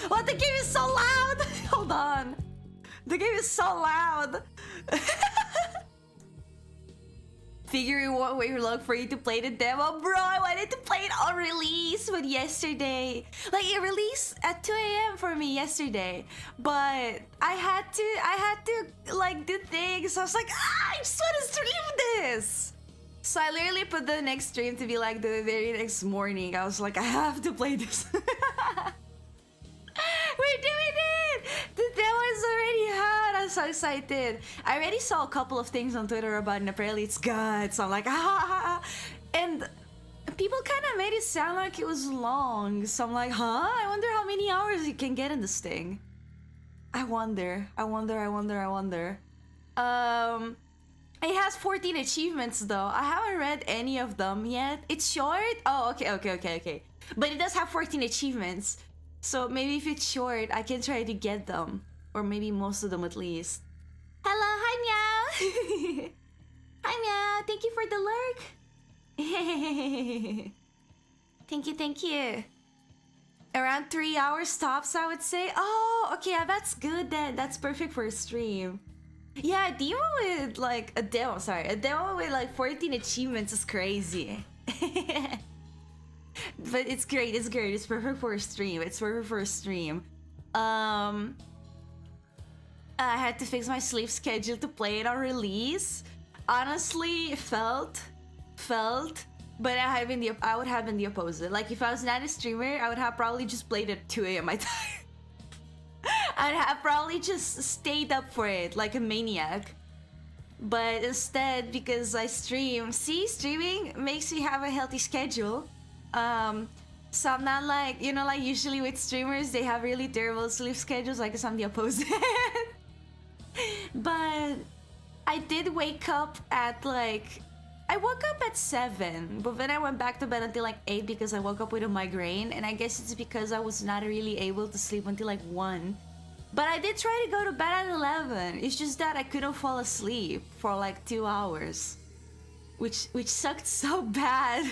What? The game is so loud! Hold on. The game is so loud. Figuring what way you look for you to play the demo. Bro, I wanted to play it on release, but yesterday, like, it released at 2 a.m. for me yesterday, but I had to like do things. I was like, I just want to stream this. So I literally put the next stream to be like the very next morning. I was like, I have to play this. We're doing it! The demo is already out. I'm so excited. I already saw a couple of things on Twitter about it, and apparently it's good. So I'm like, ah. And people kind of made it sound like it was long. So I'm like, huh? I wonder how many hours you can get in this thing. I wonder. It has 14 achievements though. I haven't read any of them yet. It's short? Oh, okay. But it does have 14 achievements. So maybe if it's short, I can try to get them. Or maybe most of them at least. Hello, hi Meow! Hi Meow, thank you for the lurk. Thank you. Around 3 hours tops, I would say. Oh, okay, yeah, that's good then. That's perfect for a stream. Yeah, a demo with like a demo with like 14 achievements is crazy. But it's great. It's perfect for a stream. I had to fix my sleep schedule to play it on release. Honestly, felt, but I would have been the opposite. Like if I was not a streamer, I would have probably just played at 2 a.m. my time. I'd have probably just stayed up for it like a maniac. But instead, because I stream, streaming makes me have a healthy schedule. So I'm not like, you know, like usually with streamers, they have really terrible sleep schedules, like I'm the opposite. But I did wake up at like, I woke up at 7, but then I went back to bed until like 8 because I woke up with a migraine, and I guess it's because I was not really able to sleep until like 1. But I did try to go to bed at 11. It's just that I couldn't fall asleep for like 2 hours, which sucked so bad.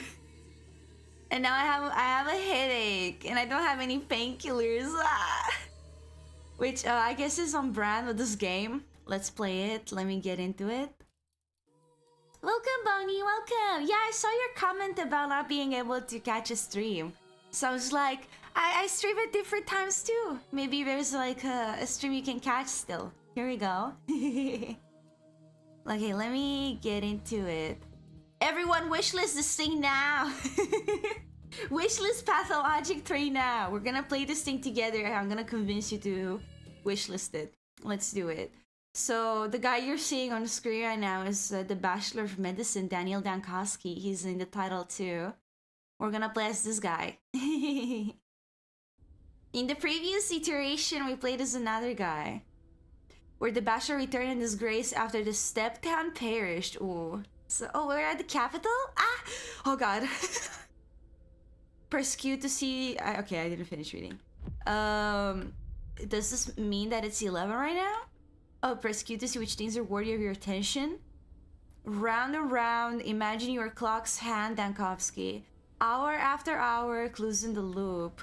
And now I have a headache, and I don't have any painkillers. Which I guess is on brand with this game. Let's play it. Let me get into it. Welcome, Bonnie. Welcome. Yeah, I saw your comment about not being able to catch a stream. So I was like, I stream at different times too. Maybe there's like a stream you can catch still. Here we go. Okay, let me get into it. Everyone, wishlist this thing now. Wishlist Pathologic 3 now. We're gonna play this thing together. I'm gonna convince you to wishlist it. Let's do it. So the guy you're seeing on the screen right now is the Bachelor of Medicine, Daniel Dankowski. He's in the title too. We're gonna play as this guy. In the previous iteration, we played as another guy, where the Bachelor returned in disgrace after the steptown perished. Ooh. So, oh, we're at the capital? Ah! Oh god. Persecute to see... okay, I didn't finish reading. Does this mean that it's 11 right now? Oh, persecute to see which things are worthy of your attention. Round and round, imagine your clock's hand, Dankowski. Hour after hour, clues in the loop.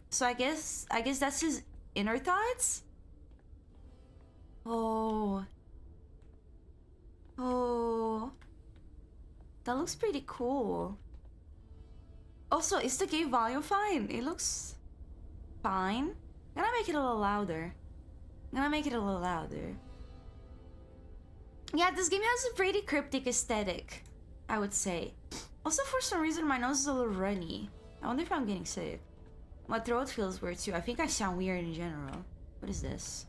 So I guess that's his inner thoughts? Oh. That looks pretty cool. Also, is the game volume fine? It looks fine. I'm gonna make it a little louder. Yeah, this game has a pretty cryptic aesthetic, I would say. Also, for some reason, my nose is a little runny. I wonder if I'm getting sick. My throat feels weird too. I think I sound weird in general. What is this?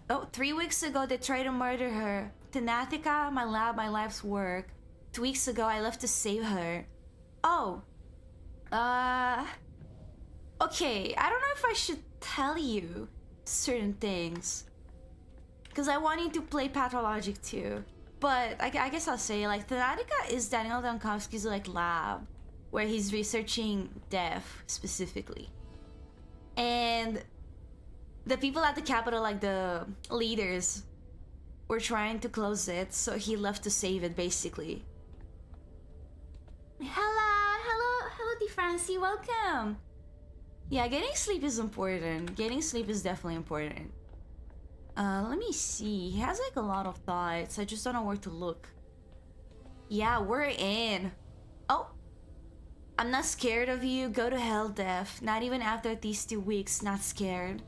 Oh, 3 weeks ago, they tried to murder her. Tenatica, my lab, my life's work. 2 weeks ago, I left to save her. Oh. Okay, I don't know if I should tell you certain things, because I want you to play Pathologic too. But I guess I'll say, like, Tenatica is Daniel Dankowski's, like, lab, where he's researching death, specifically. And the people at the Capitol, like, the leaders, were trying to close it, so he left to save it, basically. Hello, DeFrancie, welcome! Yeah, getting sleep is important. Getting sleep is definitely important. Let me see. He has like a lot of thoughts. I just don't know where to look. Yeah, we're in. Oh. I'm not scared of you. Go to hell, Def. Not even after these 2 weeks. Not scared.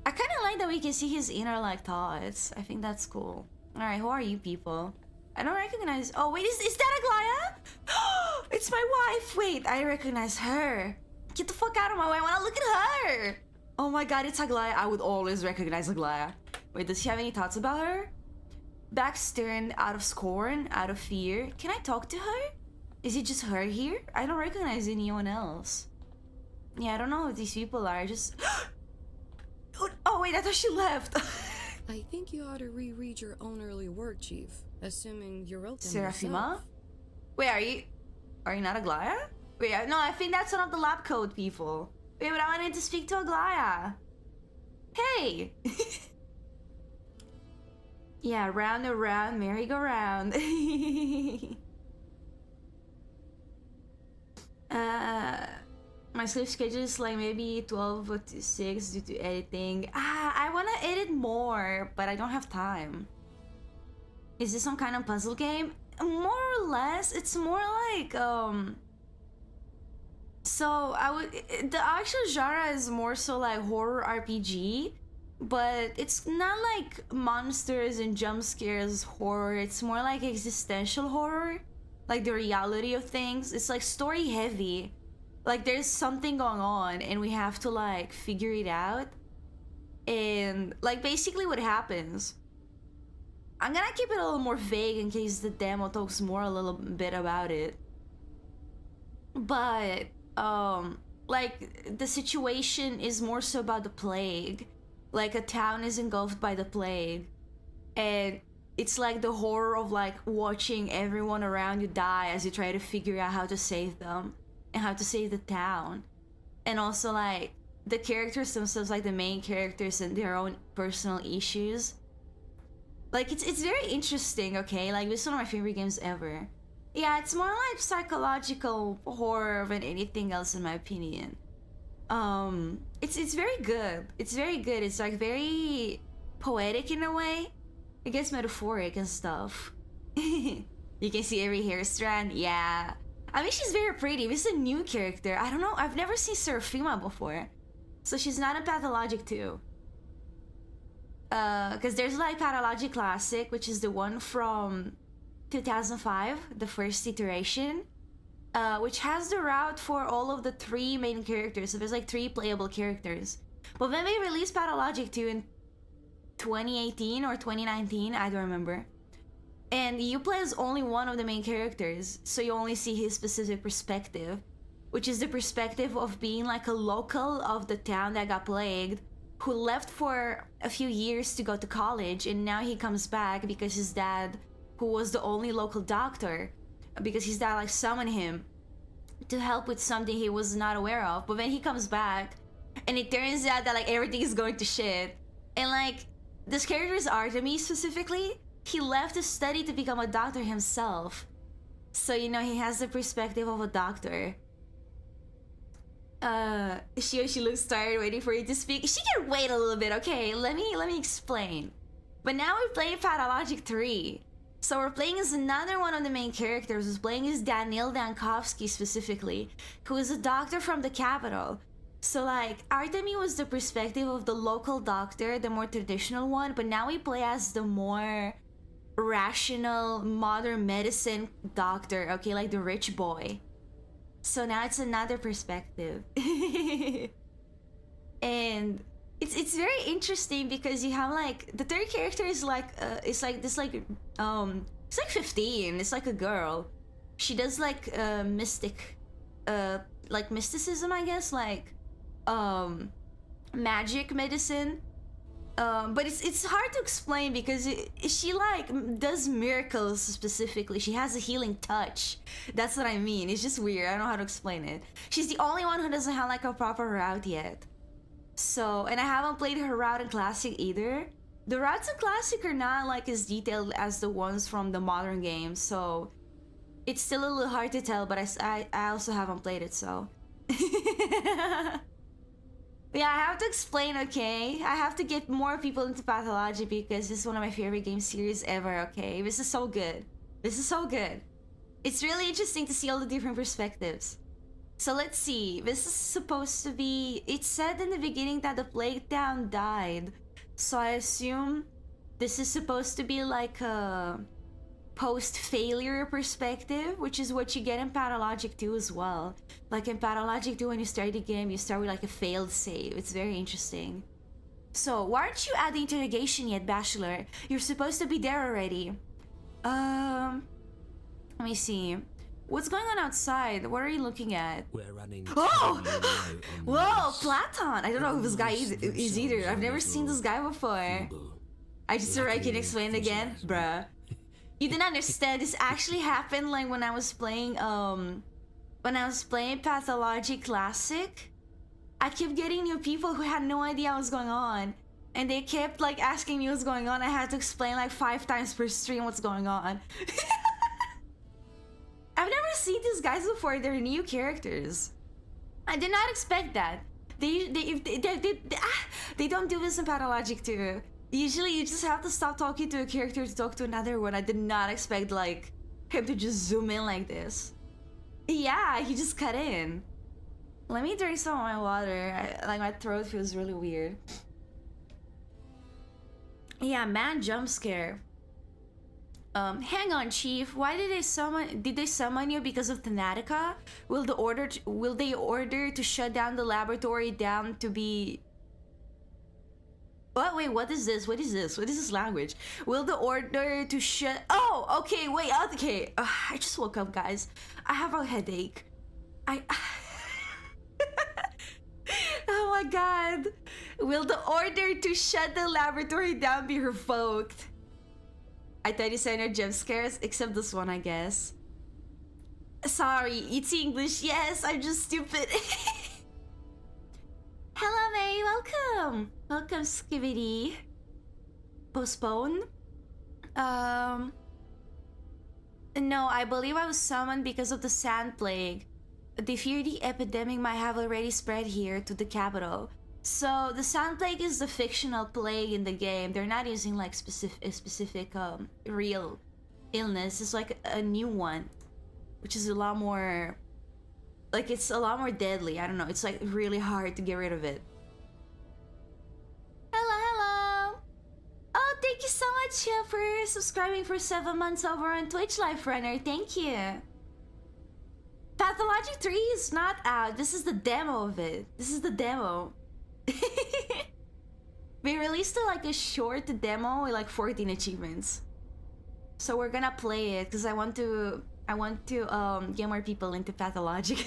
I kind of like that we can see his inner like thoughts. I think that's cool. Alright, who are you people? I don't recognize... Oh, wait, is that Aglaya? It's my wife! Wait, I recognize her. Get the fuck out of my way. I want to look at her! Oh my god, it's Aglaya. I would always recognize Aglaya. Wait, does she have any thoughts about her? Back stern, out of scorn, out of fear. Can I talk to her? Is it just her here? I don't recognize anyone else. Yeah, I don't know who these people are. Just... Oh wait, I thought she left. I think you ought to reread your own early work, Chief. Assuming you're open Serafima? yourself. Wait, are you not Aglaya? Wait, no, I think that's one of the lab code people. Wait, but I wanted to speak to Aglaya. Hey! Yeah, round and round, merry-go-round. My sleep schedule is like maybe 12 to 6 due to editing. I want to edit more, but I don't have time. Is this some kind of puzzle game? More or less, it's more like, so the actual genre is more so like horror RPG, but it's not like monsters and jump scares horror. It's more like existential horror, like the reality of things. It's like story heavy. Like there's something going on and we have to like figure it out. And like basically what happens. I'm gonna keep it a little more vague in case the demo talks more a little bit about it. But like the situation is more so about the plague. Like a town is engulfed by the plague. And it's like the horror of like watching everyone around you die as you try to figure out how to save them. And how to save the town. And also like the characters themselves, like the main characters and their own personal issues. Like it's very interesting, okay? Like this is one of my favorite games ever. Yeah, it's more like psychological horror than anything else in my opinion. It's very good. It's very good. It's like very poetic in a way. It gets metaphoric and stuff. You can see every hair strand, yeah. I mean, she's very pretty. This is a new character. I don't know. I've never seen Serafima before. So she's not a Pathologic too. Because there's like Pathologic Classic, which is the one from 2005, the first iteration. Which has the route for all of the 3 main characters. So there's like 3 playable characters. But then they released Pathologic 2 in 2018 or 2019. I don't remember. And you play as only one of the main characters, so you only see his specific perspective, which is the perspective of being like a local of the town that got plagued, who left for a few years to go to college, and now he comes back because his dad, who was the only local doctor, because his dad like summoned him to help with something he was not aware of. But then he comes back, and it turns out that like everything is going to shit. And like, this character is Artemis specifically. He left to study to become a doctor himself. So, you know, he has the perspective of a doctor. She looks tired waiting for you to speak. She can wait a little bit, okay? Let me explain. But now we're playing Pathologic 3. So we're playing as another one of the main characters. Who's playing as Daniel Dankovsky specifically, who is a doctor from the capital. So like, Artemis was the perspective of the local doctor, the more traditional one, but now we play as the more rational modern medicine doctor, okay, like the rich boy. So now it's another perspective. And it's very interesting because you have like the third character is like it's like 15. It's like a girl. She does like like mysticism, I guess, like magic medicine. But it's hard to explain because she like does miracles specifically. She has a healing touch. That's what I mean. It's just weird. I don't know how to explain it. She's the only one who doesn't have like a proper route yet. So, and I haven't played her route in Classic either. The routes in Classic are not like as detailed as the ones from the modern games, so it's still a little hard to tell, but I also haven't played it, so. Yeah, I have to explain, okay? I have to get more people into Pathologic because this is one of my favorite game series ever, okay? This is so good. This is so good. It's really interesting to see all the different perspectives. So let's see. This is supposed to be... It said in the beginning that the plague town died. So I assume this is supposed to be like a post-failure perspective, which is what you get in Pathologic 2 as well. Like in Pathologic 2, when you start the game, you start with like a failed save. It's very interesting. So, why aren't you at the interrogation yet, Bachelor? You're supposed to be there already. Let me see. What's going on outside? What are you looking at? We're running. Oh! Whoa, Platon! I don't know who this guy is either. I've never seen this guy before. I just I can explain it again, bruh. You didn't understand. This actually happened like when I was playing Pathologic Classic. I kept getting new people who had no idea what was going on, and they kept like asking me what's going on. I had to explain like 5 times per stream what's going on. I've never seen these guys before. They're new characters. I did not expect that. They don't do this in Pathologic too. Usually you just have to stop talking to a character to talk to another one. I did not expect like him to just zoom in like this. Yeah, he just cut in. Let me drink some of my water. Like my throat feels really weird. Yeah, man, jump scare. Hang on, Chief. Why did they summon you because of Thanatica? Will they order to shut down the laboratory down to be... What? Wait, what is this? What is this? What is this language? Will the order to shut... Oh, okay, wait, okay. I just woke up, guys. I have a headache. Oh my god. Will the order to shut the laboratory down be revoked? I thought you said no jump scares, except this one, I guess. Sorry, it's English. Yes, I'm just stupid. Hello, May. Welcome. Welcome, Skibidi. Postpone? No, I believe I was summoned because of the sand plague. They fear the epidemic might have already spread here to the capital. So the sand plague is the fictional plague in the game. They're not using like specific real illness. It's like a new one, which is a lot more, like it's a lot more deadly. I don't know. It's like really hard to get rid of it. Hello, hello. Oh, thank you so much for subscribing for 7 months over on Twitch, Life Runner. Thank you. Pathologic 3 is not out. This is the demo of it. This is the demo. We released like a short demo with like 14 achievements, so we're gonna play it because I want to get more people into Pathologic.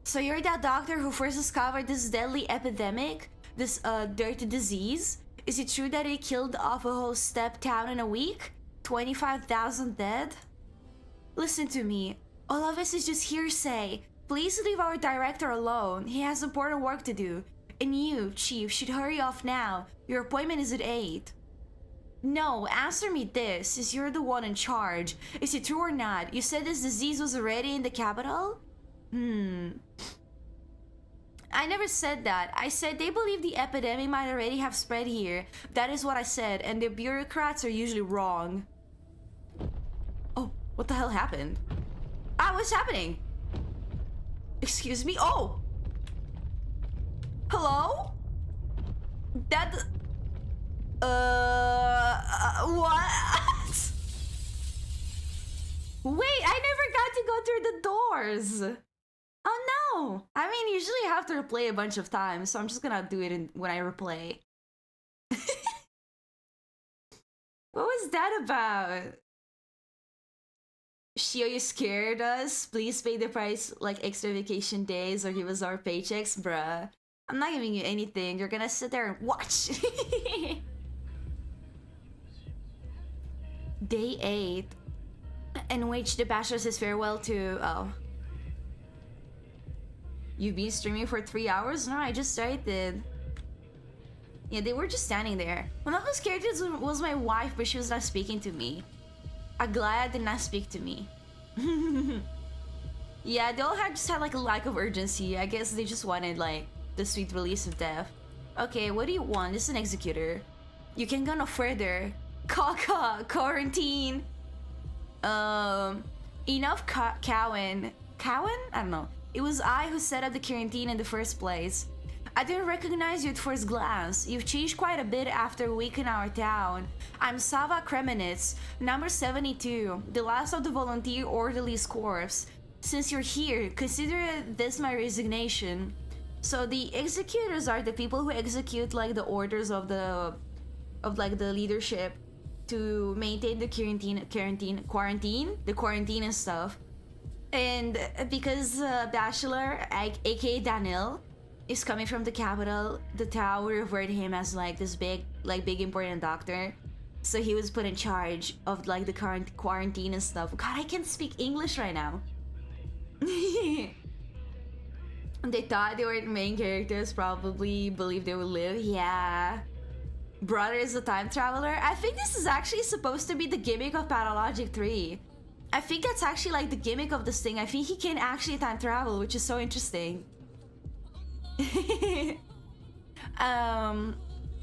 So you're that doctor who first discovered this deadly epidemic, this dirty disease. Is it true that it killed off a whole step town in a week? 25,000 dead? Listen to me, all of this is just hearsay. Please leave our director alone. He has important work to do. And you, Chief, should hurry off now. Your appointment is at 8. No, answer me this, since you're the one in charge. Is it true or not? You said this disease was already in the capital? I never said that. I said they believe the epidemic might already have spread here. That is what I said, and the bureaucrats are usually wrong. Oh, what the hell happened? Ah, what's happening? Excuse me? Oh! Hello? That... what? Wait, I never got to go through the doors! Oh no! I mean, usually I have to replay a bunch of times, so I'm just gonna do it when I replay. What was that about? Shio, you scared us? Please pay the price like extra vacation days or give us our paychecks, bruh. I'm not giving you anything. You're gonna sit there and watch. Day 8. In which the Bachelor says farewell to... Oh. You've been streaming for 3 hours? No, I just started. Yeah, they were just standing there. One of those characters was my wife, but she was not speaking to me. Aglaya did not speak to me. Yeah, they all had just had like a lack of urgency. I guess they just wanted like the sweet release of death. Okay, what do you want? This is an executor. You can go no further. Caca, quarantine. Enough Cowan. Cowan? I don't know. It was I who set up the quarantine in the first place. I didn't recognize you at first glance. You've changed quite a bit after a week in our town. I'm Sava Kremenets, number 72, the last of the volunteer orderly's corps. Since you're here, consider this my resignation. So the executors are the people who execute like the orders of the leadership to maintain the quarantine and stuff. And because Bachelor, aka Daniel, is coming from the capital, the town revered him as like this big important doctor. So he was put in charge of like the current quarantine and stuff. God, I can't speak English right now. They thought they were the main characters, probably believed they would live. Yeah. Brother is a time traveler. I think this is actually supposed to be the gimmick of Pathologic 3. I think that's actually like the gimmick of this thing. I think he can actually time travel, which is so interesting. Let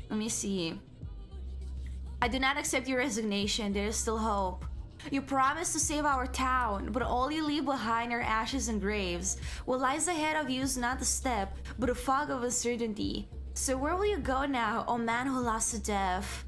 me see. I do not accept your resignation. There is still hope. You promised to save our town, but all you leave behind are ashes and graves. What lies ahead of you is not a step, but a fog of uncertainty. So where will you go now, oh man who lost to death?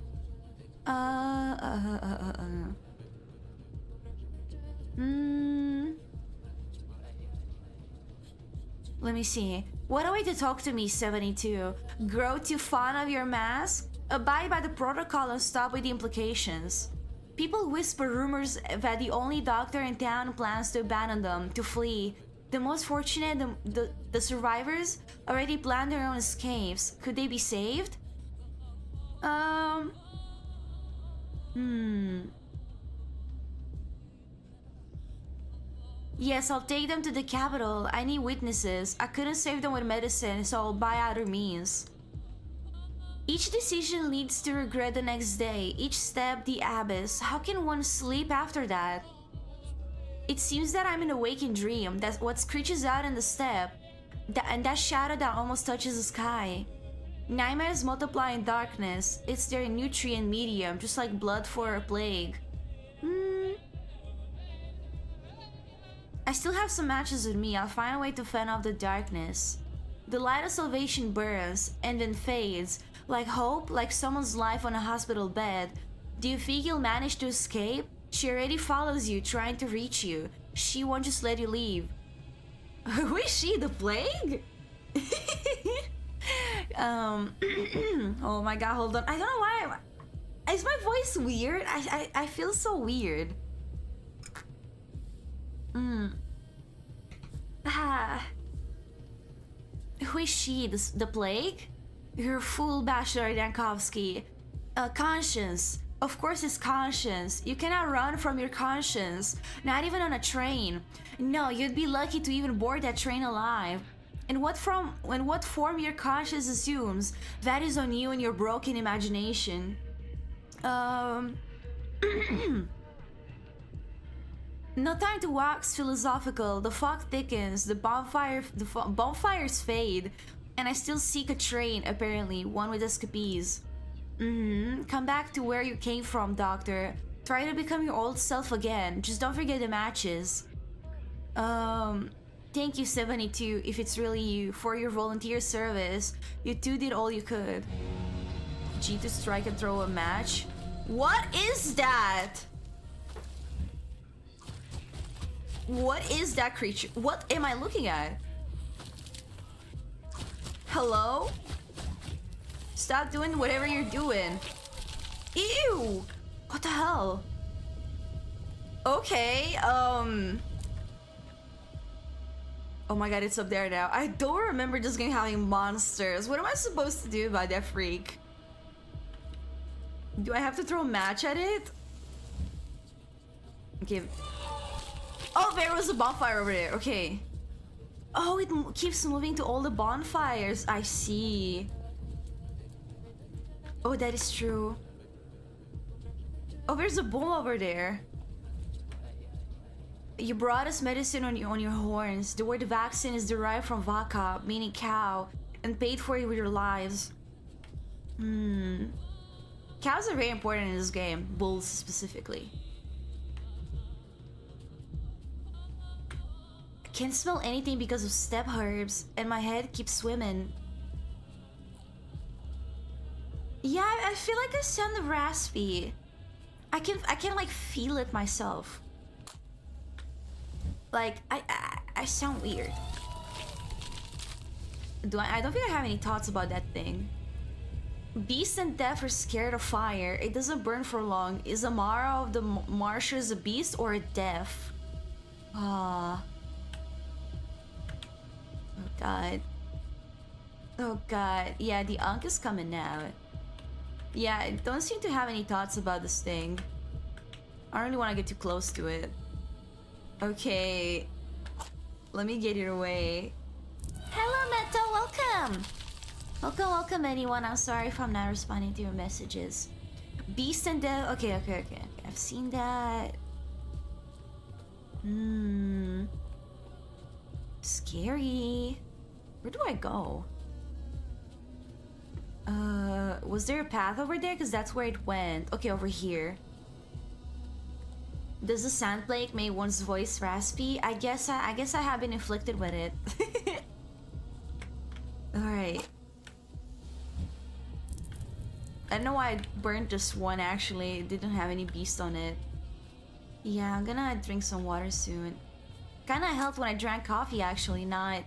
Let me see. What a way to talk to me, 72. Grow too fond of your mask? Abide by the protocol and stop with the implications. People whisper rumors that the only doctor in town plans to abandon them, to flee. The most fortunate, the survivors, already planned their own escapes. Could they be saved? Yes, I'll take them to the capital. I need witnesses. I couldn't save them with medicine, so I'll buy other means. Each decision leads to regret the next day. Each step, the abyss. How can one sleep after that? It seems that I'm in a waking dream. That's what screeches out in the step. And that shadow that almost touches the sky. Nightmares multiply in darkness. It's their nutrient medium, just like blood for a plague. I still have some matches with me. I'll find a way to fend off the darkness. The light of salvation burns and then fades. Like hope, like someone's life on a hospital bed. Do you think you'll manage to escape? She already follows you, trying to reach you. She won't just let you leave. Who is she? The plague? Oh my god, hold on. I don't know why. Is my voice weird? I feel so weird. Who is she? The plague? You're a fool, Bachelor Yankovsky. Conscience. Of course it's conscience. You cannot run from your conscience. Not even on a train. No, you'd be lucky to even board that train alive. And what form your conscience assumes, that is on you and your broken imagination. No time to wax philosophical. The fog thickens. The bonfires fade, and I still seek a train. Apparently, one with escapees. Come back to where you came from, Doctor. Try to become your old self again. Just don't forget the matches. Thank you, 72, if it's really you, for your volunteer service. You two did all you could. G to strike and throw a match. What is that? What is that creature? What am I looking at? Hello? Stop doing whatever you're doing. Ew! What the hell? Okay, oh my god, it's up there now. I don't remember this game having monsters. What am I supposed to do about that freak? Do I have to throw a match at it? Okay. Oh, there was a bonfire over there. Okay. Oh, it keeps moving to all the bonfires. I see. Oh, that is true. Oh, there's a bull over there. You brought us medicine on your horns. The word vaccine is derived from vaka, meaning cow, and paid for it with your lives. Cows are very important in this game. Bulls specifically. I can't smell anything because of steppe herbs, and my head keeps swimming. Yeah, I feel like I sound raspy. I can like feel it myself. Like I sound weird. I don't think I have any thoughts about that thing. Beast and death are scared of fire. It doesn't burn for long. Is Amara of the marshes a beast or a death? Oh god. Oh god. Yeah, the Ankh is coming now. Yeah, I don't seem to have any thoughts about this thing. I don't really want to get too close to it. Okay. Let me get it away. Hello, Meto, welcome! Welcome, anyone. I'm sorry if I'm not responding to your messages. Beast and Death. Okay. I've seen that. Scary. Where do I go? Was there a path over there? Because that's where it went. Okay, over here. Does the sandblade make one's voice raspy? I guess I have been inflicted with it. Alright. I don't know why I burned just one actually. It didn't have any beast on it. Yeah, I'm gonna drink some water soon. Kinda helped when I drank coffee actually, not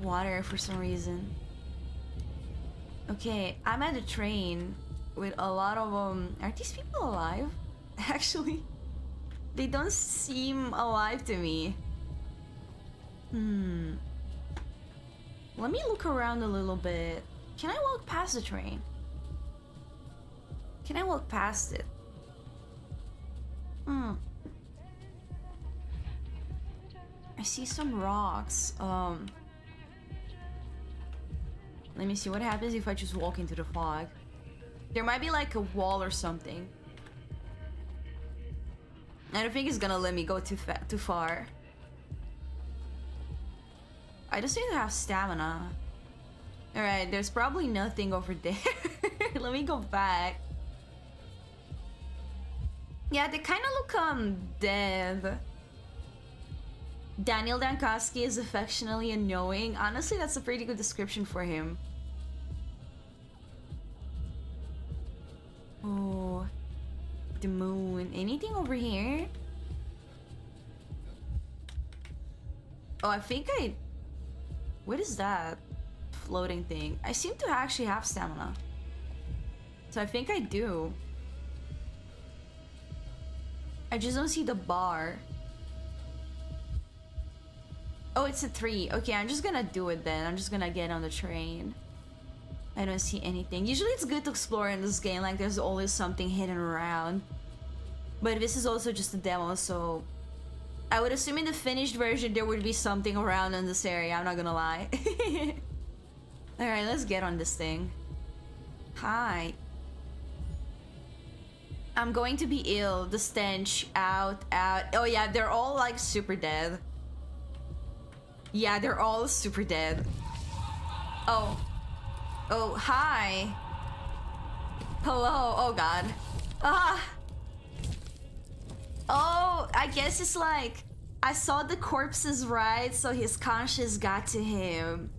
water for some reason. Okay, I'm at a train with a lot of are these people alive? Actually, they don't seem alive to me. Let me look around a little bit. Can I walk past the train? Can I walk past it? I see some rocks. Let me see what happens if I just walk into the fog. There might be like a wall or something. I don't think it's gonna let me go too far. I just need to have stamina. Alright, there's probably nothing over there. Let me go back. Yeah, they kind of look dead. Daniel Dankowski is affectionately annoying. Honestly, that's a pretty good description for him. Oh, the moon. Anything over here? Oh, I think what is that floating thing? I seem to actually have stamina. So I think I do. I just don't see the bar. Oh, it's a 3. Okay, I'm just gonna do it then. I'm just gonna get on the train. I don't see anything. Usually it's good to explore in this game. Like, there's always something hidden around. But this is also just a demo, so... I would assume in the finished version there would be something around in this area. I'm not gonna lie. Alright, let's get on this thing. Hi. I'm going to be ill. The stench. Out. Oh yeah, they're all like super dead. Yeah, they're all super dead. Oh, hi. Hello. Oh god. Oh, I guess it's like I saw the corpses, right? So his conscience got to him.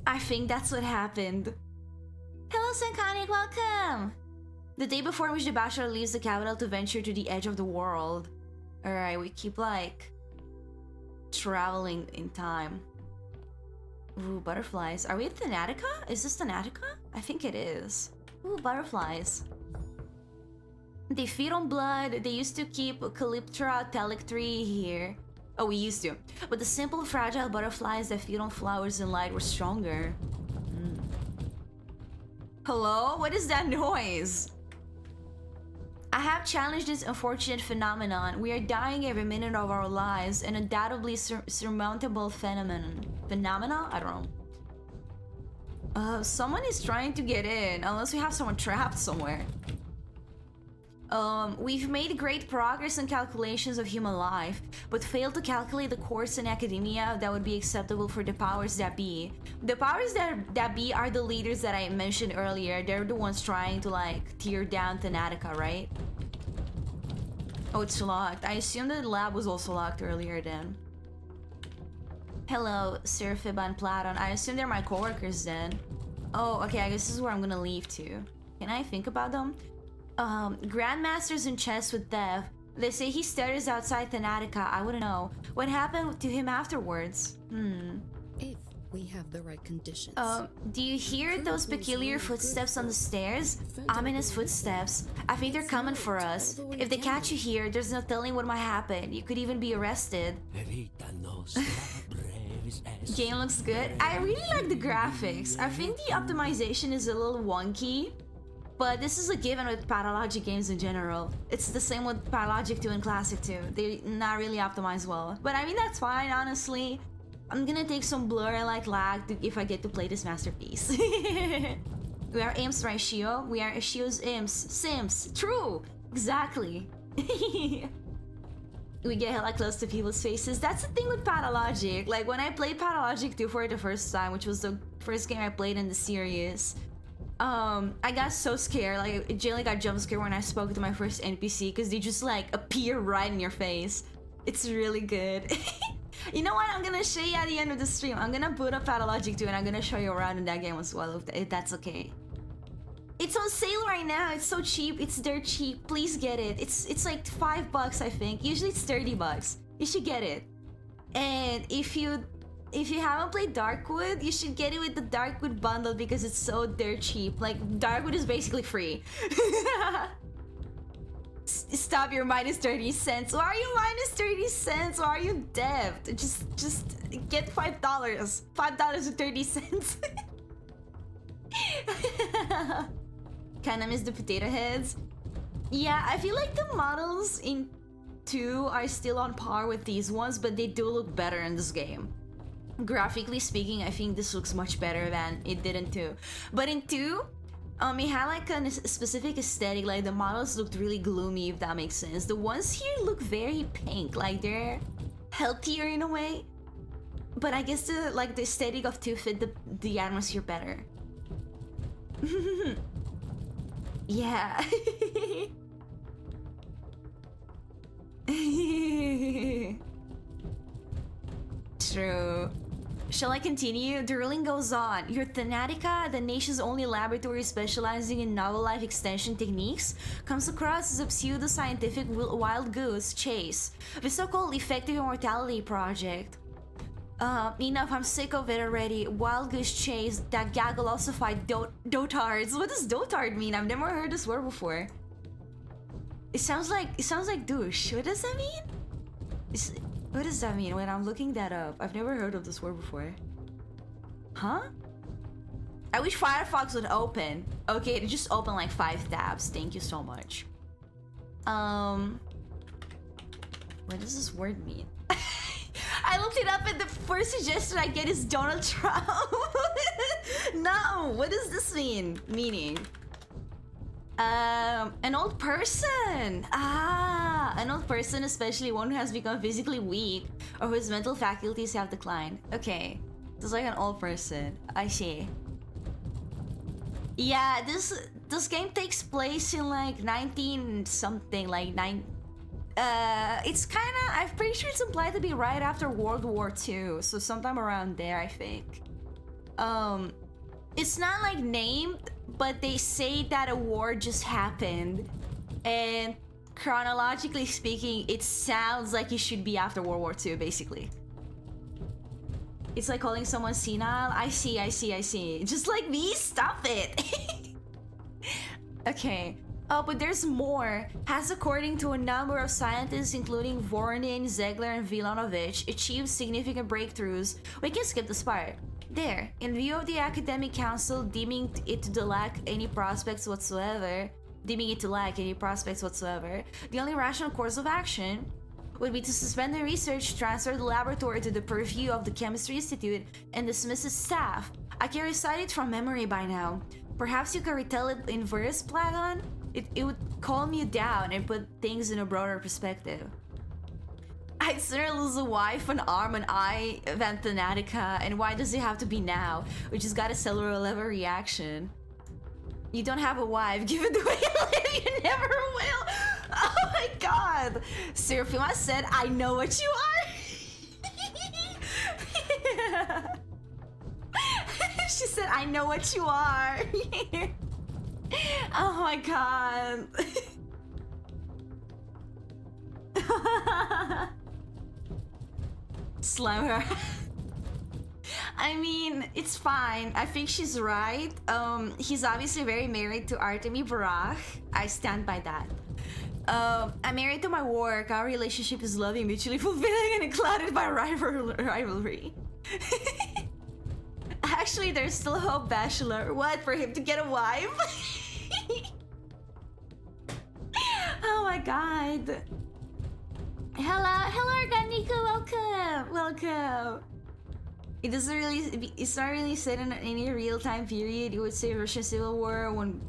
I think that's what happened. Hello, Sankanic, welcome. The day before which the bachelor leaves the capital to venture to the edge of the world. Alright, we keep like traveling in time. Ooh, butterflies. Are we at Thanatica? Is this Thanatica? I think it is. Ooh, butterflies. They feed on blood. They used to keep Calyptra telectree here. Oh, we used to. But the simple, fragile butterflies that feed on flowers and light were stronger. Hello? What is that noise? I have challenged this unfortunate phenomenon. We are dying every minute of our lives, an undoubtedly surmountable phenomenon. Phenomena? I don't know. Someone is trying to get in, unless we have someone trapped somewhere. We've made great progress in calculations of human life, but failed to calculate the course in academia that would be acceptable for the powers that be. The powers that be are the leaders that I mentioned earlier. They're the ones trying to like tear down Thanatica, right? Oh, it's locked. I assume the lab was also locked earlier then. Hello, Sir Fiba and Platon. I assume they're my coworkers then. Oh, okay, I guess this is where I'm gonna leave to. Can I think about them? Grandmasters in chess with Dev. They say he stutters outside Thanatica. I wouldn't know. What happened to him afterwards? If we have the right conditions. Do you hear those peculiar footsteps on the stairs? Ominous footsteps. I think they're coming for us. If they catch you here, there's no telling what might happen. You could even be arrested. Game looks good. I really like the graphics. I think the optimization is a little wonky, but this is a given with Pathologic games in general. It's the same with Pathologic 2 and Classic 2. They're not really optimized well. But I mean, that's fine, honestly. I'm gonna take some blur and like lag if I get to play this masterpiece. We are imps, right, Shio? We are Shio's imps. Sims. True. Exactly. We get hella close to people's faces. That's the thing with Pathologic. Like, when I played Pathologic 2 for the first time, which was the first game I played in the series, I got so scared. Like, I generally got jump scared when I spoke to my first NPC because they just like appear right in your face. It's really good. You know what? I'm gonna show you at the end of the stream. I'm gonna put up Pathologic 2 and I'm gonna show you around in that game as well, if that's okay. It's on sale right now. It's so cheap. It's dirt cheap. Please get it. It's like $5, I think. Usually it's $30. You should get it. And if you haven't played Darkwood, you should get it with the Darkwood bundle because it's so dirt cheap. Like, Darkwood is basically free. Stop your minus 30 cents. Why are you minus 30 cents? Why are you debt? Just get $5. $5.30. Kinda miss the potato heads. Yeah, I feel like the models in 2 are still on par with these ones, but they do look better in this game. Graphically speaking, I think this looks much better than it did in 2. But in 2, it had like a specific aesthetic. Like, the models looked really gloomy, if that makes sense. The ones here look very pink, like they're healthier in a way. But I guess the aesthetic of 2 fit the atmosphere better. Yeah. True. Shall I continue? The ruling goes on. Your Thanatica, the nation's only laboratory specializing in novel life extension techniques, comes across as a pseudo-scientific wild goose chase, the so-called effective immortality project. Enough, I'm sick of it already. Wild goose chase, that gaggle ossified dotards. What does dotard mean? I've never heard this word before. It sounds like douche. What does that mean? What does that mean? When I'm looking that up, I've never heard of this word before. Huh? I wish Firefox would open. Okay, it just opened like 5 tabs. Thank you so much. What does this word mean? I looked it up and the first suggestion I get is Donald Trump. No, what does this mean? Meaning? An old person. An old person, especially one who has become physically weak or whose mental faculties have declined. Okay, it's like an old person. I see. Yeah, this game takes place in like 19 something, like 9. It's kind of, I'm pretty sure it's implied to be right after World War II, so sometime around there, I think. It's not like named, but they say that a war just happened, and chronologically speaking, it sounds like it should be after World War II, basically. It's like calling someone senile. I see. Just like me, stop it. Okay. Oh, but there's more. Has, according to a number of scientists, including Voronin, Zegler, and Vilanovich, achieved significant breakthroughs. We can skip this part. There, in view of the Academic Council deeming it to lack any prospects whatsoever, the only rational course of action would be to suspend the research, transfer the laboratory to the purview of the Chemistry Institute, and dismiss its staff. I can recite it from memory by now. Perhaps you can retell it in verse, Platon? It would calm you down and put things in a broader perspective. I'd sooner lose a wife, an arm, an eye than Thanatica, and why does it have to be now? We just got a cellular level reaction. You don't have a wife, give it the way you live, you never will! Oh my god! Seraphima said, I know what you are! She said, I know what you are! Oh my god. Slam her. I mean, it's fine. I think she's right. He's obviously very married to Artemi Barach. I stand by that. I'm married to my work. Our relationship is loving, mutually fulfilling, and clouded by rivalry. Actually, there's still hope, Bachelor. What, for him to get a wife? Oh my god. Hello, Organico, welcome. It's not really set in any real-time period. You would say Russian Civil War when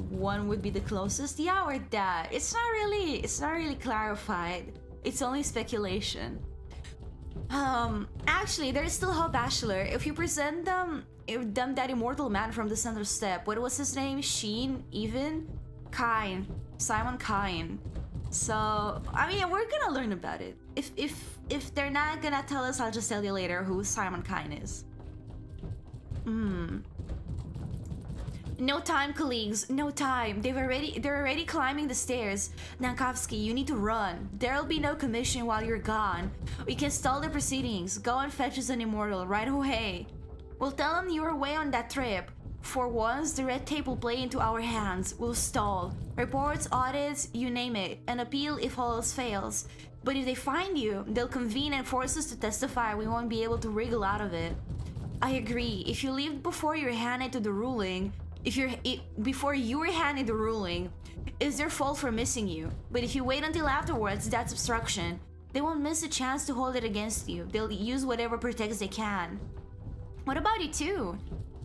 one would be the closest. Yeah, or that. It's not really clarified. It's only speculation. Actually, there is still hope, Bachelor. If you present them that immortal man from the center step, what was his name? Simon Kine. So, I mean, we're gonna learn about it. If they're not gonna tell us, I'll just tell you later who Simon Kine is. No time, colleagues. No time. They're already climbing the stairs. Nankovsky, you need to run. There'll be no commission while you're gone. We can stall the proceedings. Go and fetch us an immortal right away. We'll tell them you're away on that trip. For once, the red tape will play into our hands. We'll stall. Reports, audits, you name it. An appeal if all else fails. But if they find you, they'll convene and force us to testify. We won't be able to wriggle out of it. I agree. If you leave before you're handed to the ruling, before you were handed the ruling, it's their fault for missing you. But if you wait until afterwards, that's obstruction. They won't miss a chance to hold it against you. They'll use whatever pretext they can. What about you too?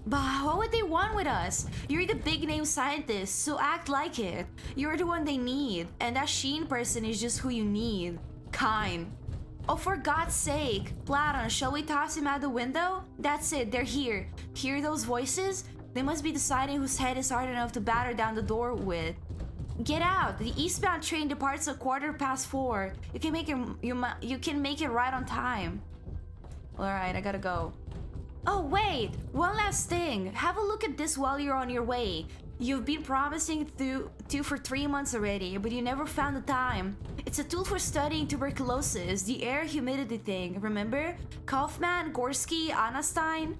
But what would they want with us? You're the big name scientist, so act like it. You're the one they need, and that Sheen person is just who you need. Kind. Oh, for God's sake. Platon, shall we toss him out the window? That's it, they're here. Hear those voices? They must be deciding whose head is hard enough to batter down the door with. Get out! The eastbound train departs at 4:15. You can make it right on time. Alright, I gotta go. Oh wait! One last thing! Have a look at this while you're on your way. You've been promising to for 3 months already, but you never found the time. It's a tool for studying tuberculosis, the air humidity thing, remember? Kaufman, Gorski, Anna Stein?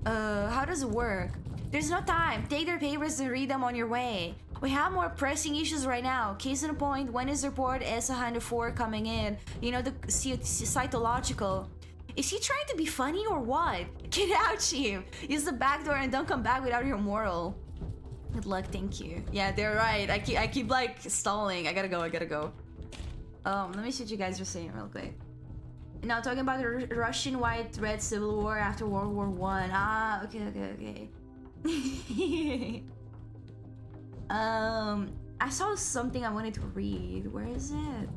How does it work? There's no time. Take their papers and read them on your way. We have more pressing issues right now. Case in point, when is report S104 coming in? You know, the cytological. Is he trying to be funny or what? Get out, Chief! Use the back door and don't come back without your moral. Good luck, thank you. Yeah, they're right. I keep like stalling. I gotta go. Let me see what you guys are saying real quick. Now talking about the Russian White-Red Civil War after World War I. Ah, okay. I saw something I wanted to read. Where is it?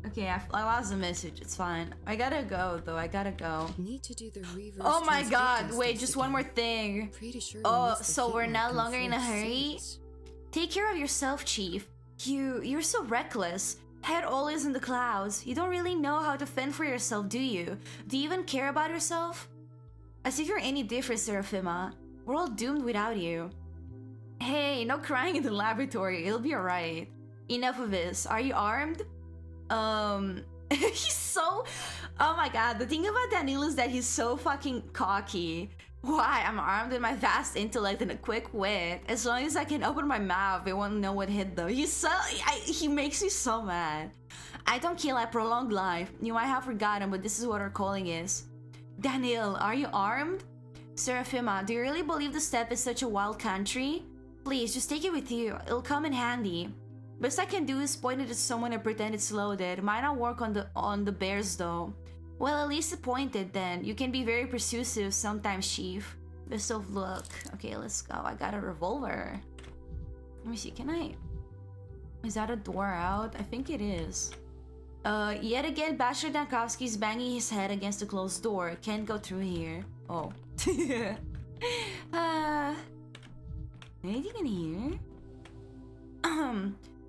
Okay, I lost the message. It's fine. I gotta go though. Need to do the reverse. Oh my god! transcription Wait, steps just again. one more thing. Pretty sure we Oh, missed the so key we're no mark longer in a fourth hurry? sentence. Take care of yourself, Chief. You're so reckless. Head always in the clouds. You don't really know how to fend for yourself, do you? Do you even care about yourself? As if you're any different, Seraphima. We're all doomed without you. Hey, no crying in the laboratory. It'll be alright. Enough of this. Are you armed? He's so... Oh my god, the thing about Daniel is that he's so fucking cocky. Why? I'm armed with my vast intellect and a quick wit. As long as I can open my mouth, they won't know what hit them. He makes me so mad. I don't kill, I prolong life. You might have forgotten, but this is what our calling is. Daniel, are you armed? Seraphima, do you really believe the steppe is such a wild country? Please, just take it with you. It'll come in handy. Best I can do is point it at someone and pretend it's loaded. Might not work on the bears though. Well, at least point it then. You can be very persuasive sometimes, Chief. Best of luck. Okay, let's go. I got a revolver. Let me see, can I... Is that a door out? I think it is. Yet again, Bachelor Dankovsky's banging his head against the closed door. Can't go through here. Oh. Anything in here?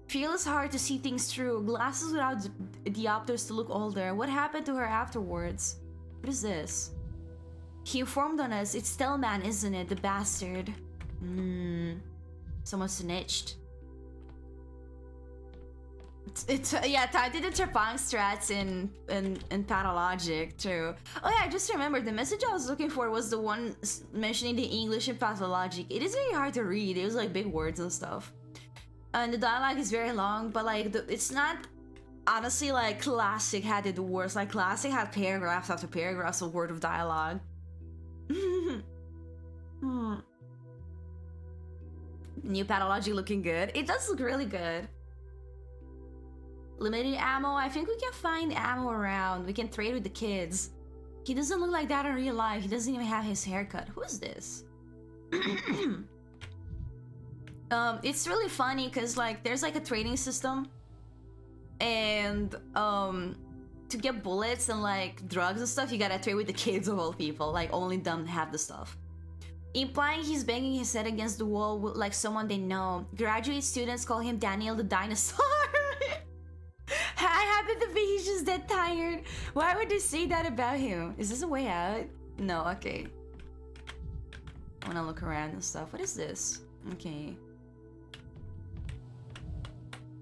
Feels hard to see things through. Glasses without diopters to look older. What happened to her afterwards? What is this? He informed on us. It's Stellman, isn't it? The bastard. Someone snitched. It's yeah, tied to the Trapang strats in Pathologic too. Oh yeah, I just remembered the message I was looking for was the one mentioning the English in Pathologic. It is very hard to read. It was like big words and stuff. And the dialogue is very long, but like it's not honestly like Classic had it worse. Like Classic had paragraphs after paragraphs of word of dialogue. New Pathologic looking good. It does look really good. Limited ammo. I think we can find ammo around. We can trade with the kids. He doesn't look like that in real life. He doesn't even have his haircut. Who is this? It's really funny because like there's like a trading system, and to get bullets and like drugs and stuff, you gotta trade with the kids of all people. Like only them have the stuff. Implying he's banging his head against the wall with like someone they know. Graduate students call him Daniel the dinosaur. I happen to be he's just dead tired. Why would they say that about him? Is this a way out? No, okay. I wanna look around and stuff. What is this? Okay.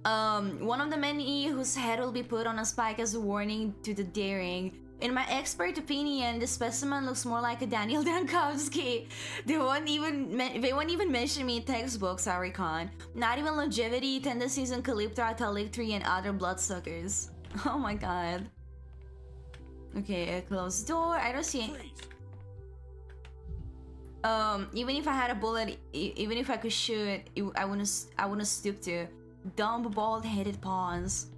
One of the many whose head will be put on a spike as a warning to the daring. In my expert opinion, the specimen looks more like a Daniel Dankovsky. They won't even mention me in textbooks, I reckon. Not even longevity, tendencies in Calyptra, Talictri, and other bloodsuckers. Oh my god. Okay, a closed door. I don't see any... Even if I had a bullet, even if I could shoot, I wouldn't stoop to. Dumb, bald-headed pawns.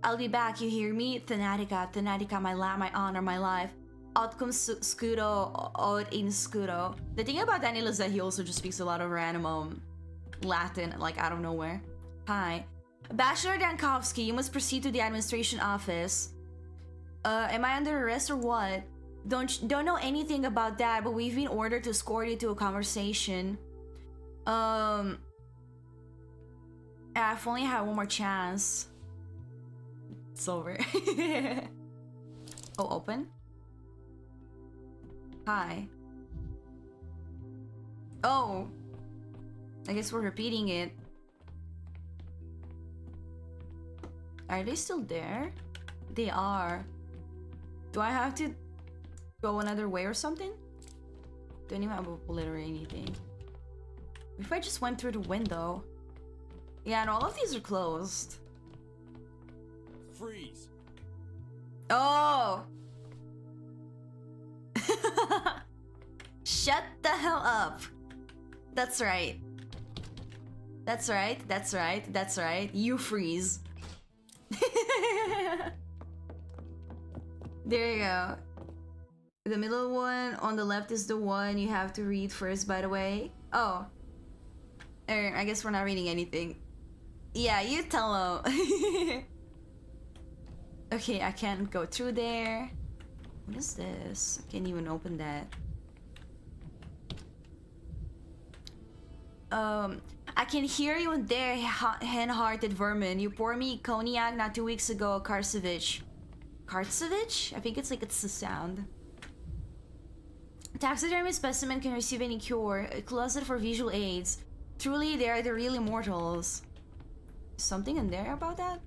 I'll be back, you hear me? Thanatica, my lab, my honor, my life. Out comes Scudo, out in Scudo. The thing about Daniel is that he also just speaks a lot of random Latin, like out of nowhere. Hi. Bachelor Dankovsky, you must proceed to the administration office. Am I under arrest or what? Don't know anything about that, but we've been ordered to escort you to a conversation. I've only had one more chance. It's over. Oh, open? Hi. Oh. I guess we're repeating it. Are they still there? They are. Do I have to go another way or something? Don't even have a bullet or anything. If I just went through the window. Yeah, and all of these are closed. Freeze. Oh! Shut the hell up. That's right. That's right, that's right, that's right. You freeze. There you go. The middle one on the left is the one you have to read first, by the way. Oh. I guess we're not reading anything. Yeah, you tell them. Okay, I can't go through there. What is this? I can't even open that. I can hear you in there, hen-hearted vermin. You poured me cognac not 2 weeks ago, Karsevich. Karsevich? I think it's like it's the sound. Taxidermy specimen can receive any cure. A closet for visual aids. Truly, they are the real immortals. Something in there about that?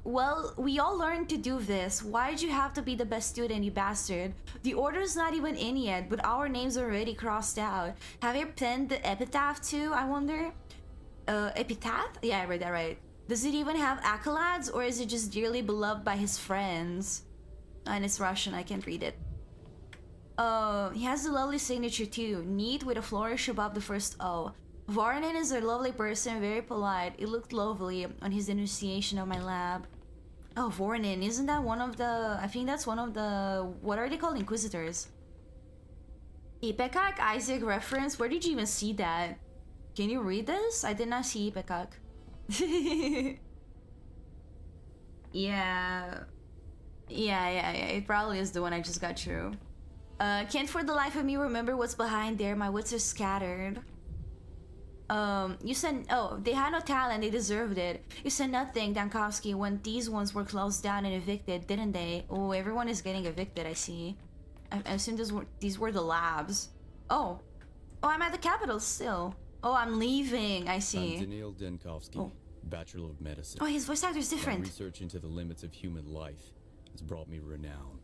Well, we all learned to do this. Why'd you have to be the best student, you bastard? The order's not even in yet, but our names are already crossed out. Have you penned the epitaph too, I wonder? Epitaph? Yeah, I read that right. Does it even have accolades, or is it just dearly beloved by his friends? And it's Russian, I can't read it. He has a lovely signature too, neat with a flourish above the first O. Varanen is a lovely person, very polite. It looked lovely on his initiation of my lab. Oh, Vornin, isn't that one of the... I think that's one of the... What are they called? Inquisitors. Ipekak Isaac reference? Where did you even see that? Can you read this? I did not see Ipekak. Yeah. Yeah. It probably is the one I just got through. Can't for the life of me remember what's behind there. My wits are scattered. You said, oh, they had no talent, they deserved it. You said nothing, Dankovsky, when these ones were closed down and evicted, didn't they? Oh, everyone is getting evicted, I see. I assume these were the labs. Oh, I'm at the capital still. Oh, I'm leaving, I see. I'm Daniil Dankovsky, Bachelor of Medicine. Oh, his voice actor is different. My research into the limits of human life has brought me renown.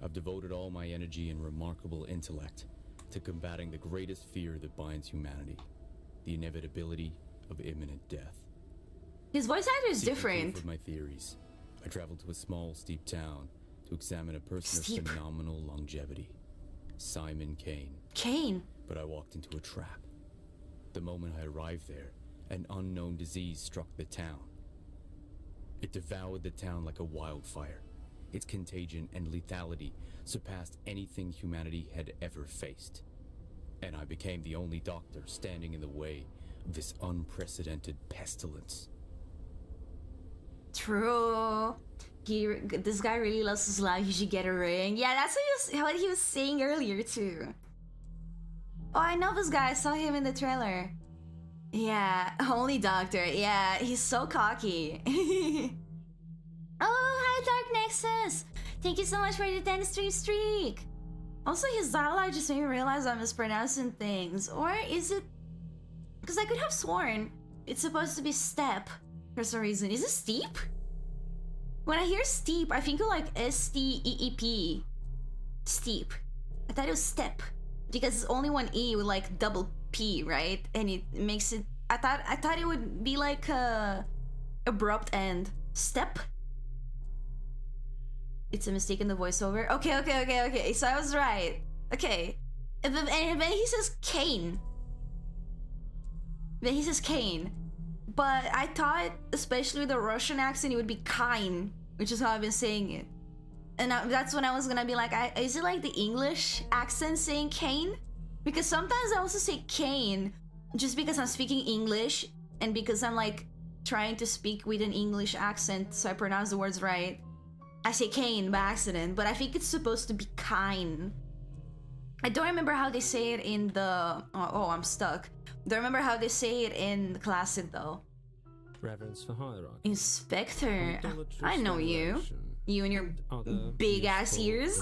I've devoted all my energy and remarkable intellect to combating the greatest fear that binds humanity. The inevitability of imminent death. His voice actor is different. For my theories, I traveled to a small, steep town to examine a person of phenomenal longevity, Simon Kane. Kane? But I walked into a trap. The moment I arrived there, an unknown disease struck the town. It devoured the town like a wildfire. Its contagion and lethality surpassed anything humanity had ever faced. And I became the only doctor standing in the way of this unprecedented pestilence. True. This guy really loves his life. He should get a ring. Yeah, that's what he was saying earlier too. Oh, I know this guy. I saw him in the trailer. Yeah, only doctor. Yeah, he's so cocky. Oh, hi Dark Nexus. Thank you so much for the 10 streak. Also, his dialogue just made me realize I'm mispronouncing things. Or is it... Because I could have sworn it's supposed to be step for some reason. Is it steep? When I hear steep, I think of like S-T-E-E-P. Steep. I thought it was step. Because it's only one E with like double P, right? And it makes it... I thought it would be like a abrupt end. Step? It's a mistake in the voiceover. Okay. So I was right. Okay. And then he says Kane. Then he says Kane. But I thought, especially with the Russian accent, it would be Kine, which is how I've been saying it. And that's when I was gonna be like, is it like the English accent saying Kane? Because sometimes I also say Kane just because I'm speaking English and because I'm like trying to speak with an English accent so I pronounce the words right. I say Kane by accident, but I think it's supposed to be Kine. I don't remember how they say it in the... Oh, I'm stuck. Don't remember how they say it in the classic, though. Reverence for hierarchy. Inspector. I know you. You and your big-ass ears.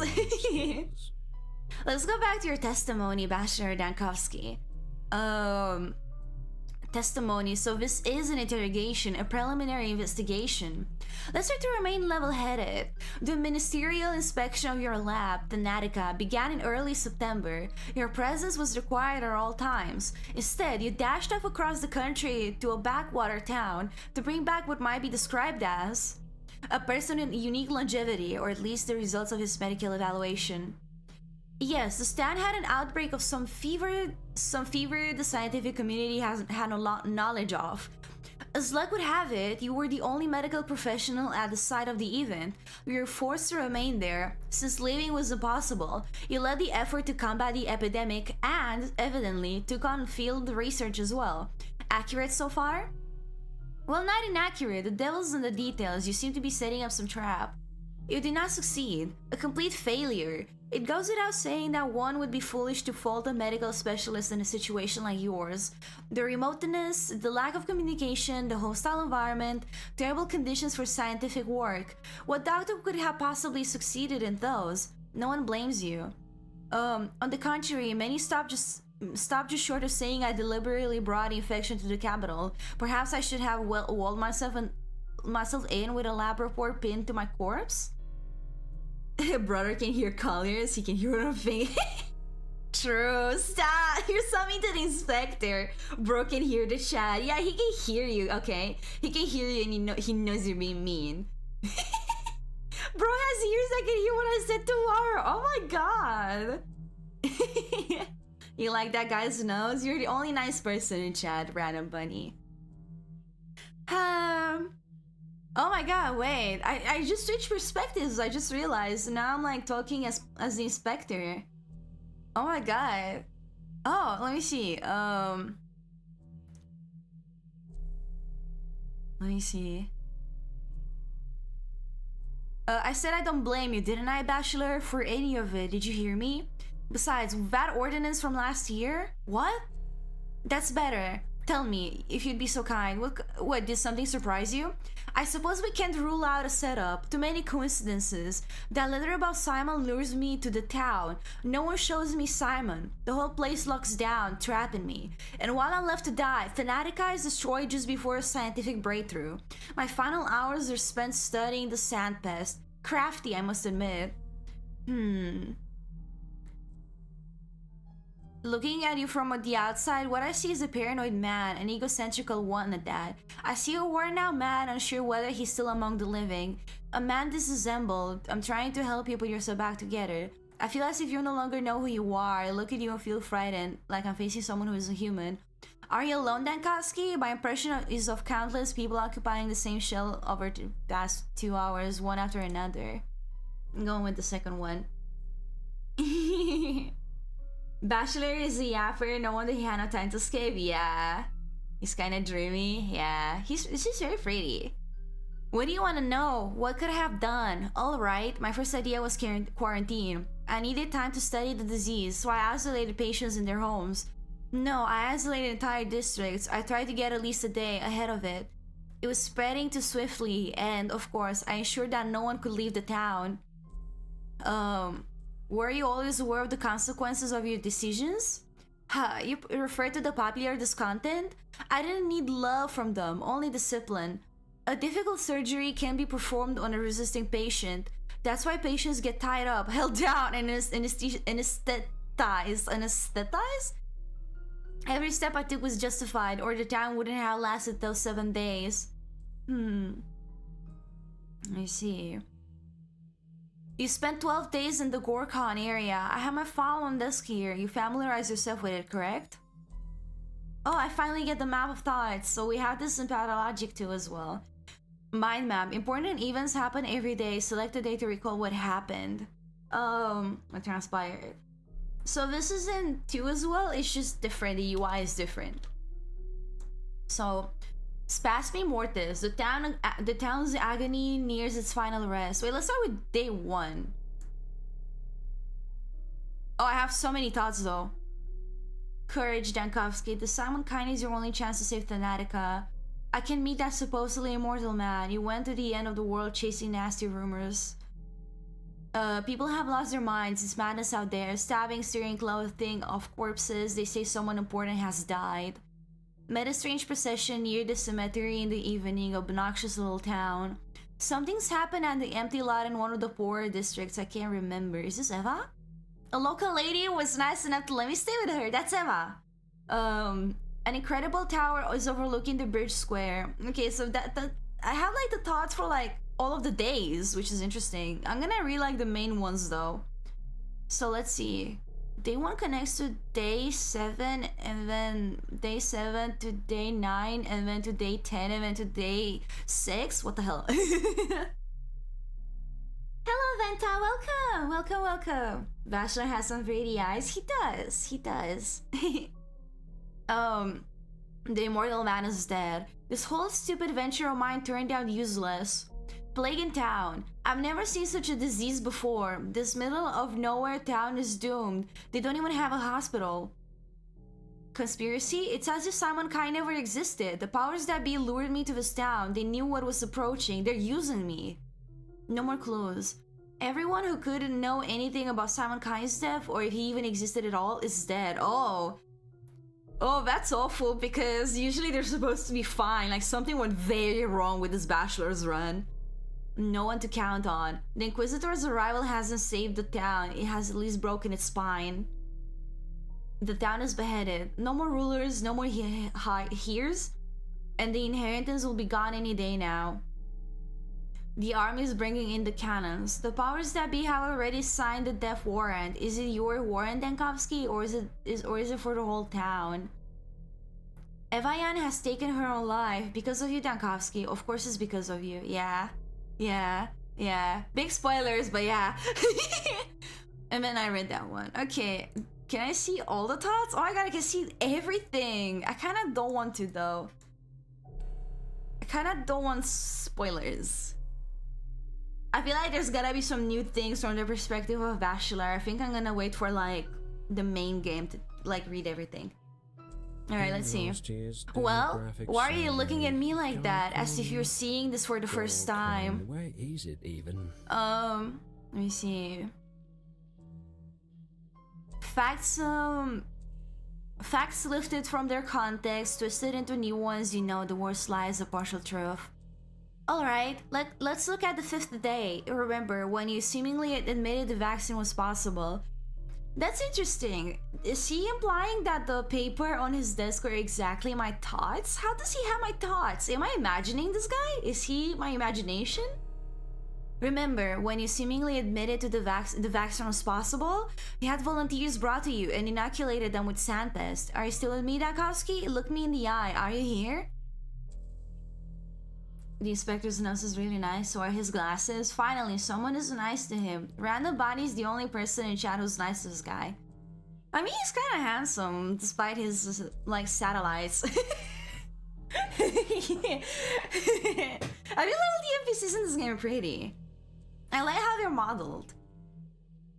Let's go back to your testimony, Bachelor Dankovsky. Testimony. So this is an interrogation, a preliminary investigation. Let's try to remain level-headed. The ministerial inspection of your lab, the Natica, began in early September. Your presence was required at all times. Instead, you dashed off across the country to a backwater town to bring back what might be described as a person in unique longevity, or at least the results of his medical evaluation. Yes, the stand had an outbreak of some fever the scientific community hasn't had a lot knowledge of. As luck would have it, you were the only medical professional at the site of the event. You were forced to remain there, since leaving was impossible. You led the effort to combat the epidemic and, evidently, took on field research as well. Accurate so far? Well, not inaccurate. The devil's in the details. You seem to be setting up some trap. You did not succeed. A complete failure. It goes without saying that one would be foolish to fault a medical specialist in a situation like yours. The remoteness, the lack of communication, the hostile environment, terrible conditions for scientific work. What doctor could have possibly succeeded in those? No one blames you. On the contrary, many stopped just short of saying I deliberately brought infection to the capital. Perhaps I should have walled myself in with a lab report pinned to my corpse? Brother can hear colors, he can hear what I'm thinking. True, stop! You're something to the inspector. Bro can hear the chat. Yeah, he can hear you, okay? He can hear you and he knows you're being mean. Bro has ears that can hear what I said tomorrow. Oh my god. You like that guy's nose? You're the only nice person in chat, random bunny. Oh my god, wait. I just switched perspectives. I just realized. Now I'm like talking as the inspector. Oh my god. Oh, let me see. Let me see. I said I don't blame you, didn't I, Bachelor, for any of it? Did you hear me? Besides, that ordinance from last year? What? That's better. Tell me, if you'd be so kind. What, did something surprise you? I suppose we can't rule out a setup. Too many coincidences. That letter about Simon lures me to the town. No one shows me Simon. The whole place locks down, trapping me. And while I'm left to die, Fanatica is destroyed just before a scientific breakthrough. My final hours are spent studying the sandpest. Crafty, I must admit. Looking at you from the outside, what I see is a paranoid man, an egocentrical one at that. I see a worn out man, unsure whether he's still among the living. A man disassembled. I'm trying to help you put yourself back together. I feel as if you no longer know who you are. I look at you and feel frightened, like I'm facing someone who isn't human. Are you alone, Dankowski? My impression is of countless people occupying the same shell over the past 2 hours, one after another. I'm going with the second one. Bachelor is a yapper, no wonder he had no time to escape. Yeah. He's kinda dreamy. Yeah. She's very pretty. What do you want to know? What could I have done? Alright, my first idea was quarantine. I needed time to study the disease, so I isolated patients in their homes. No, I isolated entire districts. I tried to get at least a day ahead of it. It was spreading too swiftly, and of course, I ensured that no one could leave the town. Were you always aware of the consequences of your decisions? You refer to the popular discontent? I didn't need love from them, only discipline. A difficult surgery can be performed on a resisting patient. That's why patients get tied up, held down, and anesthetized? Every step I took was justified, or the town wouldn't have lasted those 7 days. I see. You spent 12 days in the Gorkon area. I have my file on desk here. You familiarize yourself with it, correct? Oh, I finally get the map of thoughts. So we have this in Pathologic too as well. Mind map. Important events happen every day. Select a day to recall what happened. What transpired. So this is in 2 as well. It's just different. The UI is different. So Spasmi Mortis, the town's agony nears its final rest. Wait, let's start with day 1. Oh, I have so many thoughts though. Courage, Dankovsky. The Simon kind is your only chance to save Thanatica. I can meet that supposedly immortal man. You went to the end of the world chasing nasty rumors. People have lost their minds. It's madness out there. Stabbing, steering, clothing of corpses. They say someone important has died. Met a strange procession near the cemetery in the evening, obnoxious little town. Something's happened at the empty lot in one of the poorer districts. I can't remember. Is this Eva? A local lady was nice enough to let me stay with her. That's Eva. An incredible tower is overlooking the bridge square. Okay, so that I have like the thoughts for like all of the days, which is interesting. I'm gonna read like the main ones though. So let's see. Day 1 connects to day 7, and then day 7 to day 9, and then to day 10, and then to day 6. What the hell? Hello, Venta. Welcome. Bachelor has some pretty eyes. He does. The immortal man is dead. This whole stupid venture of mine turned out useless. Plague in town. I've never seen such a disease before. This middle of nowhere town is doomed. They don't even have a hospital. Conspiracy? It's as if Simon Kai never existed. The powers that be lured me to this town. They knew what was approaching. They're using me. No more clues. Everyone who couldn't know anything about Simon Kai's death, or if he even existed at all, is dead. Oh, that's awful, because usually they're supposed to be fine. Like, something went very wrong with this bachelor's run. No one to count on. The Inquisitor's arrival hasn't saved the town. It has at least broken its spine. The town is beheaded. No more rulers, no more heirs, and the inheritance will be gone any day now. The army is bringing in the cannons. The powers that be have already signed the death warrant. Is it your warrant, Dankovsky, or is it for the whole town? Evayan has taken her own life because of you, Dankovsky. Of course it's because of you. Yeah. Big spoilers, but yeah. And then I read that one. Okay, can I see all the thoughts? Oh my god, I can see everything. I kind of don't want to, though. I kind of don't want spoilers. I feel like there's gotta be some new things from the perspective of Bachelor. I think I'm gonna wait for, like, the main game to, like, read everything. Alright, let's see. Well, why are you looking at me like that, as if you're seeing this for the first time? Where is it even? Let me see. Facts lifted from their context, twisted into new ones, you know, the worst lie is a partial truth. Alright, let's look at the 5th day. Remember, when you seemingly admitted the vaccine was possible. That's interesting. Is he implying that the paper on his desk are exactly my thoughts? How does he have my thoughts? Am I imagining this guy? Is he my imagination? Remember, when you seemingly admitted to the vaccine was possible, you had volunteers brought to you and inoculated them with sand pest. Are you still with me, Dankovsky? Look me in the eye. Are you here? The inspector's nose is really nice, so are his glasses. Finally, someone is nice to him. Random Body's the only person in chat who's nice to this guy. I mean, he's kind of handsome, despite his, like, satellites. I mean, all the NPCs in this game are pretty. I like how they're modeled.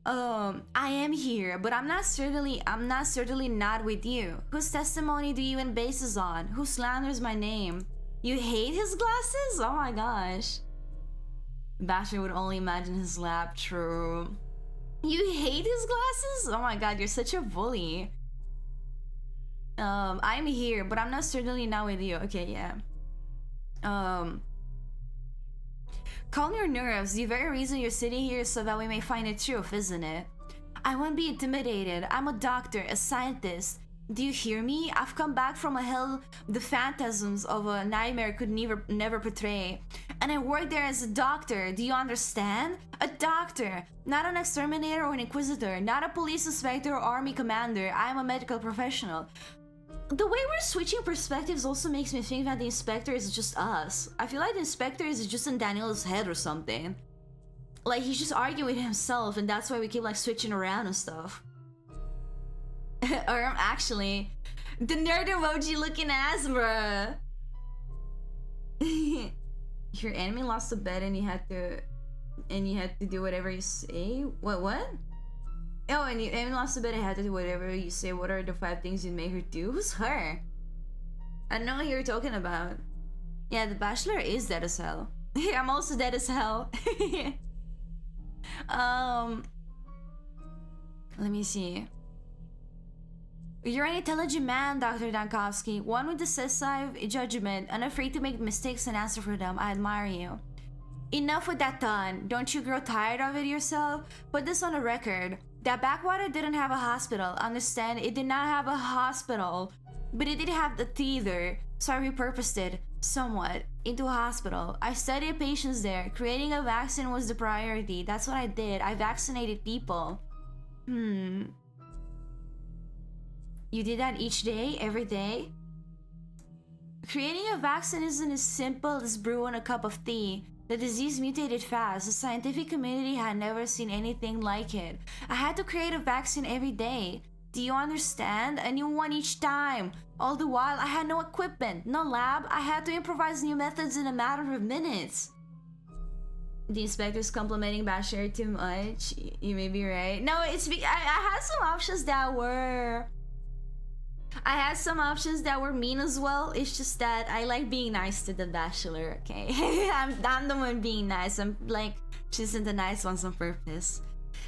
I am here, but I'm not certainly not with you. Whose testimony do you even base this on? Who slanders my name? You hate his glasses? Oh my gosh. Bachelor would only imagine his lab. True. You hate his glasses? Oh my god, you're such a bully. I'm here, but I'm not certainly not with you. Okay, yeah. Calm your nerves. The very reason you're sitting here is so that we may find the truth, isn't it? I won't be intimidated. I'm a doctor, a scientist. Do you hear me? I've come back from a hell the phantasms of a nightmare could never portray. And I work there as a doctor, do you understand? A doctor, not an exterminator or an inquisitor, not a police inspector or army commander. I am a medical professional. The way we're switching perspectives also makes me think that the inspector is just us. I feel like the inspector is just in Daniel's head or something. Like, he's just arguing with himself, and that's why we keep, like, switching around and stuff. Or I'm actually the nerd emoji looking ass, bruh. Your enemy lost a bet and you had to do whatever you say. What? Oh, and your enemy lost a bet and had to do whatever you say. What are the 5 things you made her do? Who's her? I don't know what you're talking about. Yeah, the Bachelor is dead as hell. I'm also dead as hell. Let me see. You're an intelligent man, Dr. Dankovsky. One with decisive judgment, unafraid to make mistakes and answer for them. I admire you. Enough with that done. Don't you grow tired of it yourself? Put this on the record. That backwater didn't have a hospital. Understand? It did not have a hospital. But it did have the theater. So I repurposed it, somewhat, into a hospital. I studied patients there. Creating a vaccine was the priority. That's what I did. I vaccinated people. You did that each day, every day? Creating a vaccine isn't as simple as brewing a cup of tea. The disease mutated fast. The scientific community had never seen anything like it. I had to create a vaccine every day. Do you understand? A new one each time. All the while, I had no equipment, no lab. I had to improvise new methods in a matter of minutes. The inspector's complimenting Bachelor too much. You may be right. No, it's I had some options that were... I had some options that were mean as well. It's just that I like being nice to the Bachelor, okay? I'm the one being nice. I'm like choosing the nice ones on purpose.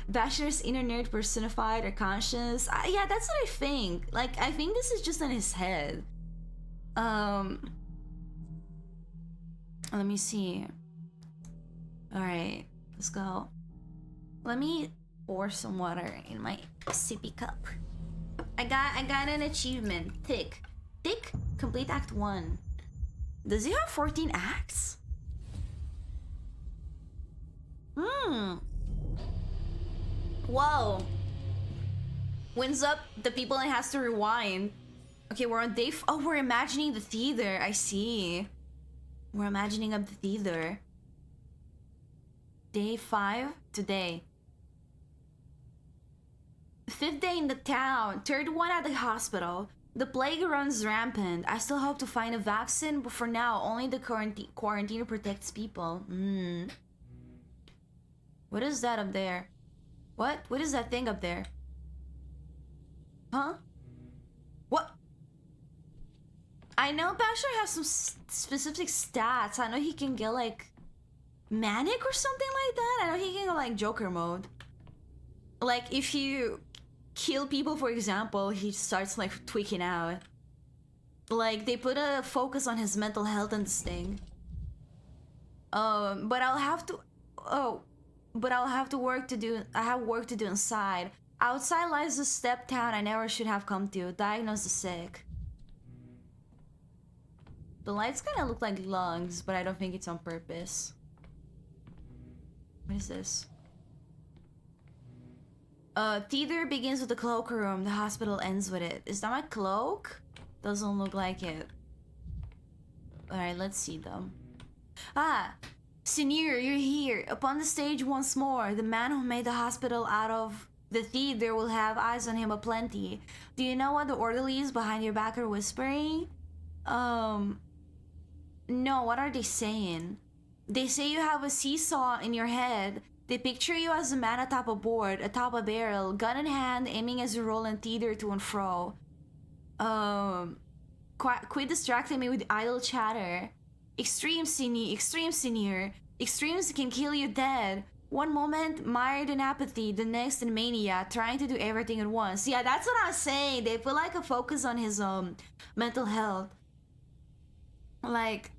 Bachelor's inner nerd personified or conscious. Yeah, that's what I think. Like, I think this is just in his head. Let me see. Alright, let's go. Let me pour some water in my sippy cup. I got an achievement. Thick. Complete Act 1. Does he have 14 acts? Whoa. Wins up the people and has to rewind. Okay, we're on day oh, we're imagining the theater. I see. We're imagining up the theater. Day 5 today. 5th day in the town. 3rd one at the hospital. The plague runs rampant. I still hope to find a vaccine, but for now, only the quarantine protects people. What is that up there? What? What is that thing up there? Huh? What? I know Bachelor has some specific stats. I know he can get like manic or something like that. I know he can go like Joker mode. Like if you kill people, for example, he starts like tweaking out. Like they put a focus on his mental health in this thing. But I'll have to. But I'll have to work to do. I have work to do inside. Outside lies the step town I never should have come to. Diagnose the sick. The lights kind of look like lungs, but I don't think it's on purpose. What is this? Theater begins with the cloakroom. The hospital ends with it. Is that my cloak? Doesn't look like it. Alright, let's see them. Ah! Senior, you're here. Upon the stage once more. The man who made the hospital out of the theater will have eyes on him aplenty. Do you know what the orderlies behind your back are whispering? No, what are they saying? They say you have a seesaw in your head. They picture you as a man atop a board, atop a barrel, gun in hand, aiming as you roll in theater to and fro. Quit distracting me with idle chatter. Extreme senior. Extremes can kill you dead. One moment, mired in apathy, the next in mania, trying to do everything at once. Yeah, that's what I'm saying. They put like a focus on his mental health. Like,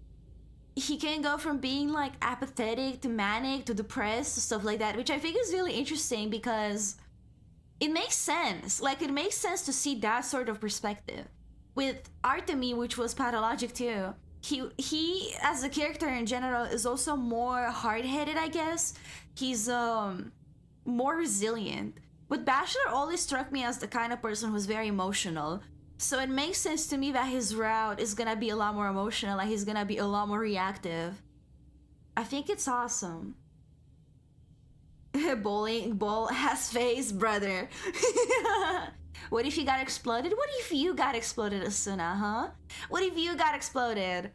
he can go from being like apathetic to manic to depressed to stuff like that, which I think is really interesting because it makes sense. Like, it makes sense to see that sort of perspective. With Artemi, which was Pathologic too, he as a character in general is also more hard-headed, I guess. He's more resilient. But Bachelor always struck me as the kind of person who's very emotional. So it makes sense to me that his route is gonna be a lot more emotional, like he's gonna be a lot more reactive. I think it's awesome. Bowling ball has face, brother. What if you got exploded? What if you got exploded, Asuna, huh? What if you got exploded?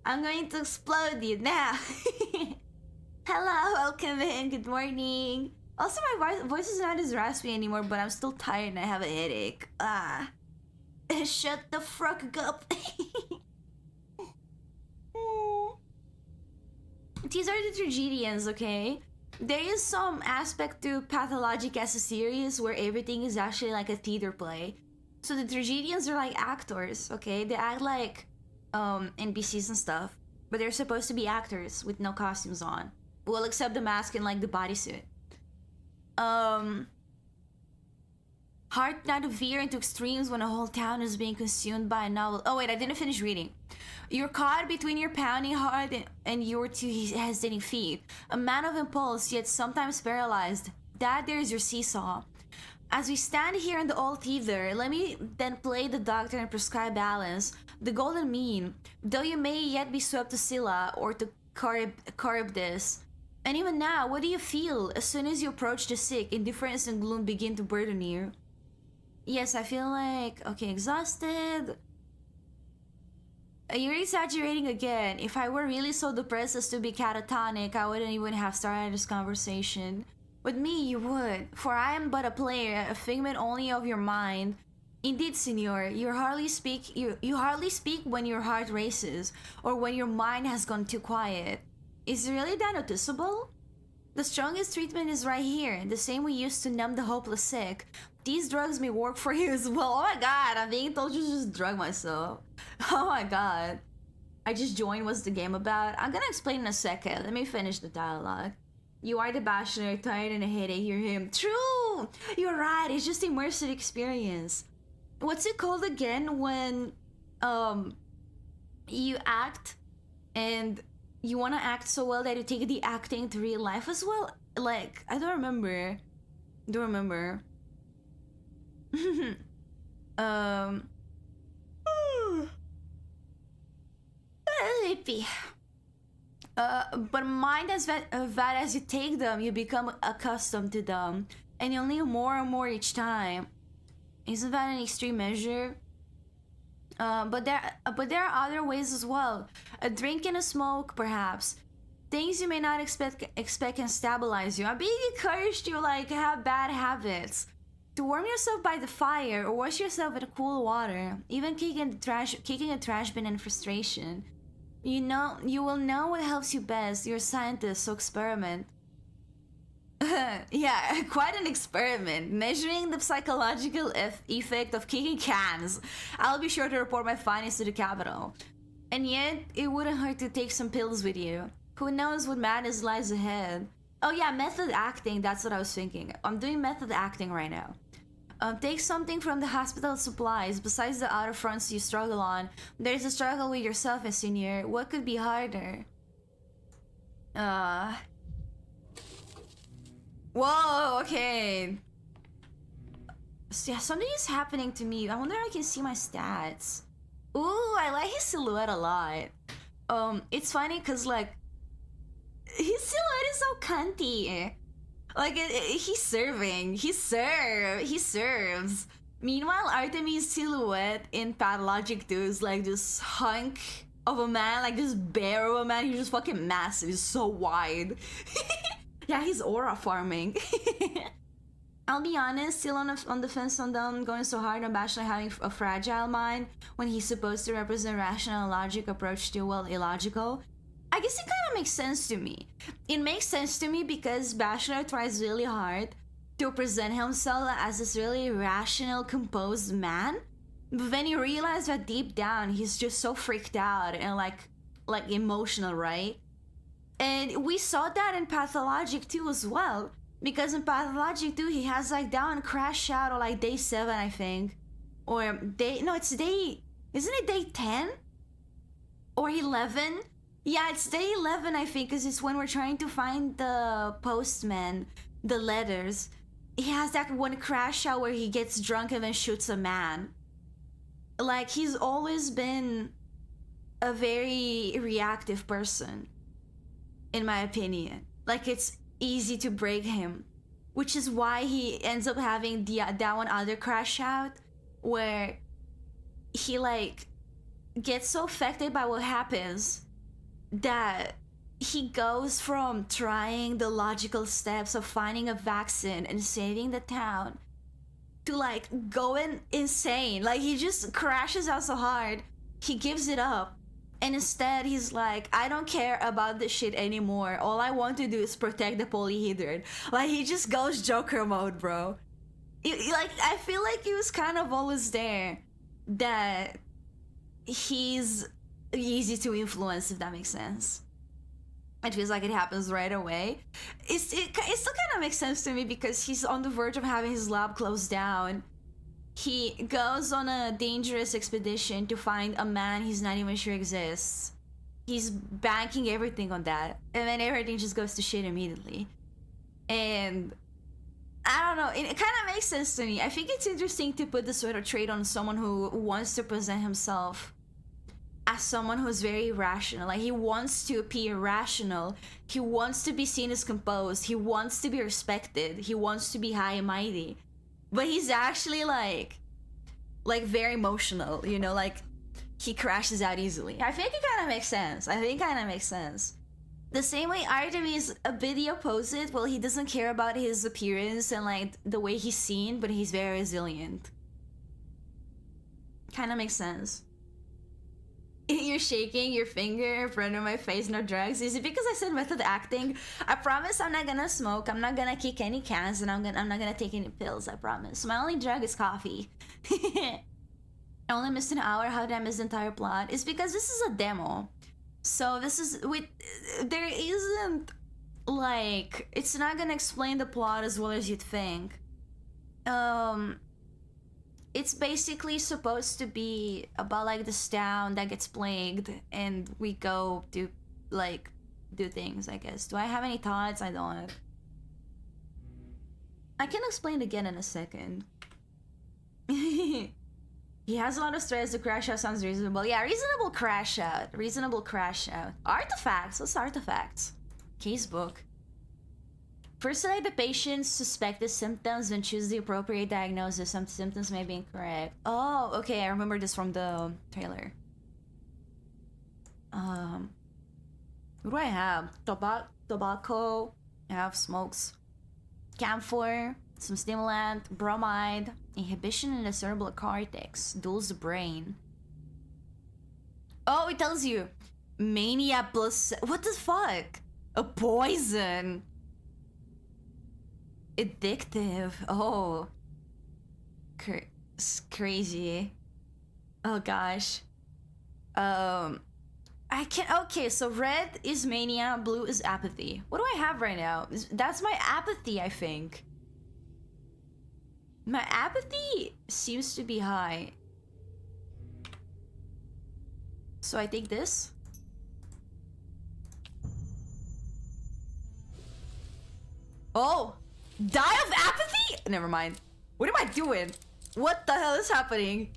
I'm going to explode you now. Hello, welcome in, good morning. Also, my voice is not as raspy anymore, but I'm still tired and I have a headache. Shut the fuck up. These are the tragedians, okay? There is some aspect to Pathologic as a series where everything is actually like a theater play. So the tragedians are like actors, okay? They act like NPCs and stuff, but they're supposed to be actors with no costumes on. Well, except the mask and like the bodysuit. Heart not to veer into extremes when a whole town is being consumed by a novel. Oh wait, I didn't finish reading. You're caught between your pounding heart and your two hesitating feet. A man of impulse, yet sometimes paralyzed. That there's your seesaw. As we stand here in the old theater, let me then play the doctor and prescribe balance. The golden mean. Though you may yet be swept to Scylla or to Charybdis. And even now, what do you feel? As soon as you approach the sick, indifference and gloom begin to burden you. Yes, I feel like, okay, exhausted. You're exaggerating again. If I were really so depressed as to be catatonic, I wouldn't even have started this conversation. With me, you would, for I am but a player, a figment only of your mind. Indeed, senor, you hardly speak when your heart races, or when your mind has gone too quiet. Is it really that noticeable? The strongest treatment is right here, the same we used to numb the hopeless sick. These drugs may work for you as well. Oh my god, I'm being told to just drug myself. Oh my god. I just joined what's the game about. I'm gonna explain in a second. Let me finish the dialogue. You are the bachelor, tired and a headache, you're him. True! You're right, it's just immersive experience. What's it called again when you act and you want to act so well that you take the acting to real life as well? Like, I don't remember. Um, Hippie. But mind as that as you take them, you become accustomed to them, and you'll need more and more each time. Isn't that an extreme measure? But there are other ways as well. A drink and a smoke, perhaps. Things you may not expect can stabilize you. I'm being encouraged to like have bad habits. To warm yourself by the fire or wash yourself with cool water. Even kicking a trash bin in frustration. You will know what helps you best. You're a scientist, so experiment. Yeah, quite an experiment. Measuring the psychological effect of kicking cans. I'll be sure to report my findings to the Capitol. And yet, it wouldn't hurt to take some pills with you. Who knows what madness lies ahead? Oh yeah, method acting, that's what I was thinking. I'm doing method acting right now. Take something from the hospital supplies. Besides the outer fronts you struggle on, there's a struggle with yourself, as senior. What could be harder? Whoa, okay. So yeah, something is happening to me. I wonder if I can see my stats. Ooh, I like his silhouette a lot. It's funny because, like, his silhouette is so cunty. Like, he's serving. He serves. Meanwhile, Artemis' silhouette in Pathologic 2 is like this hunk of a man, like this bear of a man. He's just fucking massive. He's so wide. Yeah, he's aura farming. I'll be honest, still on the fence on them going so hard on Bachelor having a fragile mind when he's supposed to represent rational logic approach to, well, illogical. I guess it kind of makes sense to me. It makes sense to me because Bachelor tries really hard to present himself as this really rational, composed man. But then you realize that deep down, he's just so freaked out and like emotional, right? And we saw that in Pathologic 2 as well. Because in Pathologic 2, he has like down crash out on like day 7, I think. Or isn't it day 10? Or 11? Yeah, it's day 11, I think, because it's when we're trying to find the postman, the letters. He has that one crash out where he gets drunk and then shoots a man. Like, he's always been a very reactive person, in my opinion. Like, it's easy to break him, which is why he ends up having that one other crash out where he, like, gets so affected by what happens that he goes from trying the logical steps of finding a vaccine and saving the town to like going insane. Like, he just crashes out so hard he gives it up, and instead he's like, I don't care about this shit anymore. All I want to do is protect the polyhedron. Like, he just goes Joker mode, bro. I feel like he was kind of always there, that he's easy to influence, if that makes sense. It feels like it happens right away. It still kind of makes sense to me because he's on the verge of having his lab closed down. He goes on a dangerous expedition to find a man he's not even sure exists. He's banking everything on that, and then everything just goes to shit immediately. And I don't know, it kind of makes sense to me. I think it's interesting to put this sort of trait on someone who wants to present himself as someone who's very rational. Like, he wants to appear rational. He wants to be seen as composed. He wants to be respected. He wants to be high and mighty. But he's actually like very emotional, you know, like he crashes out easily. I think it kind of makes sense. The same way Artemis a video posted, well, he doesn't care about his appearance and like the way he's seen, but he's very resilient. Kind of makes sense. You're shaking your finger in front of my face, no drugs. Is it because I said method acting? I promise I'm not gonna smoke, I'm not gonna kick any cans, and I'm not gonna take any pills, I promise. My only drug is coffee. I only missed an hour. How did I miss the entire plot? It's because this is a demo. So there isn't, like, it's not gonna explain the plot as well as you'd think. It's basically supposed to be about like this town that gets plagued, and we go to like do things, I guess. Do I have any thoughts? I don't. I can explain again in a second. He has a lot of stress. The crash out sounds reasonable. Yeah, reasonable crash out. Reasonable crash out. Artifacts. What's artifacts? Casebook. First, select the patient's suspected symptoms, then choose the appropriate diagnosis. Some symptoms may be incorrect. Oh, okay. I remember this from the trailer. What do I have? Tobacco. I have smokes. Camphor. Some stimulant. Bromide. Inhibition in the cerebral cortex. Dulls the brain. Oh, it tells you. Mania plus... What the fuck? A poison. Addictive. Oh. It's crazy. Oh gosh. I can't... Okay, so red is mania, blue is apathy. What do I have right now? That's my apathy, I think. My apathy seems to be high. So I take this. Oh! Die of apathy? Never mind. What am I doing? What the hell is happening?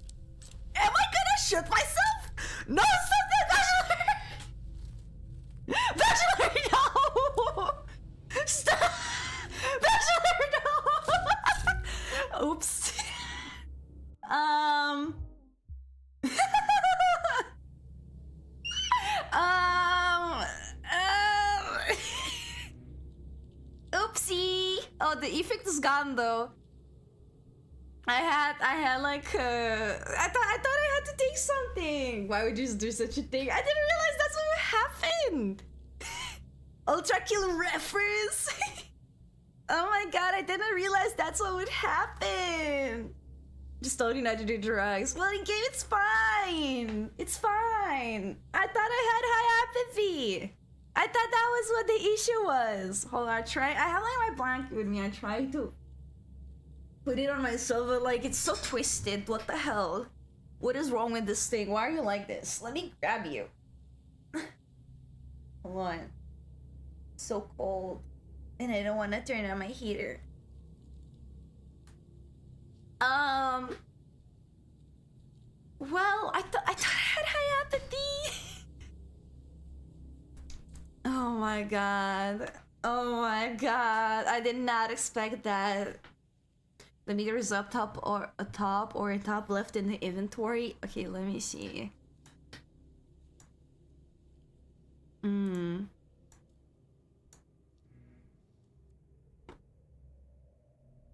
Am I gonna shoot myself? No, stop that, Bachelor! Bachelor, no! Stop! Bachelor, no! Oops. Oopsie. Oh, the effect is gone though. I had like I thought I had to take something. Why would you do such a thing? I didn't realize that's what happened. Ultra kill reference. Oh my god, I didn't realize that's what would happen. Just told you not to do drugs. Well, in game, it's fine. It's fine. I thought I had high apathy. I thought that was what the issue was. Hold on, I have like my blanket with me. I tried to put it on myself, but like it's so twisted. What the hell? What is wrong with this thing? Why are you like this? Let me grab you. Hold on. It's so cold. And I don't want to turn on my heater. Well, I thought I had high apathy. Oh my god. Oh my god. I did not expect that. The meter is up top or a top left in the inventory. Okay, let me see.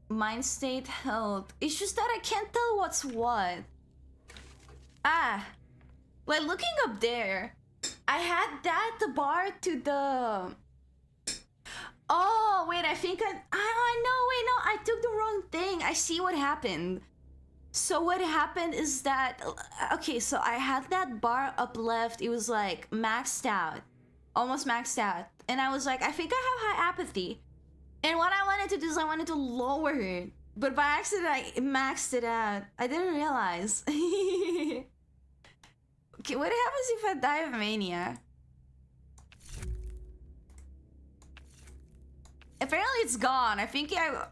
Mind state health. It's just that I can't tell what's what. Ah. Like looking up there, I had that the bar to the... Oh, wait, I think I know, wait, no, I took the wrong thing. I see what happened. So what happened is that, okay, so I had that bar up left. It was like maxed out, almost maxed out. And I was like, I think I have high apathy. And what I wanted to do is I wanted to lower it. But by accident, I maxed it out. I didn't realize. Okay, what happens if I die of mania? Apparently it's gone. I think I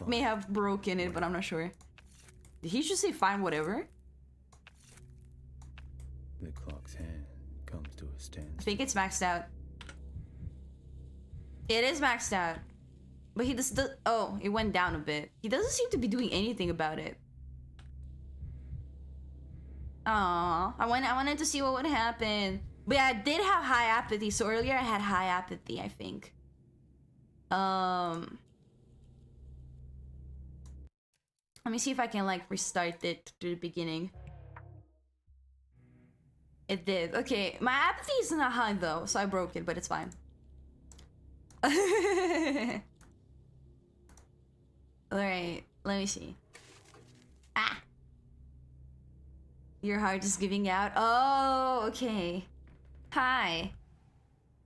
may have broken it, but I'm not sure. Did he just say fine, whatever? The clock's hand comes to a stand. I think it's maxed out. It is maxed out. But he just does. Oh, it went down a bit. He doesn't seem to be doing anything about it. Aww. I wanted to see what would happen. But yeah, I did have high apathy. So earlier I had high apathy, I think. Let me see if I can like restart it to the beginning. It did. Okay, my apathy is not high though, so I broke it, but it's fine. Alright, let me see. Ah! Your heart is giving out. Oh, okay. Hi.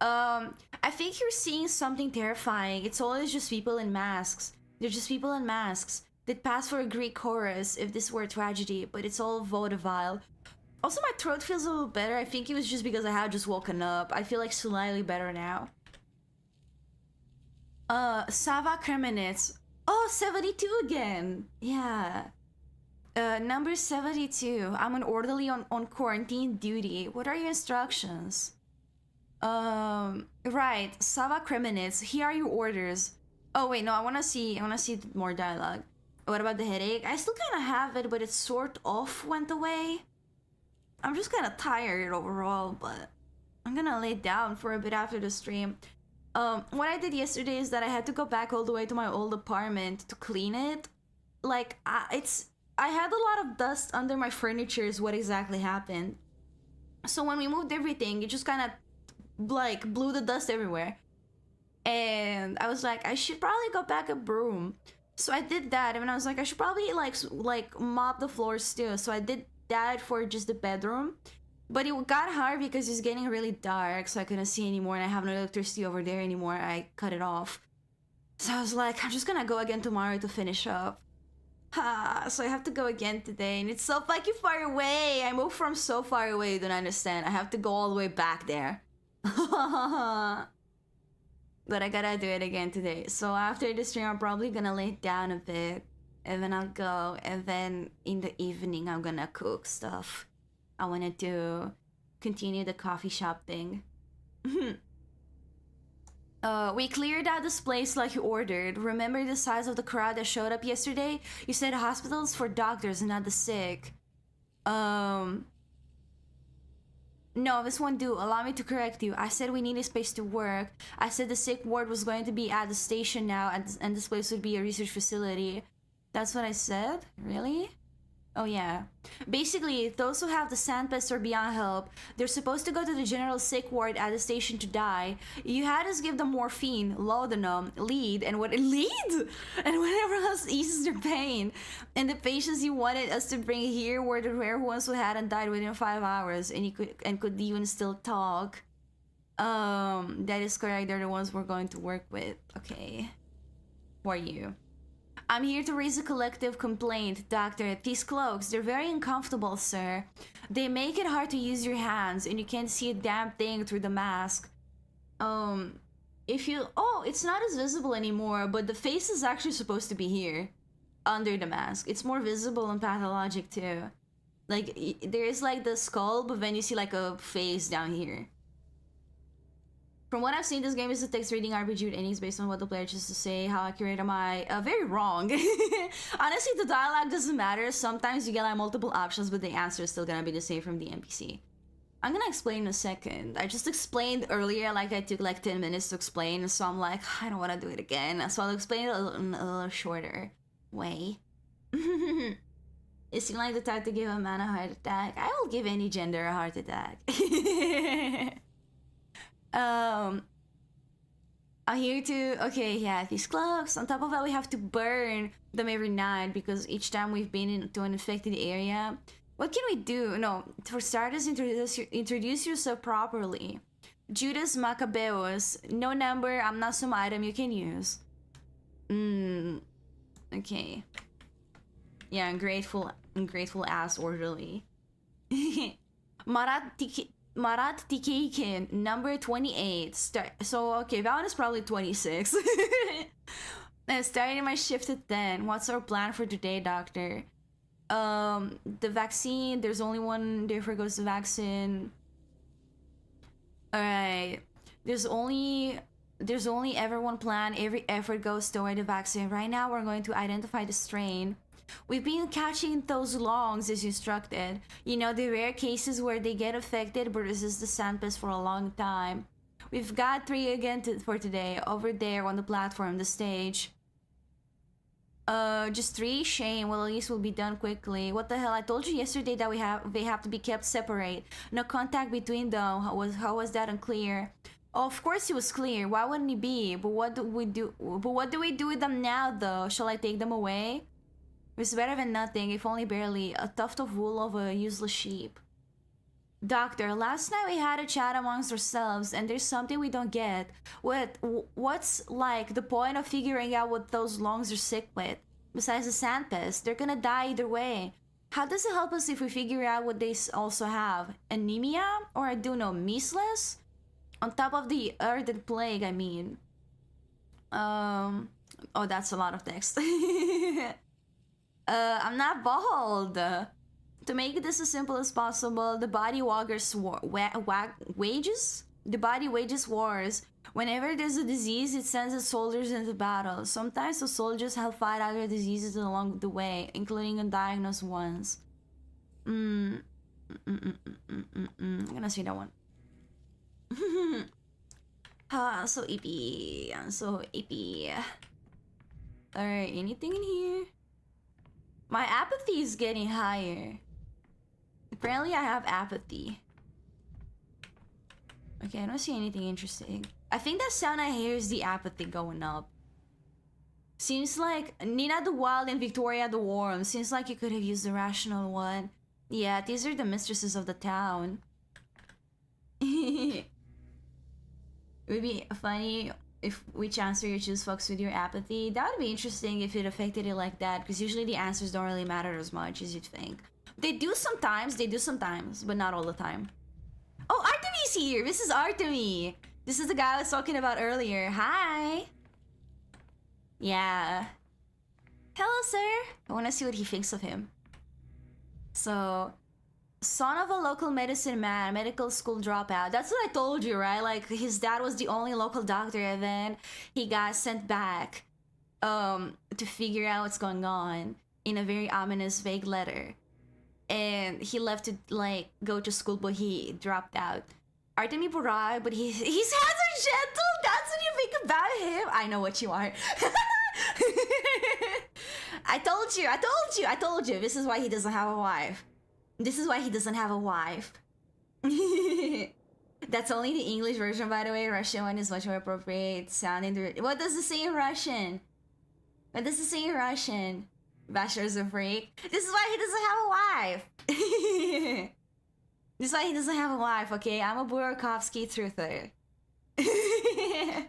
I think you're seeing something terrifying. It's always just people in masks. They're just people in masks. They'd pass for a Greek chorus if this were a tragedy, but it's all vaudeville. Also, my throat feels a little better. I think it was just because I had just woken up. I feel like slightly better now. Sava Kremenets. Oh, 72 again. Yeah. Number 72. I'm an orderly on quarantine duty. What are your instructions? Right. Sava Kremenets. Here are your orders. Oh wait, no, I wanna see more dialogue. What about the headache? I still kinda have it, but it sort of went away. I'm just kinda tired overall, but I'm gonna lay down for a bit after the stream. What I did yesterday is that I had to go back all the way to my old apartment to clean it. Like, I had a lot of dust under my furniture is what exactly happened. So when we moved everything, it just kind of like blew the dust everywhere. And I was like, I should probably go back a broom. So I did that, and I was like, I should probably like mop the floors too. So I did that for just the bedroom. But it got hard because it's getting really dark, so I couldn't see anymore, and I have no electricity over there anymore. I cut it off. So I was like, I'm just gonna go again tomorrow to finish up. So I have to go again today, and it's so fucking far away. I moved from so far away, you don't understand. I have to go all the way back there. But I gotta do it again today. So after the stream, I'm probably gonna lay down a bit, and then I'll go, and then in the evening, I'm gonna cook stuff. I wanted to continue the coffee shop thing. We cleared out this place like you ordered. Remember the size of the crowd that showed up yesterday? You said hospitals for doctors and not the sick. No, this won't do. Allow me to correct you. I said we need a space to work. I said the sick ward was going to be at the station now, and this place would be a research facility. That's what I said? Really? Oh yeah. Basically, those who have the sandpest or beyond help, they're supposed to go to the general sick ward at the station to die. You had us give them morphine, laudanum, lead, and whatever else eases their pain. And the patients you wanted us to bring here were the rare ones who hadn't died within 5 hours and could even still talk. That is correct. They're the ones we're going to work with. Okay. Who are you? I'm here to raise a collective complaint, Doctor. These cloaks, they're very uncomfortable, sir. They make it hard to use your hands, and you can't see a damn thing through the mask. It's not as visible anymore, but the face is actually supposed to be here, under the mask. It's more visible in Pathologic, too. Like, there is, like, the skull, but then you see, like, a face down here. From what I've seen, this game is a text reading RPG with endings based on what the player chooses to say. How accurate am I? Very wrong. Honestly, the dialogue doesn't matter. Sometimes you get like multiple options, but the answer is still gonna be the same from the NPC. I'm gonna explain in a second. I just explained earlier, like I took like 10 minutes to explain, so I'm like, I don't want to do it again. So I'll explain it in a little shorter way. You seem like the type to give a man a heart attack. I will give any gender a heart attack. I'm here to, okay, yeah, these cloaks. On top of that, we have to burn them every night because each time we've been into an infected area. What can we do? No, for starters, introduce yourself properly. Judas Maccabeus. No number, I'm not some item you can use. Okay. Yeah, ungrateful ass orderly. Marat Tikeikin, number 28. So, okay, that one is probably 26. Starting my shift at 10. What's our plan for today, doctor? The vaccine, there's only one, therefore goes the vaccine. Alright. There's only ever one plan, every effort goes toward the vaccine. Right now, we're going to identify the strain. We've been catching those longs as instructed. You know, the rare cases where they get affected but resist the sandpest for a long time. We've got 3 again for today, over there on the platform, the stage. Just 3? Shame. Well, at least we'll be done quickly. What the hell? I told you yesterday that they have to be kept separate. No contact between them. How was that unclear? Oh, of course he was clear. Why wouldn't he be? But what do we do with them now, though? Shall I take them away? It's better than nothing, if only barely. A tuft of wool of a useless sheep. Doctor, last night we had a chat amongst ourselves, and there's something we don't get. What's like the point of figuring out what those longs are sick with? Besides the sandpest, they're gonna die either way. How does it help us if we figure out what they also have? Anemia? Or I don't know, measles? On top of the earthen plague, I mean. Oh, that's a lot of text. I'm not bald. To make this as simple as possible, the body wages? The body wages wars. Whenever there's a disease, it sends its soldiers into battle. Sometimes the soldiers help fight other diseases along the way, including undiagnosed ones. I'm gonna see that one. I'm so ippy. I'm so ippy. Alright, anything in here? My apathy is getting higher. Apparently I have apathy. Okay, I don't see anything interesting. I think that sound I hear is the apathy going up. Seems like Nina the Wild and Victoria the Warm. Seems like you could have used the rational one. Yeah, these are the mistresses of the town. It would be funny if which answer you choose fucks with your apathy. That would be interesting if it affected it like that, because usually the answers don't really matter as much as you'd think. They do sometimes, but not all the time. Oh, Artemy's here! This is Artemy! This is the guy I was talking about earlier. Hi! Yeah. Hello, sir! I wanna see what he thinks of him. So, son of a local medicine man, medical school dropout. That's what I told you, right? Like, his dad was the only local doctor, and then he got sent back to figure out what's going on in a very ominous, vague letter. And he left to, like, go to school, but he dropped out. Artemy Burai, but his hands are gentle! That's what you think about him! I know what you are. I told you! This is why he doesn't have a wife. This is why he doesn't have a wife. That's only the English version, by the way. Russian one is much more appropriate sounding. What does it say in Russian? What does it say in Russian? Bachelor's a freak. This is why he doesn't have a wife. This is why he doesn't have a wife, okay? I'm a Burakovsky truther. I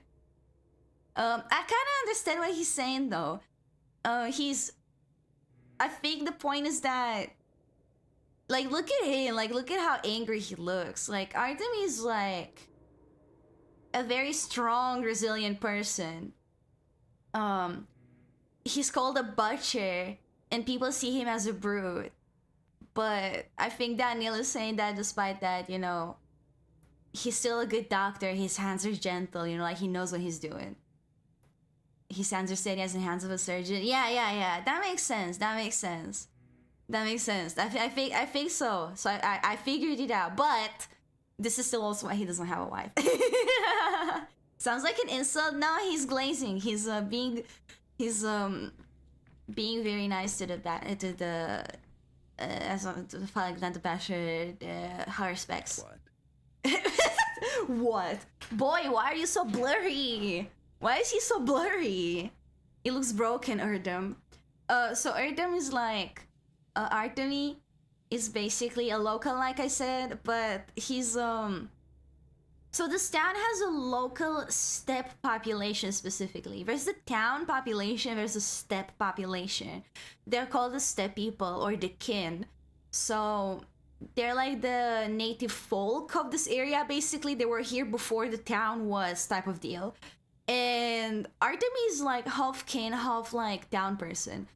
kind of understand what he's saying, though. I think the point is that, like, look at him. Like, look at how angry he looks. Like, Artemy's, like, a very strong, resilient person. He's called a butcher, and people see him as a brute. But I think Daniel is saying that despite that, you know, he's still a good doctor. His hands are gentle, you know, like, he knows what he's doing. His hands are steady as the hands of a surgeon. Yeah. That makes sense. I think so. So I figured it out. But this is still also why he doesn't have a wife. Sounds like an insult. No, he's glazing. He's being very nice to the Bachelor, her specs. What? What? Boy, why are you so blurry? Why is he so blurry? He looks broken, Erdem. So Erdem is like, Artemy is basically a local, like I said, but he's, so this town has a local steppe population specifically. There's the town population, there's a steppe population. They're called the steppe people, or the kin. So they're like the native folk of this area, basically. They were here before the town was, type of deal. And Artemy is like half kin, half like town person.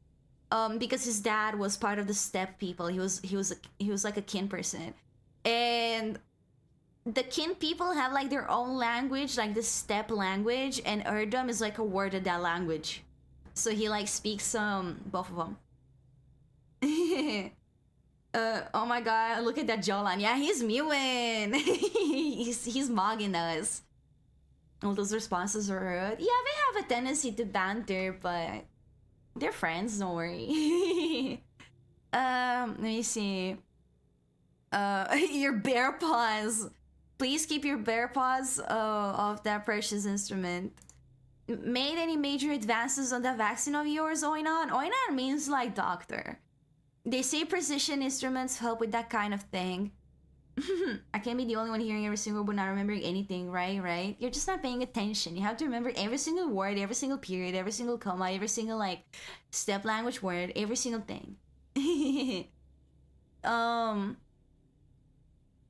Because his dad was part of the steppe people. He was like a kin person. And the kin people have like their own language, like the steppe language, and Erdem is like a word of that language. So he like speaks both of them. Oh my god, look at that jawline. Yeah, he's mewing. he's mogging us. All those responses are rude. Yeah, they have a tendency to banter, but they're friends, don't worry. Let me see. Your bear paws. Please keep your bear paws off that precious instrument. Made any major advances on that vaccine of yours, Oinan? Oinan means like doctor. They say precision instruments help with that kind of thing. I can't be the only one hearing every single but not remembering anything, right? You're just not paying attention. You have to remember every single word, every single period, every single comma, every single like step language word, every single thing.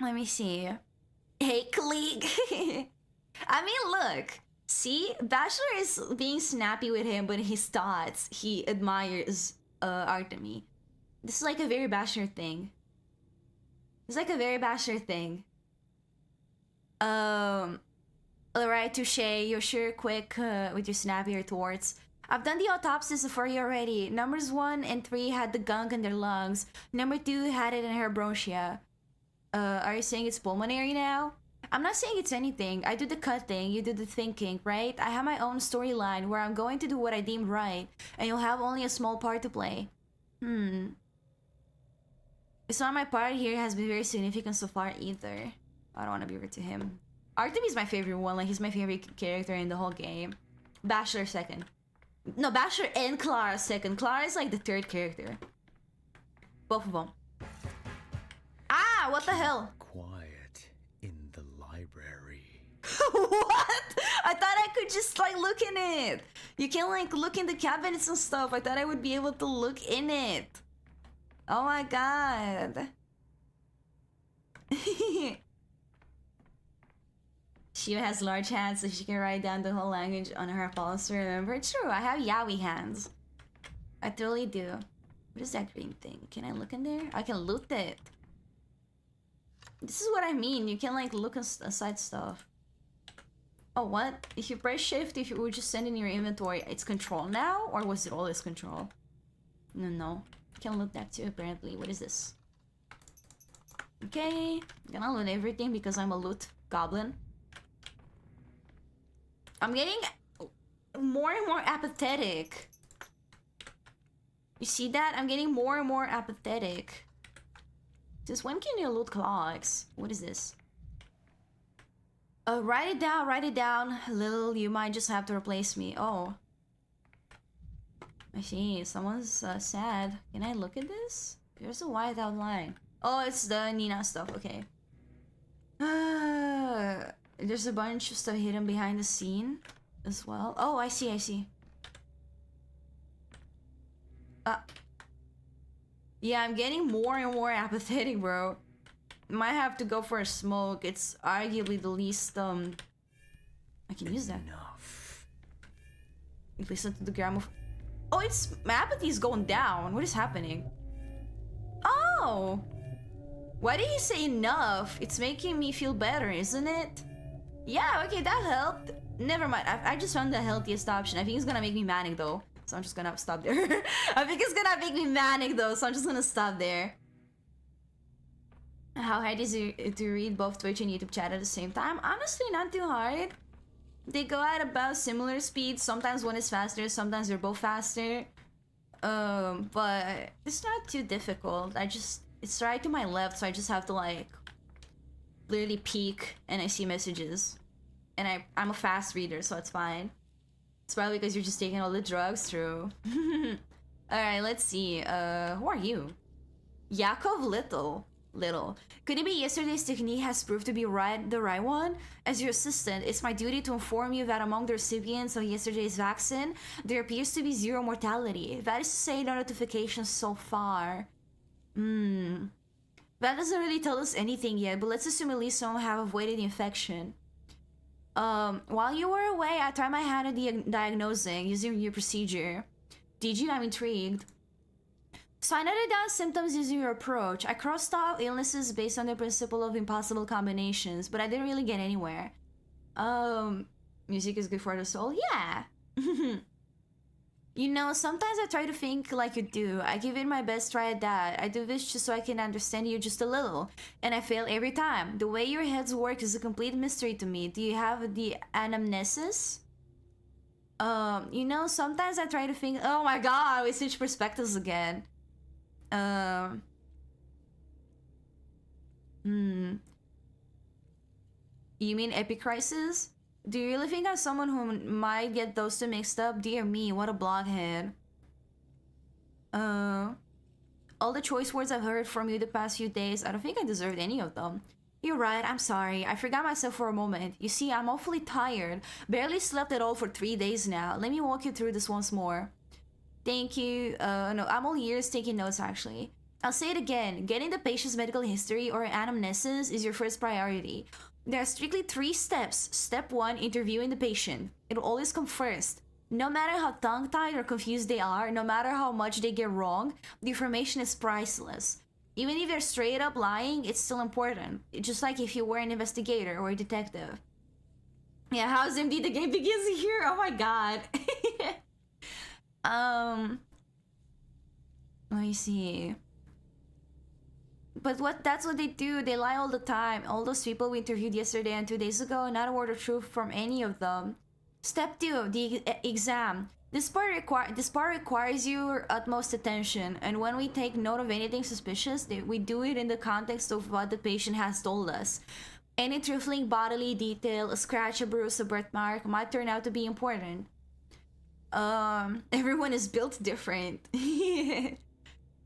Let me see. Hey, Clique. I mean, look. See, Bachelor is being snappy with him, but his thoughts, he admires Artemy. This is like a very bachelor thing. It's like a very bachelor thing. Alright, touche. You're sure quick with your snappy retorts. I've done the autopsies for you already. Numbers 1 and 3 had the gunk in their lungs. Number 2 had it in her bronchia. Are you saying it's pulmonary now? I'm not saying it's anything. I do the cutting, you do the thinking, right? I have my own storyline where I'm going to do what I deem right, and you'll have only a small part to play. It's not my part here has been very significant so far either. I don't want to be rude to him. Artemy's my favorite one, like he's my favorite character in the whole game. Bachelor second. No, Bachelor and Clara second. Clara is like the third character. Both of them. Ah, what the hell? Quiet in the library. What? I thought I could just like look in it. You can like look in the cabinets and stuff. I thought I would be able to look in it. Oh my god. Shio has large hands so she can write down the whole language on her pulse. Remember? True, I have yaoi hands. I totally do. What is that green thing? Can I look in there? I can loot it. This is what I mean. You can like look inside stuff. Oh, what? If you press shift, if you would just send in your inventory, it's control now? Or was it always control? No. You can loot that too, apparently. What is this? Okay. I'm gonna loot everything because I'm a loot goblin. I'm getting more and more apathetic. You see that? I'm getting more and more apathetic. Just when can you loot clocks? What is this? Write it down. Lil, you might just have to replace me. Oh. I see, someone's sad. Can I look at this? There's a white outline. Oh, it's the Nina stuff, okay. There's a bunch of stuff hidden behind the scene as well. Oh, I see. Yeah, I'm getting more and more apathetic, bro. Might have to go for a smoke. It's arguably the least, I can use that. Enough. Listen to the gram of... Oh, my apathy is going down. What is happening? Oh! Why did he say enough? It's making me feel better, isn't it? Yeah, okay, that helped. Never mind. I just found the healthiest option. I think it's gonna make me manic, though. So I'm just gonna stop there. I think it's gonna make me manic, though. So I'm just gonna stop there. How hard is it to read both Twitch and YouTube chat at the same time? Honestly, not too hard. They go at about similar speeds. Sometimes one is faster, sometimes they're both faster. But it's not too difficult. It's right to my left, so I just have to like literally peek and I see messages. And I'm a fast reader, so it's fine. It's probably because you're just taking all the drugs through. Alright, let's see. Who are you? Yakov Little. Could it be yesterday's technique has proved to be the right one? As your assistant, it's my duty to inform you that among the recipients of yesterday's vaccine, there appears to be 0 mortality. That is to say, no notifications so far. That doesn't really tell us anything yet, but let's assume at least some have avoided the infection. While you were away, I tried my hand at diagnosing using your procedure. Did you? I'm intrigued. So I noted down symptoms using your approach. I crossed out illnesses based on the principle of impossible combinations, but I didn't really get anywhere. Music is good for the soul? Yeah! You know, sometimes I try to think like you do. I give it my best try at that. I do this just so I can understand you just a little. And I fail every time. The way your heads work is a complete mystery to me. Do you have the anamnesis? You know, sometimes I try to think... Oh my god, we switch perspectives again. You mean Epic Crisis? Do you really think I'm someone who might get those two mixed up? Dear me, what a blockhead. All the choice words I've heard from you the past few days, I don't think I deserved any of them. You're right, I'm sorry. I forgot myself for a moment. You see, I'm awfully tired. Barely slept at all for 3 days now. Let me walk you through this once more. Thank you. No, I'm all ears taking notes, actually. I'll say it again. Getting the patient's medical history or anamnesis is your first priority. There are strictly 3 steps. Step 1, interviewing the patient. It'll always come first. No matter how tongue-tied or confused they are, no matter how much they get wrong, the information is priceless. Even if they're straight up lying, it's still important. It's just like if you were an investigator or a detective. Yeah, how's MD the game begins here? Oh my god. Let me see. But that's what they do. They lie all the time. All those people we interviewed yesterday and 2 days ago, not a word of truth from any of them. Step 2, the exam. This part requires your utmost attention, and when we take note of anything suspicious, we do it in the context of what the patient has told us. Any trifling bodily detail, a scratch, a bruise, a birthmark, might turn out to be important. Everyone is built different.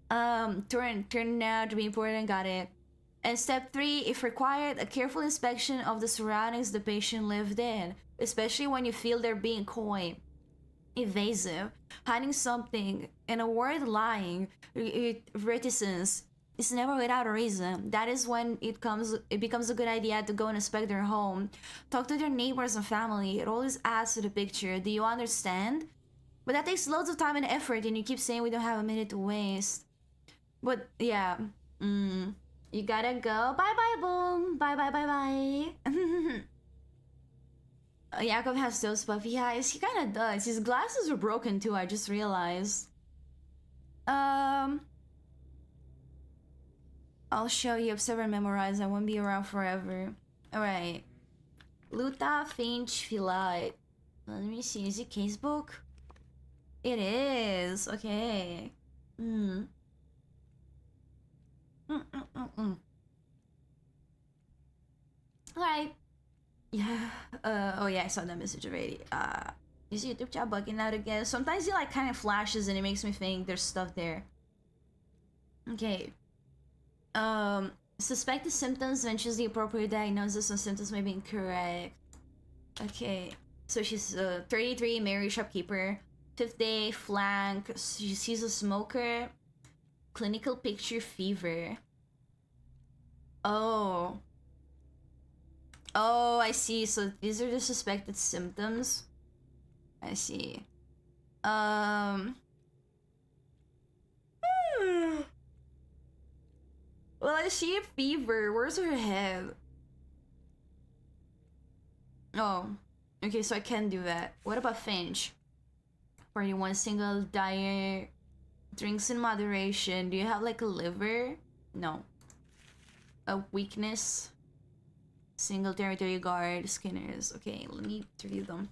Turn out to be important, got it. And step 3, if required, a careful inspection of the surroundings the patient lived in, especially when you feel they're being coy, evasive, hiding something, in a word, lying, reticence. It's never without a reason. That is when it becomes a good idea to go and inspect their home. Talk to their neighbors and family. It always adds to the picture. Do you understand? But that takes loads of time and effort, and you keep saying we don't have a minute to waste. But yeah, you gotta go. Bye bye, boom. Bye bye bye bye. Jakob has those puffy eyes. He kind of does. His glasses are broken too. I just realized. I'll show you. Observe and memorize. I won't be around forever. All right. Luta Finch Filite. Let me see. Is it casebook? It is. Okay. Alright. Yeah. Oh yeah, I saw that message already. Is YouTube chat bugging out again? Sometimes it like kind of flashes and it makes me think there's stuff there. Okay. Suspect the symptoms, then choose the appropriate diagnosis when symptoms may be incorrect. Okay. So she's 33, married shopkeeper. 5th day, flank. She sees a smoker. Clinical picture, fever. Oh, I see. So these are the suspected symptoms. I see. Well, I see a fever. Where's her head? Oh, okay. So I can do that. What about Finch? 41, single, diet, drinks in moderation. Do you have like a liver? No. A weakness. Single, territory guard, Skinners. Okay, let me review them.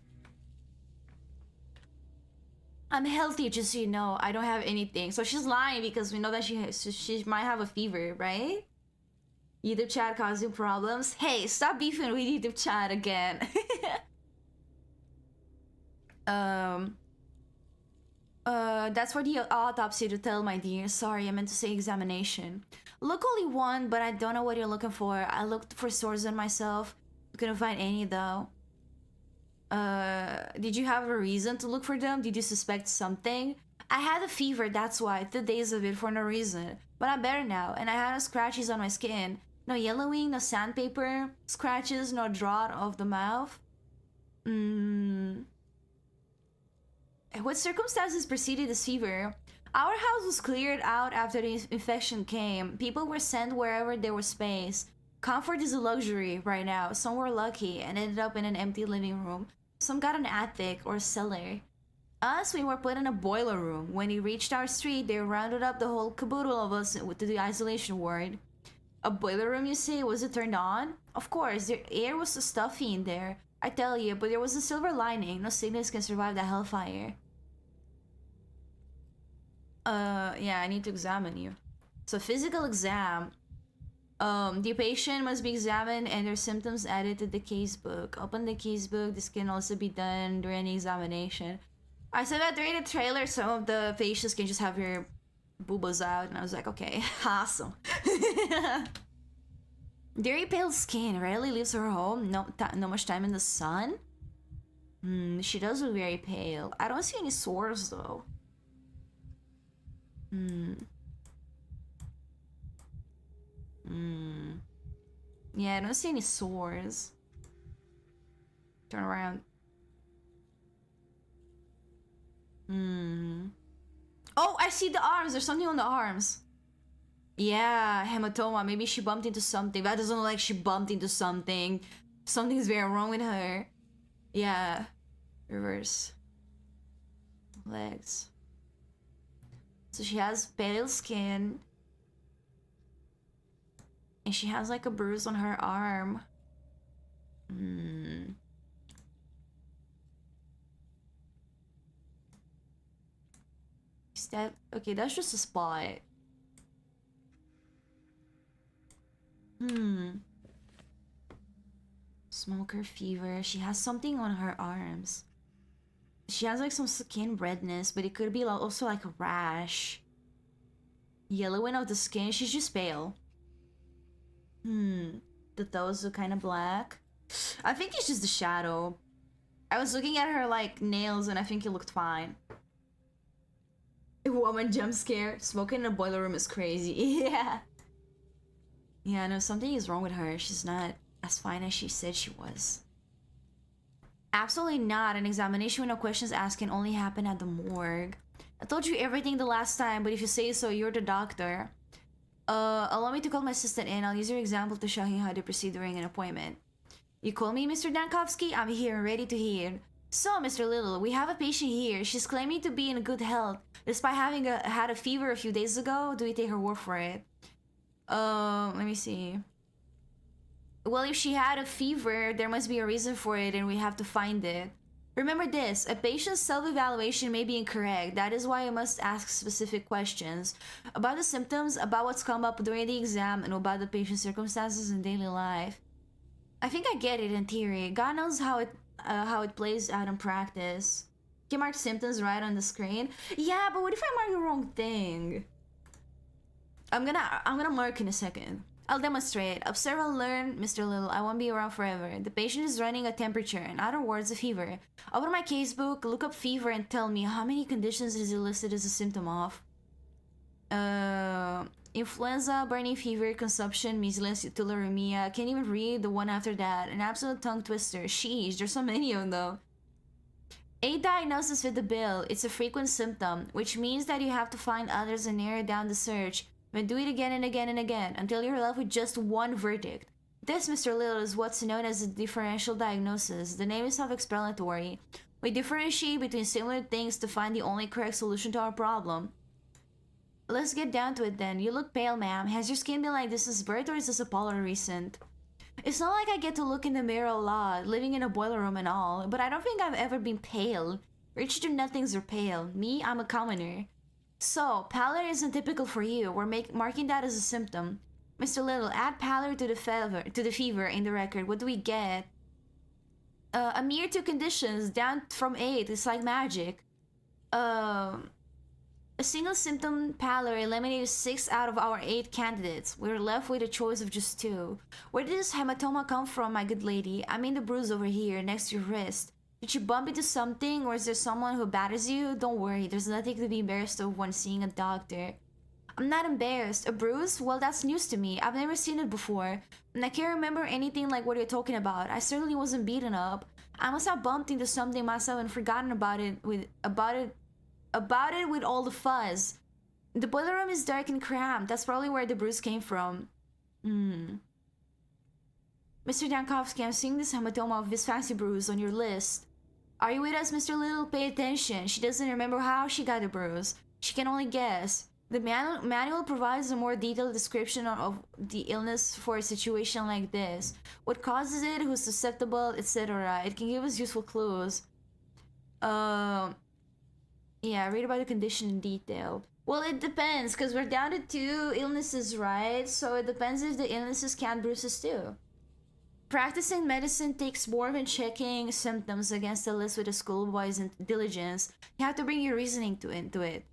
I'm healthy, just so you know. I don't have anything. So she's lying because we know that she might have a fever, right? YouTube chat causing problems. Hey, stop beefing with YouTube chat again. That's for the autopsy to tell, my dear. Sorry, I meant to say examination. Look only one, but I don't know what you're looking for. I looked for sources on myself. Couldn't find any though. Did you have a reason to look for them? Did you suspect something? I had a fever, that's why. 2 days of it for no reason. But I'm better now, and I had no scratches on my skin. No yellowing, no sandpaper, scratches, no drought of the mouth. What circumstances preceded this fever? Our house was cleared out after the infection came. People were sent wherever there was space. Comfort is a luxury right now. Some were lucky and ended up in an empty living room. Some got an attic or cellar. Us, we were put in a boiler room. When we reached our street, they rounded up the whole caboodle of us to the isolation ward. A boiler room, you say? Was it turned on? Of course, the air was so stuffy in there. I tell you, but there was a silver lining. No sickness can survive that hellfire. Yeah, I need to examine you. So, physical exam. The patient must be examined and their symptoms added to the casebook. Open the casebook. This can also be done during the examination. I said that during the trailer, some of the patients can just have your boobas out, and I was like, okay, awesome. Very pale skin, rarely leaves her home, no much time in the sun. She does look very pale. I don't see any sores though. Yeah, I don't see any sores. Turn around. Oh, I see the arms. There's something on the arms. Yeah, hematoma. Maybe she bumped into something. That doesn't look like she bumped into something. Something's very wrong with her. Yeah. Reverse. Legs. So she has pale skin. And she has like a bruise on her arm. Is that... Okay, that's just a spot. Smoker fever. She has something on her arms. She has like some skin redness, but it could be also like a rash. Yellowing of the skin. She's just pale. The toes are kind of black. I think it's just the shadow. I was looking at her like nails and I think it looked fine. A woman jump scare. Smoking in a boiler room is crazy. Yeah. Yeah, no, something is wrong with her. She's not as fine as she said she was. Absolutely not. An examination with no questions asked can only happen at the morgue. I told you everything the last time, but if you say so, you're the doctor. Allow me to call my assistant in. I'll use your example to show him how to proceed during an appointment. You call me Mr. Dankovsky? I'm here, ready to hear. So, Mr. Little, we have a patient here. She's claiming to be in good health, despite having had a fever a few days ago. Do we take her word for it? Let me see. Well, if she had a fever, there must be a reason for it, and we have to find it. Remember this, a patient's self-evaluation may be incorrect. That is why I must ask specific questions about the symptoms, about what's come up during the exam, and about the patient's circumstances in daily life. I think I get it in theory. God knows how it plays out in practice. Can you mark symptoms right on the screen? Yeah, but what if I mark the wrong thing? I'm gonna mark in a second. I'll demonstrate. Observe and learn, Mr. Little. I won't be around forever. The patient is running a temperature. In other words, a fever. Open my casebook, look up fever, and tell me how many conditions is it listed as a symptom of. Influenza, burning fever, consumption, measles, tularemia. Can't even read the one after that. An absolute tongue twister. Sheesh, there's so many of them though. A diagnosis fit the bill. It's a frequent symptom, which means that you have to find others and narrow down the search. Then do it again and again and again until you're left with just one verdict. This, Mr. Little, is what's known as a differential diagnosis. The name is self-explanatory. We differentiate between similar things to find the only correct solution to our problem. Let's get down to it then. You look pale, ma'am. Has your skin been like this since birth, or is this a polar recent? It's not like I get to look in the mirror a lot, living in a boiler room and all, but I don't think I've ever been pale. Rich to nothings are pale. Me, I'm a commoner. So, pallor isn't typical for you. We're marking that as a symptom. Mr. Little, add pallor to the fever in the record. What do we get? A mere 2 conditions, down from 8. It's like magic. A single symptom pallor eliminated 6 out of our 8 candidates. We're left with a choice of just 2. Where did this hematoma come from, my good lady? I mean the bruise over here, next to your wrist. Did you bump into something, or is there someone who batters you? Don't worry, there's nothing to be embarrassed of when seeing a doctor. I'm not embarrassed. A bruise? Well, that's news to me. I've never seen it before. And I can't remember anything like what you're talking about. I certainly wasn't beaten up. I must have bumped into something myself and forgotten about it with all the fuzz. The boiler room is dark and cramped. That's probably where the bruise came from. Mr. Dankovsky, I'm seeing this hematoma of this fancy bruise on your list. Are you with us, Mr. Little? Pay attention. She doesn't remember how she got the bruise. She can only guess. The manual provides a more detailed description of the illness for a situation like this. What causes it, who's susceptible, etc. It can give us useful clues. Yeah, read about the condition in detail. Well, it depends, because we're down to 2 illnesses, right? So it depends if the illnesses count bruises too. Practicing medicine takes more than checking symptoms against the list with a schoolboy's diligence. You have to bring your reasoning into it.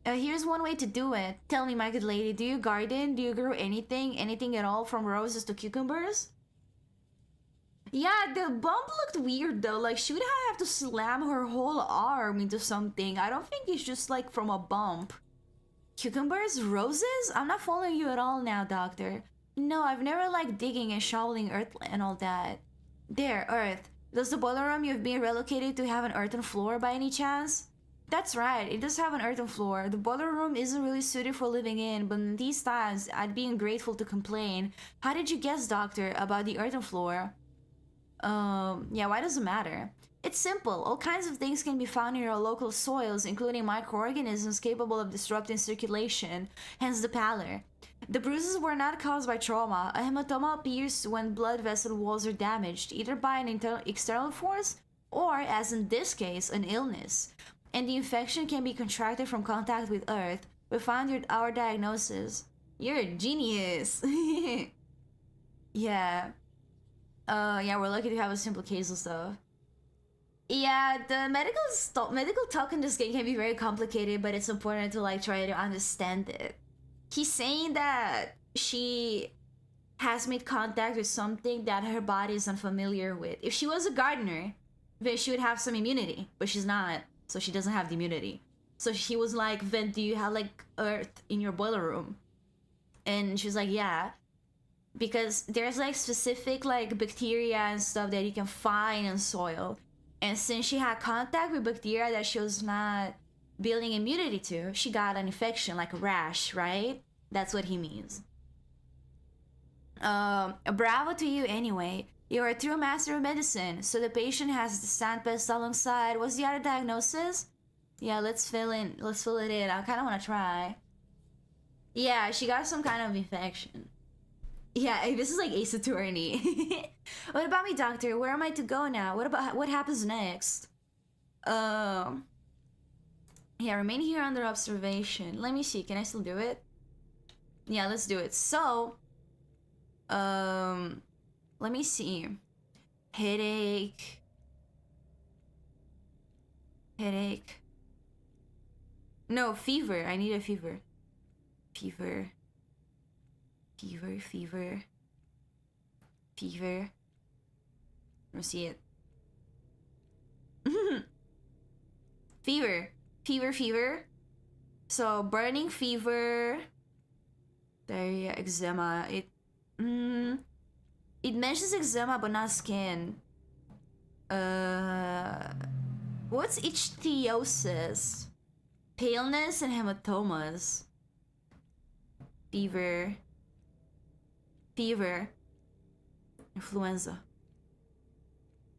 Here's one way to do it. Tell me, my good lady, do you garden? Do you grow anything at all, from roses to cucumbers? Yeah, the bump looked weird though. Like, she would have to slam her whole arm into something. I don't think it's just like from a bump. Cucumbers? Roses? I'm not following you at all now, doctor. No, I've never liked digging and shoveling earth and all that. There, earth. Does the boiler room you've been relocated to have an earthen floor by any chance? That's right, it does have an earthen floor. The boiler room isn't really suited for living in, but in these times, I'd be ungrateful to complain. How did you guess, Doctor, about the earthen floor? Yeah, why does it matter? It's simple. All kinds of things can be found in your local soils, including microorganisms capable of disrupting circulation, hence the pallor. The bruises were not caused by trauma. A hematoma appears when blood vessel walls are damaged, either by an external force or, as in this case, an illness. And the infection can be contracted from contact with earth. We found our diagnosis. You're a genius. Yeah. Yeah, we're lucky to have a simple case of stuff. Yeah, the medical talk in this game can be very complicated, but it's important to like try to understand it. He's saying that she has made contact with something that her body is unfamiliar with. If she was a gardener, then she would have some immunity, but she's not, so she doesn't have the immunity. So he was like, Vin, do you have like earth in your boiler room? And she was like, yeah. Because there's like specific like bacteria and stuff that you can find in soil. And since she had contact with bacteria that she was not building immunity to, she got an infection, like a rash, right? That's what he means. Bravo to you anyway. You're a true master of medicine. So the patient has the sandpest alongside. What's the other diagnosis? Yeah, let's fill it in. I kind of want to try. Yeah, she got some kind of infection. Yeah, this is like Ace Attorney. What about me, Doctor? Where am I to go now? What happens next? Yeah, remain here under observation. Let me see. Can I still do it? Yeah, let's do it. So, let me see. Headache. No, fever. I need a fever. Fever. Let's see it. Fever. So burning fever, diarrhea, eczema. It mentions eczema but not skin. What's ichthyosis? Paleness and hematomas. Fever. Influenza.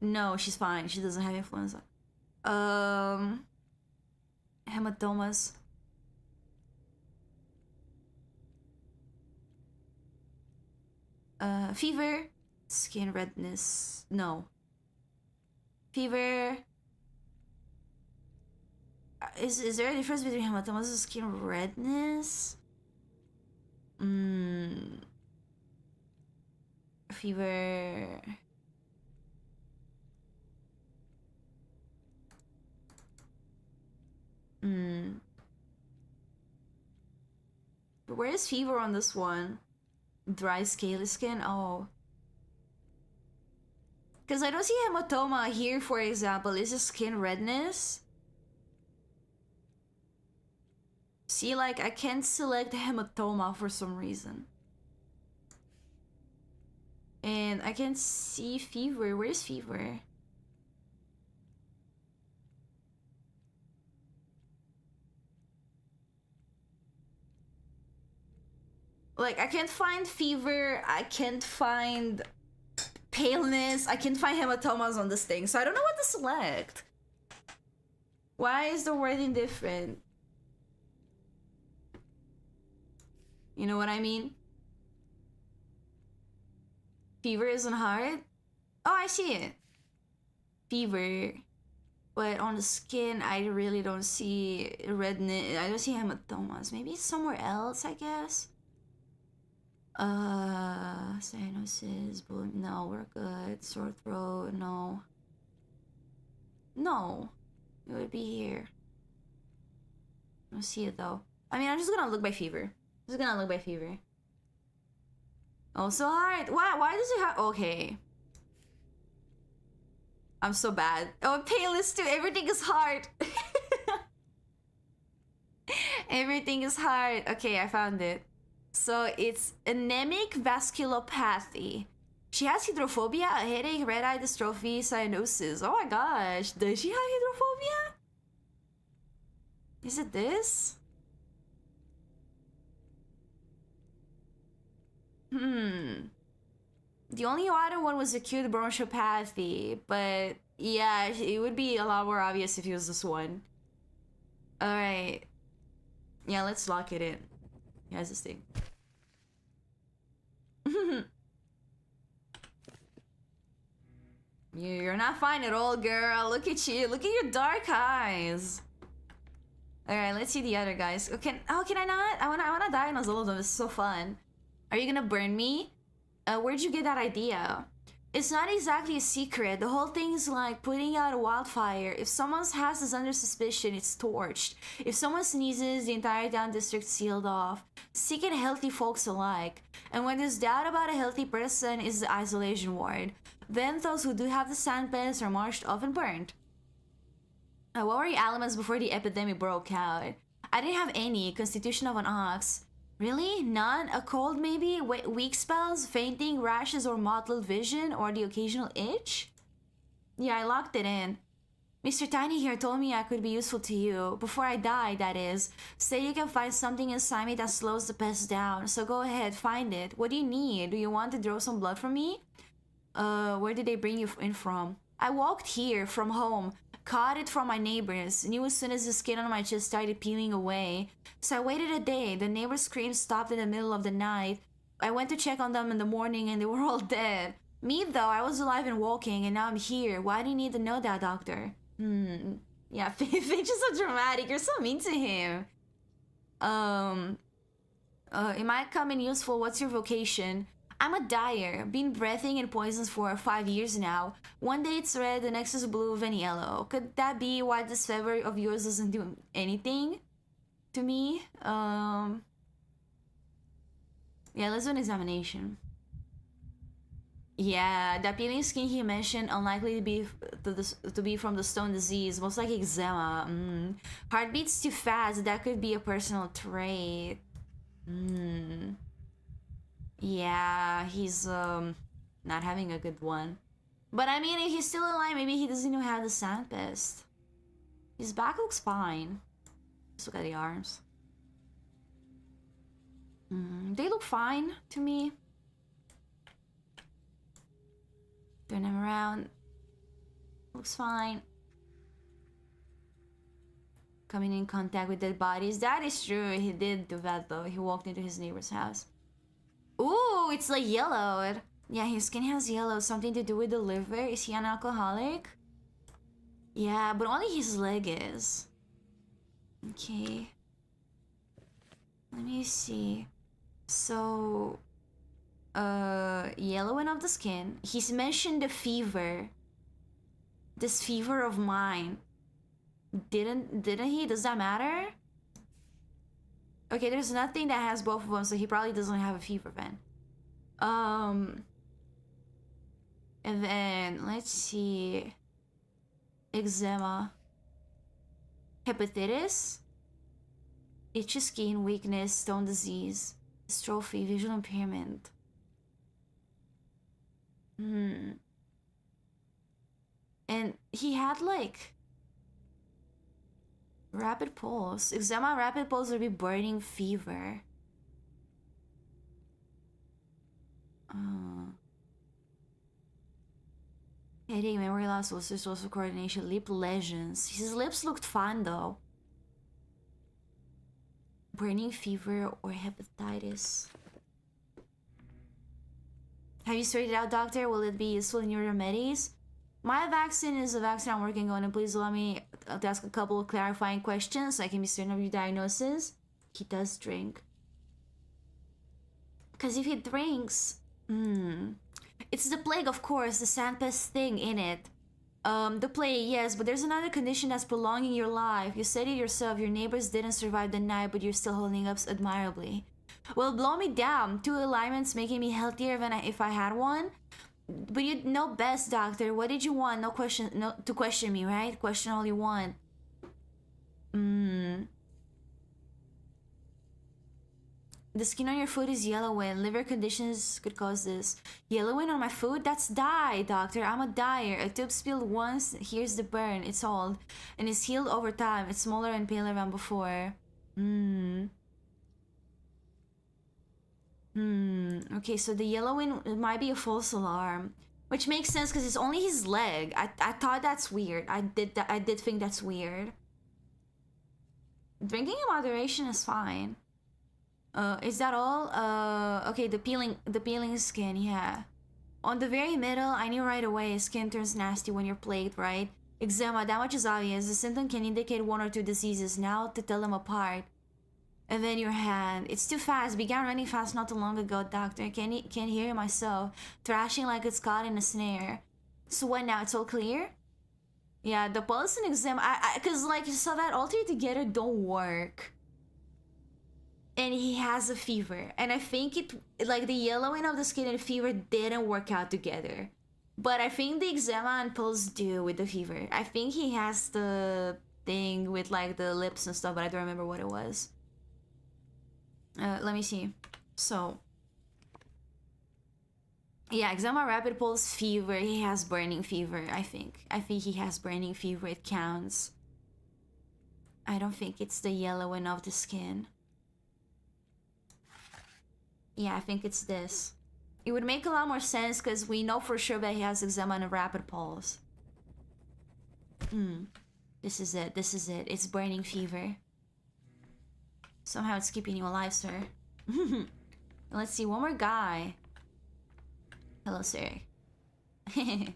No, she's fine. She doesn't have influenza. Hematomas. Fever. Skin redness. No. Fever. Is there a difference between hematomas and skin redness? Fever. But where is fever on this one? Dry scaly skin? Oh. Because I don't see hematoma here, for example. Is it skin redness? See, like, I can't select hematoma for some reason. And I can't see fever. Where's fever? Like, I can't find fever. I can't find paleness. I can't find hematomas on this thing. So I don't know what to select. Why is the wording different? You know what I mean? Fever isn't hard? Oh, I see it. Fever. But on the skin, I really don't see redness. I don't see hematomas. Maybe it's somewhere else, I guess. Cyanosis, no, we're good. Sore throat, no. No. It would be here. I don't see it though. I mean, I'm just gonna look by fever. Oh, so hard. Why does it have... Okay. I'm so bad. Oh, paleness too. Everything is hard. Everything is hard. Okay, I found it. So it's anemic vasculopathy. She has hydrophobia, a headache, red-eye dystrophy, cyanosis. Oh my gosh. Does she have hydrophobia? Is it this? The only other one was acute bronchopathy, but yeah, it would be a lot more obvious if it was this one. Alright. Yeah, let's lock it in. Here's this thing. You're not fine at all, girl. Look at you. Look at your dark eyes. Alright, let's see the other guys. Oh, can I not? I wanna diagnose all of them. It's so fun. Are you gonna burn me? Where'd you get that idea? It's not exactly a secret. The whole thing is like putting out a wildfire. If someone's house is under suspicion, it's torched. If someone sneezes, the entire town district's sealed off. Sick and healthy folks alike. And when there's doubt about a healthy person, is the isolation ward. Then those who do have the sandpans are marched off and burned. What were your elements before the epidemic broke out? I didn't have any. Constitution of an ox. Really? None? A cold maybe? Weak spells? Fainting? Rashes or mottled vision? Or the occasional itch? Yeah, I locked it in. Mr. Tiny here told me I could be useful to you. Before I die, that is. Say you can find something inside me that slows the pest down. So go ahead, find it. What do you need? Do you want to draw some blood from me? Where did they bring you in from? I walked here, from home. Caught it from my neighbors. Knew as soon as the skin on my chest started peeling away. So I waited a day. The neighbors' screams stopped in the middle of the night. I went to check on them in the morning and they were all dead. Me though, I was alive and walking and now I'm here. Why do you need to know that, doctor? Yeah, Finch is so dramatic. You're so mean to him. It might come in useful. What's your vocation? I'm a dyer. Been breathing in poisons for 5 years now. One day it's red, the next is blue, then yellow. Could that be why this fever of yours doesn't do anything to me? Yeah, let's do an examination. Yeah, that peeling skin he mentioned, unlikely to be from the stone disease, most like eczema. Heartbeats too fast, that could be a personal trait. Yeah, he's not having a good one. But I mean, if he's still alive, maybe he doesn't even have the sand pest. His back looks fine. Just look at the arms. They look fine to me. Turn him around. Looks fine. Coming in contact with dead bodies. That is true. He did do that though. He walked into his neighbor's house. Ooh, it's like yellowed. Yeah, his skin has yellow. Something to do with the liver. Is he an alcoholic? Yeah, but only his leg is. Okay. Let me see. So, yellowing of the skin. He's mentioned the fever. This fever of mine. Didn't he? Does that matter? Okay, there's nothing that has both of them, so he probably doesn't have a fever then. And then, let's see. Eczema. Hepatitis. Itchy skin, weakness, stone disease. Dystrophy, visual impairment. And he had like... rapid pulse. Eczema, rapid pulse would be burning fever. Headache, memory loss, social coordination, lip lesions. His lips looked fine though. Burning fever or hepatitis. Have you sorted it out, doctor? Will it be useful in your remedies? My vaccine is a vaccine I'm working on, and please allow me to ask a couple of clarifying questions so I can be certain of your diagnosis. He does drink. Because if he drinks... It's the plague, of course, the sandpest thing in it. The plague, yes, but there's another condition that's prolonging your life. You said it yourself, your neighbors didn't survive the night, but you're still holding up admirably. Well, blow me down. 2 alignments making me healthier than if I had one. But you know best, doctor. What did you want? No question, no to question me, right? Question all you want. The skin on your food is yellowing. Liver conditions could cause this. Yellowing on my food? That's dye, doctor. I'm a dyer. A tube spilled once. Here's the burn. It's old. And it's healed over time. It's smaller and paler than before. Okay, so the yellowing might be a false alarm. Which makes sense because it's only his leg. I thought that's weird. I did think that's weird. Drinking in moderation is fine. Is that all? Okay, the peeling skin, yeah. On the very middle, I knew right away skin turns nasty when you're plagued, right? Eczema, that much is obvious. The symptom can indicate 1 or 2 diseases. Now to tell them apart. And then your hand. It's too fast. Began running fast not too long ago, doctor. Can't hear myself. Thrashing like it's caught in a snare. So what now? It's all clear? Yeah, the pulse and eczema. Cause like you saw that all three together don't work. And he has a fever. And I think like the yellowing of the skin and fever didn't work out together. But I think the eczema and pulse do with the fever. I think he has the thing with like the lips and stuff, but I don't remember what it was. Let me see. So, yeah, eczema, rapid pulse, fever. He has burning fever, I think. I think he has burning fever. It counts. I don't think it's the yellowing of the skin. Yeah, I think it's this. It would make a lot more sense because we know for sure that he has eczema and a rapid pulse. This is it. This is it. It's burning fever. Somehow it's keeping you alive, sir. Let's see, one more guy. Hello, sir. And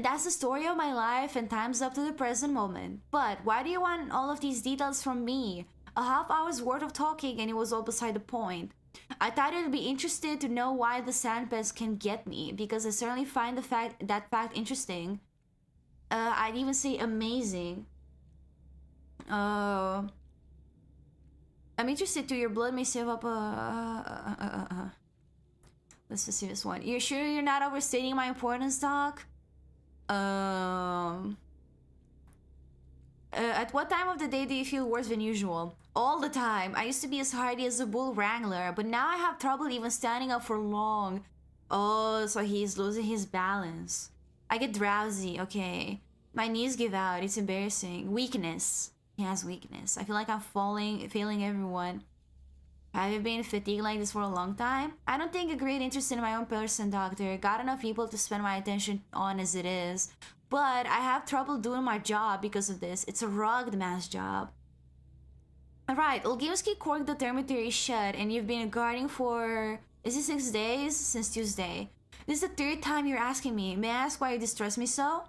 that's the story of my life, and time's up to the present moment. But why do you want all of these details from me? A half hour's worth of talking and it was all beside the point. I thought you'd be interested to know why the sandpits can get me, because I certainly find that fact interesting. I'd even say amazing. I'm interested too. Your blood may save up That's the serious one. You're sure you're not overstating my importance, Doc? At what time of the day do you feel worse than usual? All the time. I used to be as hardy as a bull wrangler, but now I have trouble even standing up for long. Oh, so he's losing his balance. I get drowsy, okay. My knees give out, it's embarrassing. Weakness. He has weakness. I feel like I'm failing everyone. Have you been fatigued like this for a long time? I don't take a great interest in my own person, doctor. Got enough people to spend my attention on as it is. But I have trouble doing my job because of this. It's a rugged mass job. Alright, Olgiewski corked the dormitory shut and you've been guarding for... Is it 6 days? Since Tuesday. This is the 3rd time you're asking me. May I ask why you distrust me so?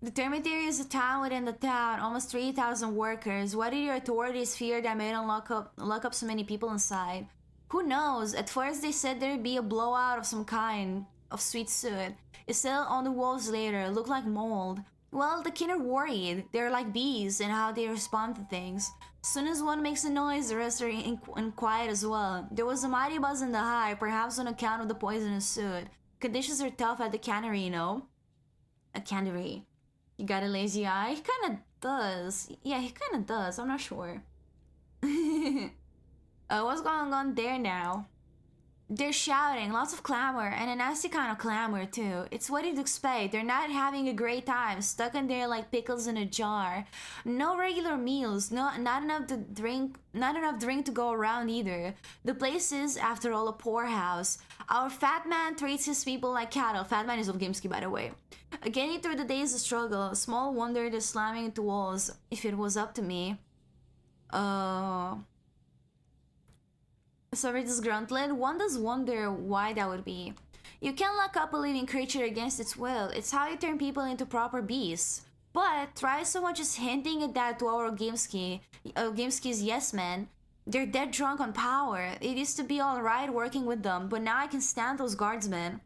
The dormitory is a town within the town, almost 3,000 workers. Why did your authorities fear that made them lock up so many people inside? Who knows? At first they said there'd be a blowout of some kind of sweet soot. It settled on the walls later, looked like mold. Well, the kid are worried. They're like bees in how they respond to things. As soon as one makes a noise, the rest are in quiet as well. There was a mighty buzz in the hive, perhaps on account of the poisonous soot. Conditions are tough at the cannery, you know? A cannery. You got a lazy eye? He kinda does. Yeah, he kinda does. I'm not sure. What's going on there now? They're shouting, lots of clamor, and a nasty kind of clamor too. It's what you'd expect. They're not having a great time, stuck in there like pickles in a jar. No regular meals, not enough drink to go around either. The place is, after all, a poorhouse. Our fat man treats his people like cattle. Fat man is Olgiewski, by the way. Getting through the day is a struggle. Small wonder they're slamming into walls. If it was up to me. Sorry, disgruntled. One does wonder why that would be. You can't lock up a living creature against its will. It's how you turn people into proper beasts. But try so much as hinting at that to our Olgiewski's yes men. They're dead drunk on power. It used to be alright working with them, but now I can stand those guardsmen.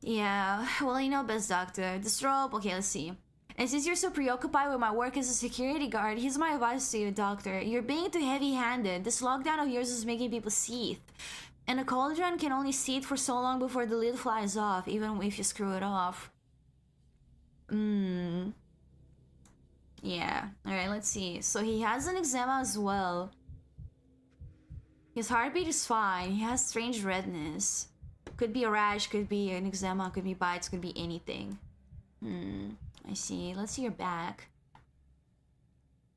Yeah, well, you know best, doctor. The strobe, okay, let's see. And since you're so preoccupied with my work as a security guard, here's my advice to you, doctor. You're being too heavy-handed. This lockdown of yours is making people seethe. And a cauldron can only seethe for so long before the lid flies off, even if you screw it off. Yeah. Alright, let's see. So he has an eczema as well. His heartbeat is fine. He has strange redness. Could be a rash, could be an eczema, could be bites, could be anything. I see. Let's see your back.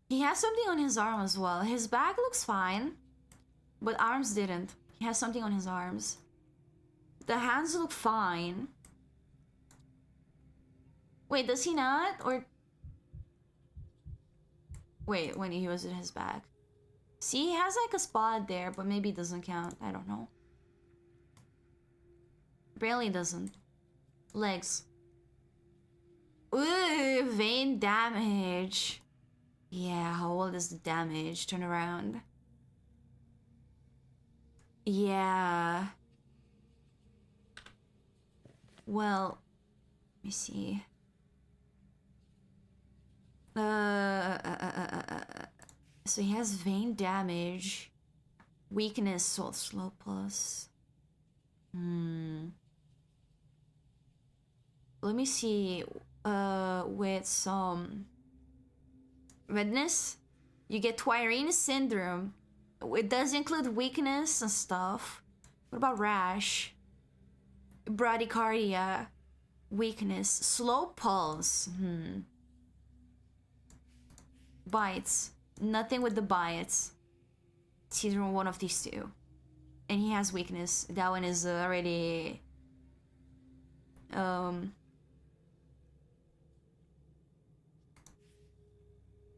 He has something on his arm as well. His back looks fine, but arms didn't. He has something on his arms. The hands look fine. Wait, does he not? Or... Wait, when he was in his back. See, he has like a spot there, but maybe it doesn't count. I don't know. Barely doesn't. Legs. Ooh, vein damage. Yeah, how old is the damage? Turn around. Yeah. Well, let me see. So he has vein damage, weakness, slow pulse. Let me see. With some redness, you get Twirine syndrome. It does include weakness and stuff. What about rash? Bradycardia, weakness, slow pulse. Bites. Nothing with the bites. It's either one of these two. And he has weakness. That one is already...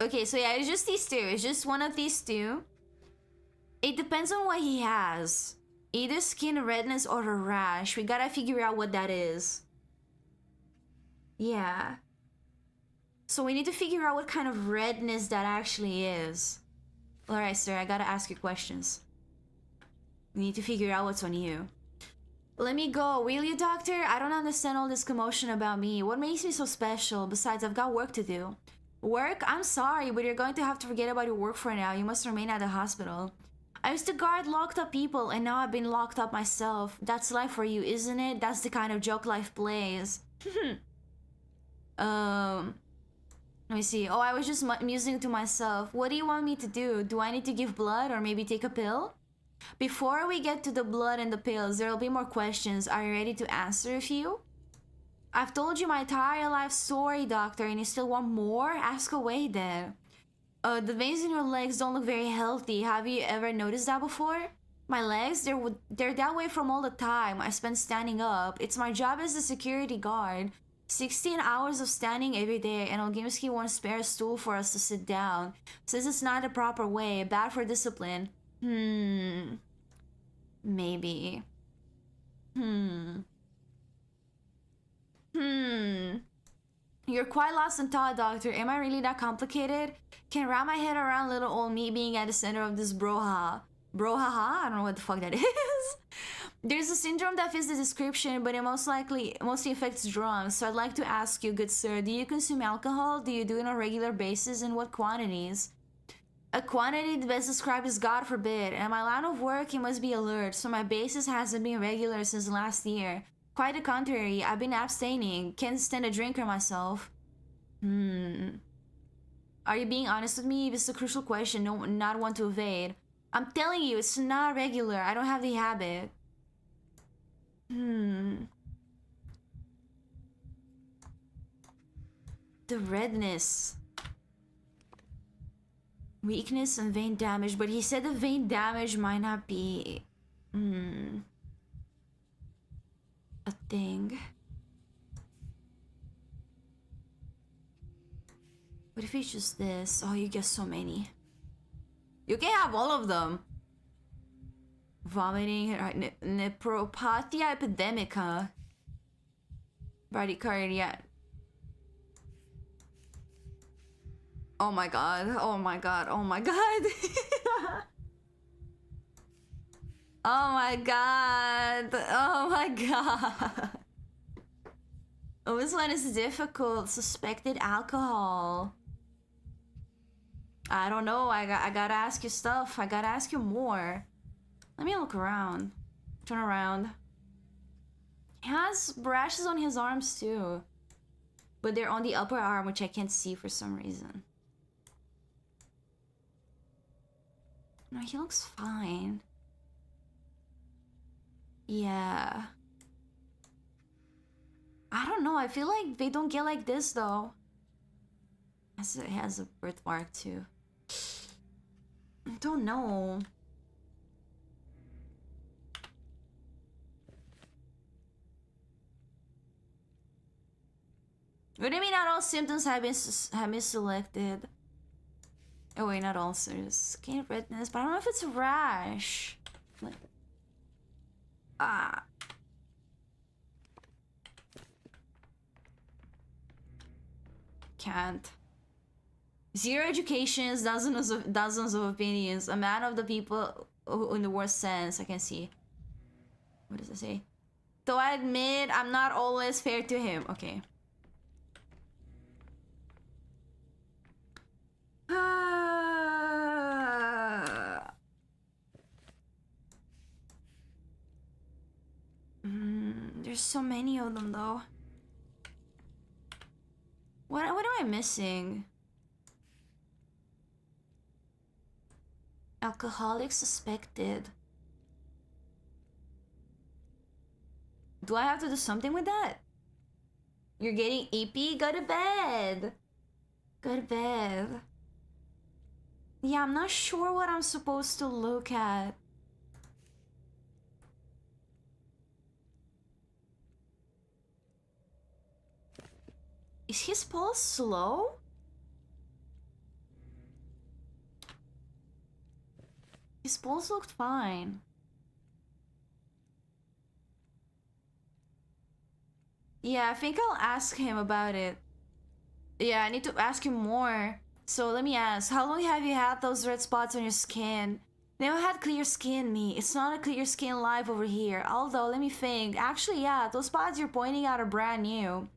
Okay, so yeah, it's just these two. It's just one of these two. It depends on what he has. Either skin redness or a rash. We gotta figure out what that is. Yeah. So we need to figure out what kind of redness that actually is. Alright, sir, I gotta ask you questions. We need to figure out what's on you. Let me go, will you, doctor? I don't understand all this commotion about me. What makes me so special? Besides, I've got work to do. Work? I'm sorry, but you're going to have to forget about your work for now. You must remain at the hospital. I used to guard locked up people, and now I've been locked up myself. That's life for you, isn't it? That's the kind of joke life plays. Let me see. Oh, I was just musing to myself. What do you want me to do? Do I need to give blood or maybe take a pill? Before we get to the blood and the pills, there'll be more questions. Are you ready to answer a few? I've told you my entire life story, doctor, and you still want more? Ask away then. The veins in your legs don't look very healthy. Have you ever noticed that before? My legs, they're that way from all the time. I spend standing up. It's my job as a security guard. 16 hours of standing every day, and Olgimsky won't spare a stool for us to sit down. Says it's not the proper way, bad for discipline. Maybe. You're quite lost in thought, doctor. Am I really that complicated? Can't wrap my head around little old me being at the center of this brouhaha. Brouhaha? I don't know what the fuck that is. There's a syndrome that fits the description, but it mostly affects drums. So I'd like to ask you, good sir, do you consume alcohol? Do you do it on a regular basis? In what quantities? A quantity best described as God forbid. And my line of work, it must be alert. So my basis hasn't been regular since last year. Quite the contrary, I've been abstaining. Can't stand a drinker myself. Are you being honest with me? This is a crucial question, no, not one to evade. I'm telling you, it's not regular. I don't have the habit. The redness. Weakness and vein damage, but he said the vein damage might not be... a thing. What if it's just this? Oh, you get so many. You can have all of them. Vomiting, nephropathia epidemica. Bradycardia. Oh my god, oh my god, oh my god. Oh my god, oh my god. Oh, this one is difficult. Suspected alcohol. I don't know, I gotta ask you stuff. I gotta ask you more. Let me look around. Turn around. He has rashes on his arms too. But they're on the upper arm, which I can't see for some reason. No, he looks fine. Yeah. I don't know. I feel like they don't get like this though. It has a birthmark too. I don't know. What do you mean not all symptoms have been selected? Oh wait, not ulcers. Skin redness, but I don't know if it's a rash. Like, can't. Zero educations, dozens of opinions. A man of the people in the worst sense. I can see. What does it say? Though I admit I'm not always fair to him. Okay. There's so many of them though. What am I missing? Alcoholic suspected. Do I have to do something with that? You're getting EP? Go to bed. Go to bed. Yeah, I'm not sure what I'm supposed to look at. Is his pulse slow? His pulse looked fine. Yeah, I think I'll ask him about it. Yeah, I need to ask him more. So let me ask, how long have you had those red spots on your skin? Never had clear skin, me. It's not a clear skin life over here. Although, let me think. Actually, yeah, those spots you're pointing out are brand new.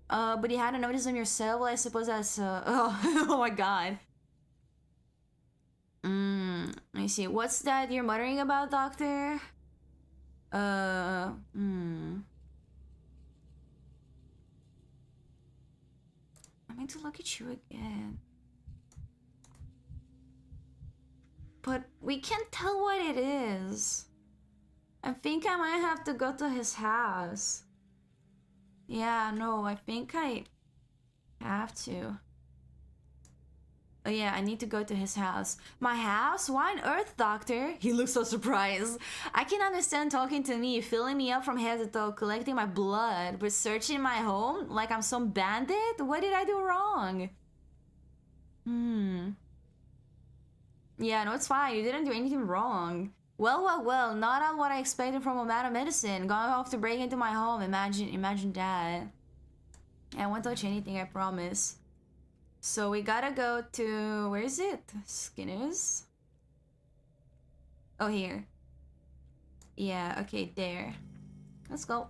But you hadn't noticed them yourself? Well, I suppose that's, oh my god. Let me see. What's that you're muttering about, doctor? I need to look at you again. But we can't tell what it is. I think I might have to go to his house. Yeah, no, I think I have to. Oh yeah, I need to go to his house. My house? Why on earth, doctor? He looks so surprised. I can understand talking to me, filling me up from head to toe, collecting my blood, but searching my home like I'm some bandit? What did I do wrong? Yeah, no, it's fine. You didn't do anything wrong. Well, not at what I expected from a man of medicine. Going off to break into my home. Imagine that. I won't touch anything, I promise. So we gotta go to... Where is it? Skinner's? Oh, here. Yeah, okay, there. Let's go.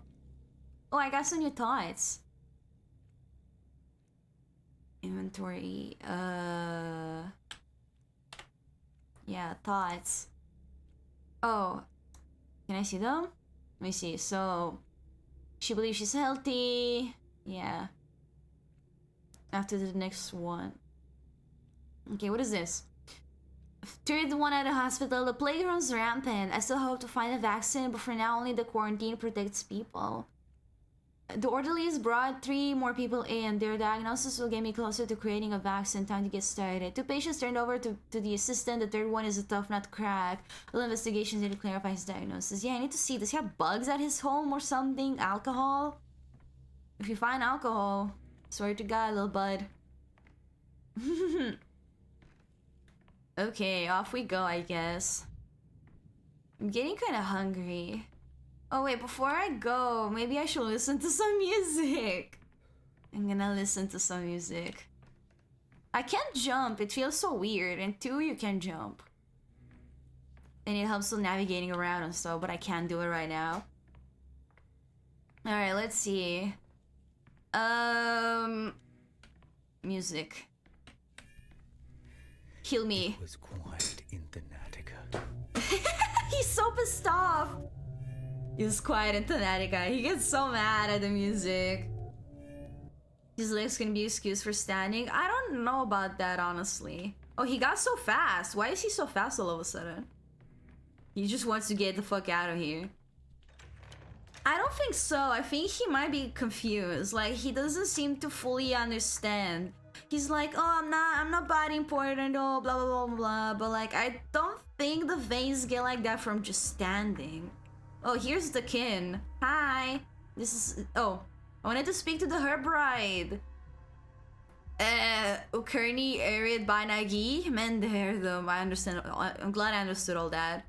Oh, I got some new tights. Inventory. Yeah, thoughts. Oh, can I see them? Let me see. So, she believes she's healthy. Yeah. After the next one. Okay, what is this? Third one at the hospital. The plague runs rampant. I still hope to find a vaccine, but for now only the quarantine protects people. The orderlies brought 3 more people in. Their diagnosis will get me closer to creating a vaccine. Time to get started. 2 patients turned over to the assistant. The third one is a tough nut crack. All investigations need to clarify his diagnosis. Yeah, I need to see. Does he have bugs at his home or something? Alcohol? If you find alcohol, swear to God, little bud. Okay, off we go, I guess. I'm getting kind of hungry. Oh wait, before I go, maybe I should listen to some music. I'm gonna listen to some music. I can't jump, it feels so weird. And 2, you can jump. And it helps with navigating around and stuff, but I can't do it right now. Alright, let's see. Music. Kill me. It was quiet in Thanatica. He's so pissed off. He's quiet in Thanatica. He gets so mad at the music. His legs can be excused for standing. I don't know about that, honestly. Oh, he got so fast. Why is he so fast all of a sudden? He just wants to get the fuck out of here. I don't think so. I think he might be confused. Like, he doesn't seem to fully understand. He's like, oh, I'm not bad important, oh, blah, blah, blah, blah. But, like, I don't think the veins get like that from just standing. Oh, here's the kin. Hi. This is... Oh, I wanted to speak to the Herbride. Ukerni Erid by Nagi. Menderdim. I understand. I'm glad I understood all that.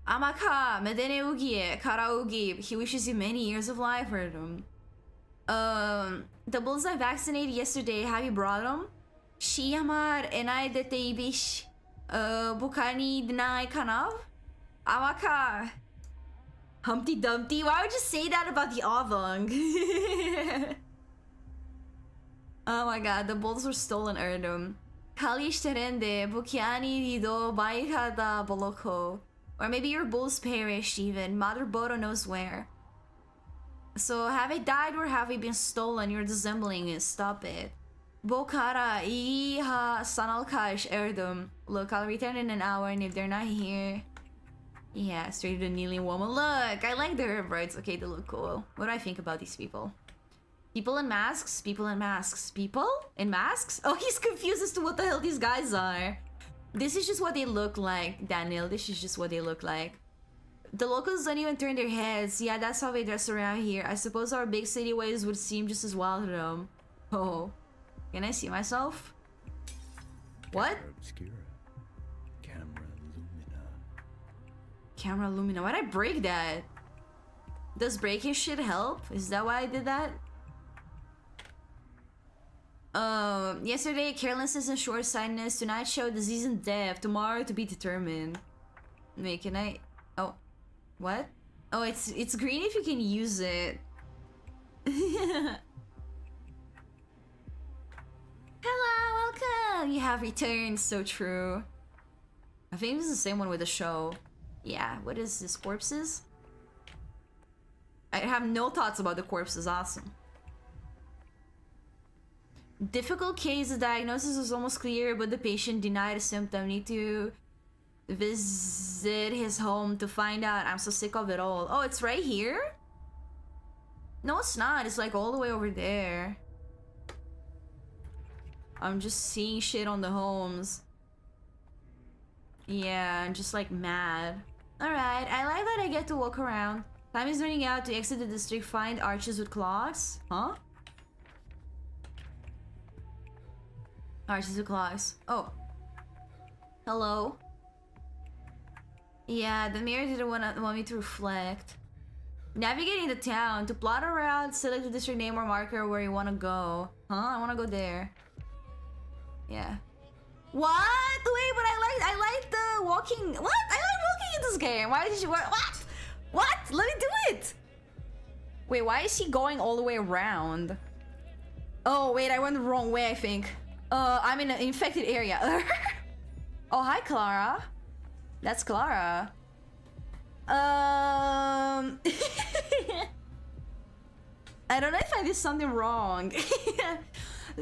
Amaka, Medene Ugie, Kara Ugi. He wishes you many years of life, Erdum. The bulls I vaccinated yesterday, have you brought them? Shiyamar enay dete ibish. Bukani deny kanav? Amaka. Humpty Dumpty. Why would you say that about the Avong? Oh my god, the bulls were stolen, Erdum. Kalish terende, Bukiani dido baikada boloko. Or maybe your bulls perished even. Mother Bodo knows where. So have they died or have they been stolen? You're dissembling it. Stop it. Bokara iha sanalkash erdum. Look, I'll return in an hour and if they're not here... Yeah, straight to the kneeling woman. Look, I like the Herbrides. Okay, they look cool. What do I think about these people? People in masks? People in masks. People in masks? Oh, he's confused as to what the hell these guys are. This is just what they look like, Daniel. This is just what they look like. The locals don't even turn their heads. Yeah, that's how they dress around here. I suppose our big city ways would seem just as wild to them. Oh. Can I see myself? What? Camera obscura. Camera lumina. Camera lumina. Why'd I break that? Does breaking shit help? Is that why I did that? Yesterday, carelessness and short-sightedness. Tonight, show disease and death. Tomorrow, to be determined. Wait, can I... Oh. What? Oh, it's green if you can use it. Hello, welcome! You have returned, so true. I think this is the same one with the show. Yeah, what is this? Corpses? I have no thoughts about the corpses, awesome. Difficult case, the diagnosis was almost clear, but the patient denied a symptom. Need to visit his home to find out. I'm so sick of it all. Oh, it's right here? No, it's not. It's like all the way over there. I'm just seeing shit on the homes. Yeah, I'm just like mad. Alright, I like that I get to walk around. Time is running out to exit the district. Find arches with clocks. Huh? Arches with clocks. Oh. Hello? Yeah, the mirror didn't want me to reflect. Navigating the town. To plot a route, select the district name or marker where you want to go. Huh? I want to go there. Yeah. What? Wait, but I like the walking. What? I like walking in this game. Why did you... What? What? Let me do it. Wait, why is he going all the way around? Oh, wait, I went the wrong way, I think. I'm in an infected area. Oh, hi, Clara. That's Clara. I don't know if I did something wrong.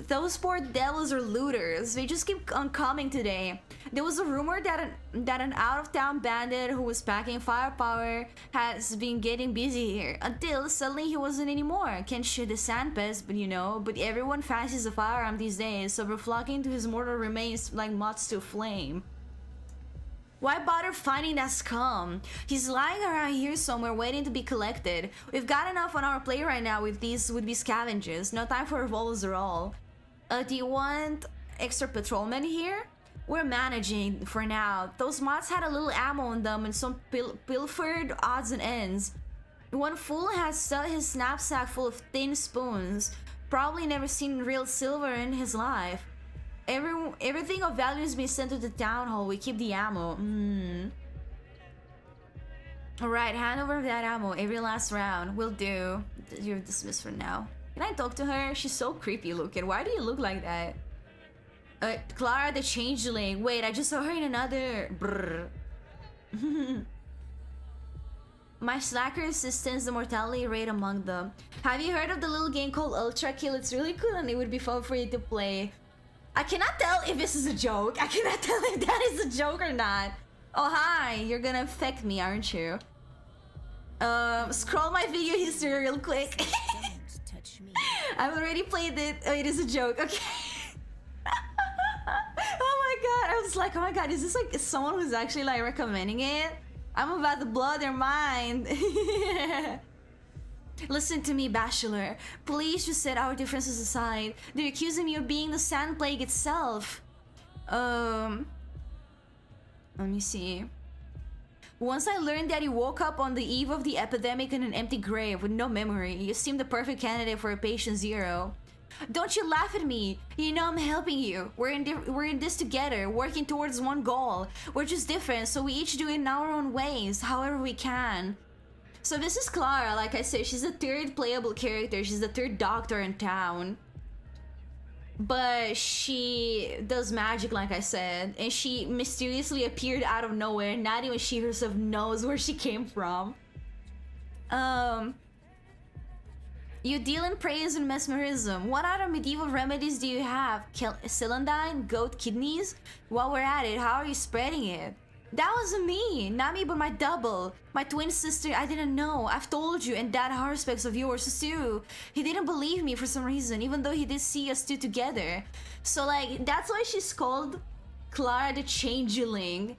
Those poor devils are looters. They just keep on coming today. There was a rumor that an out-of-town bandit who was packing firepower has been getting busy here. Until suddenly he wasn't anymore. Can't shoot the sandpest, but you know. But everyone fancies a firearm these days, so we're flocking to his mortal remains like moths to a flame. Why bother finding that scum? He's lying around here somewhere waiting to be collected. We've got enough on our plate right now with these would-be scavengers. No time for revolvers at all. Do you want extra patrolmen here? We're managing for now. Those mods had a little ammo on them and some pilfered odds and ends. One fool has his knapsack full of thin spoons. Probably never seen real silver in his life. Everything of value is being sent to the town hall. We keep the ammo. Alright, hand over that ammo every last round. Will do. You're dismissed for now. Can I talk to her? She's so creepy looking. Why do you look like that? Clara the Changeling. Wait, I just saw her in another... Brrr. My slacker assistants, the mortality rate among them. Have you heard of the little game called Ultra Kill? It's really cool and it would be fun for you to play. I cannot tell if this is a joke. I cannot tell if that is a joke or not. Oh, hi. You're gonna affect me, aren't you? Scroll my video history real quick. Don't touch me. I've already played it. Oh, it is a joke. Okay. Oh my god. I was like, oh my god, is this like someone who's actually like recommending it? I'm about to blow their mind. Listen to me, Bachelor. Please just set our differences aside. They're accusing me of being the sand plague itself. Let me see. Once I learned that he woke up on the eve of the epidemic in an empty grave with no memory, you seem the perfect candidate for a patient zero. Don't you laugh at me. You know I'm helping you. We're in this together, working towards one goal. We're just different, so we each do it in our own ways, however we can. So this is Clara, like I said, she's the third playable character. She's the third doctor in town. But she does magic, like I said, and she mysteriously appeared out of nowhere. Not even she herself knows where she came from. You deal in praise and mesmerism. What other medieval remedies do you have? Celandine? Goat kidneys? While we're at it, how are you spreading it? That wasn't me. Not me, but my double. My twin sister, I didn't know. I've told you, and that aspects of yours too. He didn't believe me for some reason, even though he did see us two together. So like, that's why she's called Clara the Changeling.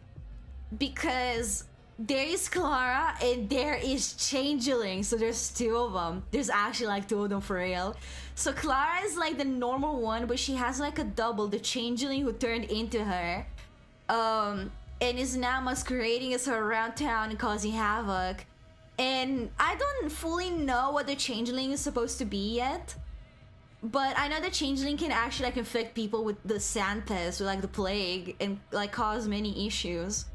Because there is Clara and there is Changeling. So there's two of them. There's actually like two of them for real. So Clara is like the normal one, but she has like a double, the Changeling who turned into her. And is now masquerading as her around town and causing havoc. And I don't fully know what the Changeling is supposed to be yet. But I know the Changeling can actually like infect people with the sand pest or like the plague and like cause many issues.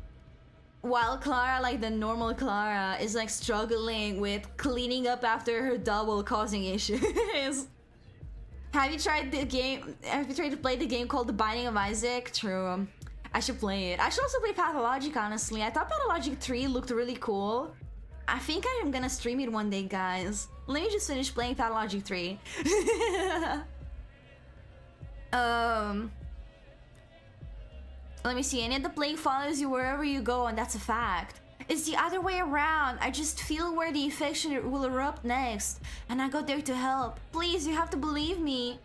While Clara, like the normal Clara, is like struggling with cleaning up after her double causing issues. Have you tried the game? Have you tried to play the game called The Binding of Isaac? True. I should play it. I should also play Pathologic, honestly. I thought Pathologic 3 looked really cool. I think I am gonna stream it one day, guys. Let me just finish playing Pathologic 3. Let me see. Any of the plague follows you wherever you go, and that's a fact. It's the other way around. I just feel where the infection will erupt next, and I go there to help. Please, you have to believe me.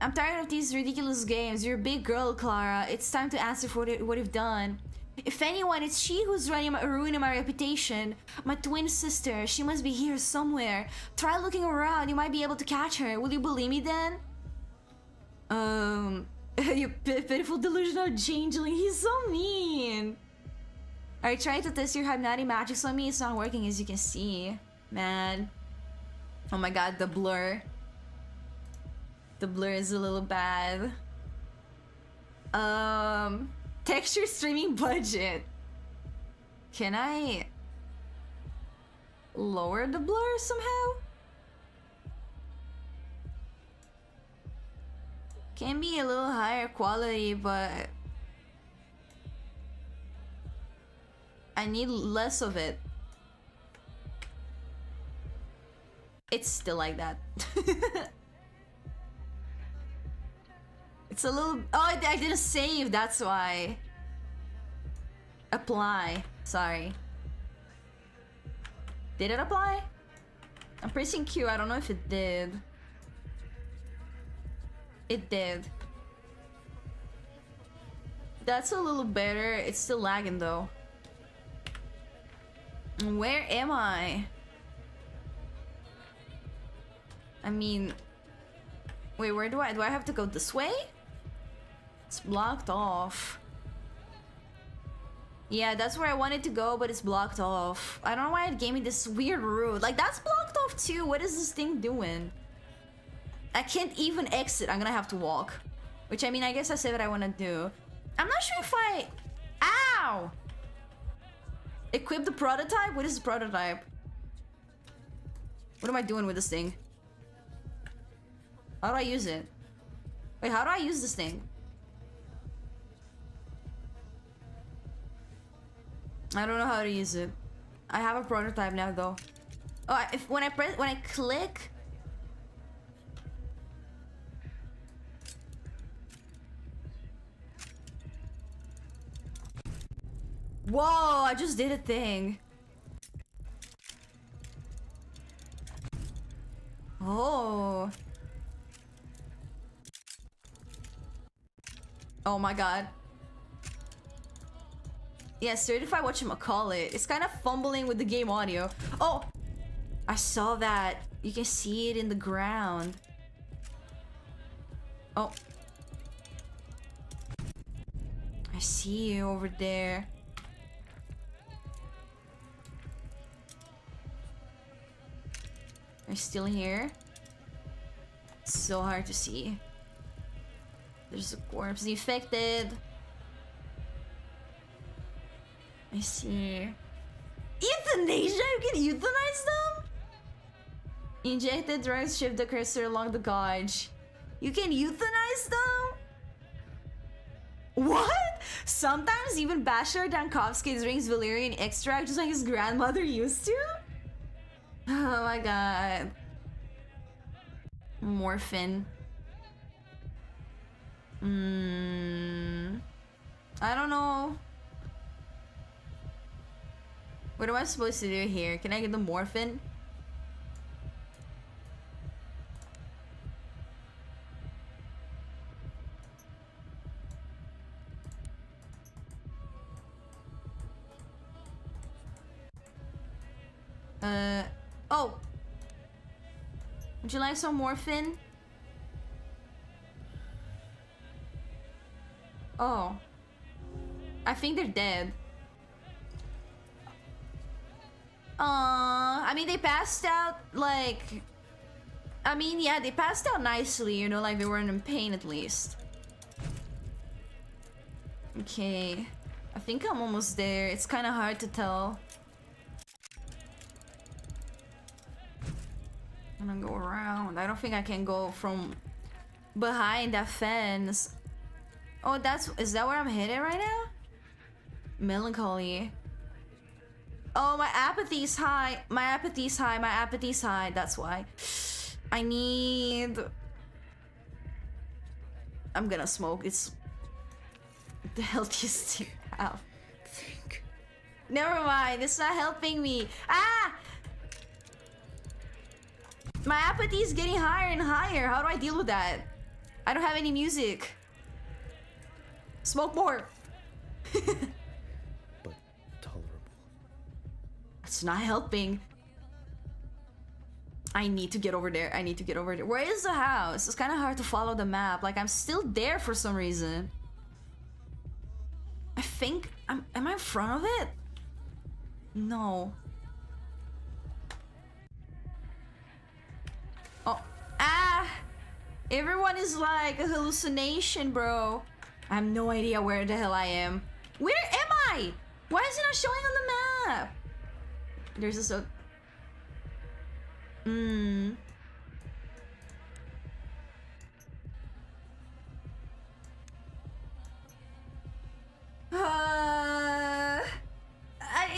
I'm tired of these ridiculous games. You're a big girl, Clara. It's time to answer for what you've done. If anyone, it's she who's ruining my reputation. My twin sister. She must be here somewhere. Try looking around. You might be able to catch her. Will you believe me then? You pitiful delusional changeling. He's so mean. Are you trying to test your hypnotic magics on me? It's not working, as you can see. Man. Oh my god, the blur. The blur is a little bad. Texture streaming budget. Can I lower the blur somehow? Can be a little higher quality, but I need less of it. It's still like that. It's a little... Oh, I didn't save, that's why. Apply. Sorry. Did it apply? I'm pressing Q, I don't know if it did. It did. That's a little better. It's still lagging though. Where am I? I mean... Wait, where do I have to go this way? It's blocked off. Yeah, that's where I wanted to go, but it's blocked off. I don't know why it gave me this weird route. Like, that's blocked off too. What is this thing doing? I can't even exit. I'm gonna have to walk. Which, I mean, I guess I say what I want to do. I'm not sure if I... Ow! Equip the prototype? What is the prototype? What am I doing with this thing? How do I use it? Wait, how do I use this thing? I don't know how to use it. I have a prototype now though. Oh, when I click. Whoa, I just did a thing. Oh. Oh my god. Yeah, certified whatchamacallit. It's kind of fumbling with the game audio. Oh! I saw that. You can see it in the ground. Oh. I see you over there. Are you still here? It's so hard to see. There's a corpse infected. I see. Euthanasia? You can euthanize them? Injected drugs, shift the cursor along the gauge. You can euthanize them? What? Sometimes even Bachelor Dankovsky drinks valerian extract just like his grandmother used to? Oh my god. Morphin. I don't know. What am I supposed to do here? Can I get the morphin? Oh! Would you like some morphin? Oh. I think they're dead. I mean, they passed out, like... I mean, yeah, they passed out nicely, you know, like they weren't in pain at least. Okay. I think I'm almost there. It's kind of hard to tell. I'm gonna go around. I don't think I can go from behind that fence. Oh, is that where I'm headed right now? Melancholy. Oh, my apathy's high. My apathy's high. My apathy's high. That's why. I need... I'm gonna smoke. It's the healthiest thing I have. Think. Never mind. It's not helping me. Ah! My apathy is getting higher and higher. How do I deal with that? I don't have any music. Smoke more. But tolerable. It's not helping. I need to get over there. I need to get over there. Where is the house? It's kind of hard to follow the map. Like, I'm still there for some reason. I think... am I in front of it? No. Oh. Ah! Everyone is like a hallucination, bro. I have no idea where the hell I am. Where am I? Why is it not showing on the map? There's this...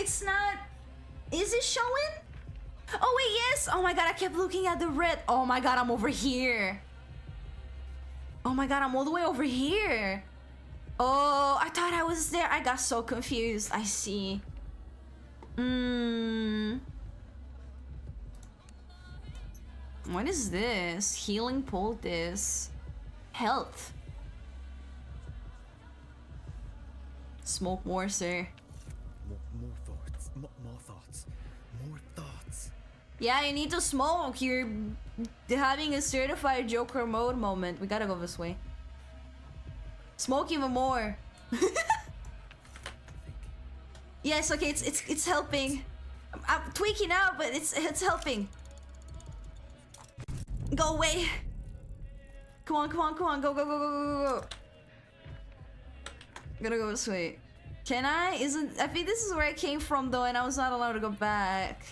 It's not... Is it showing? Oh wait, yes! Oh my god, I kept looking at the red. Oh my god, I'm over here. Oh my god, I'm all the way over here. Oh, I thought I was there. I got so confused. I see. What is this? Healing poultice. Health. Smoke more, sir. More thoughts. More thoughts. More thoughts. Yeah, you need to smoke. You're having a certified Joker mode moment. We gotta go this way. Smoke even more. Yes, okay, it's helping. I'm tweaking out, but it's helping. Go away. Come on, come on, come on. Go, go, go, go, go, go. Gotta go this way. Can I? I think this is where I came from though, and I was not allowed to go back.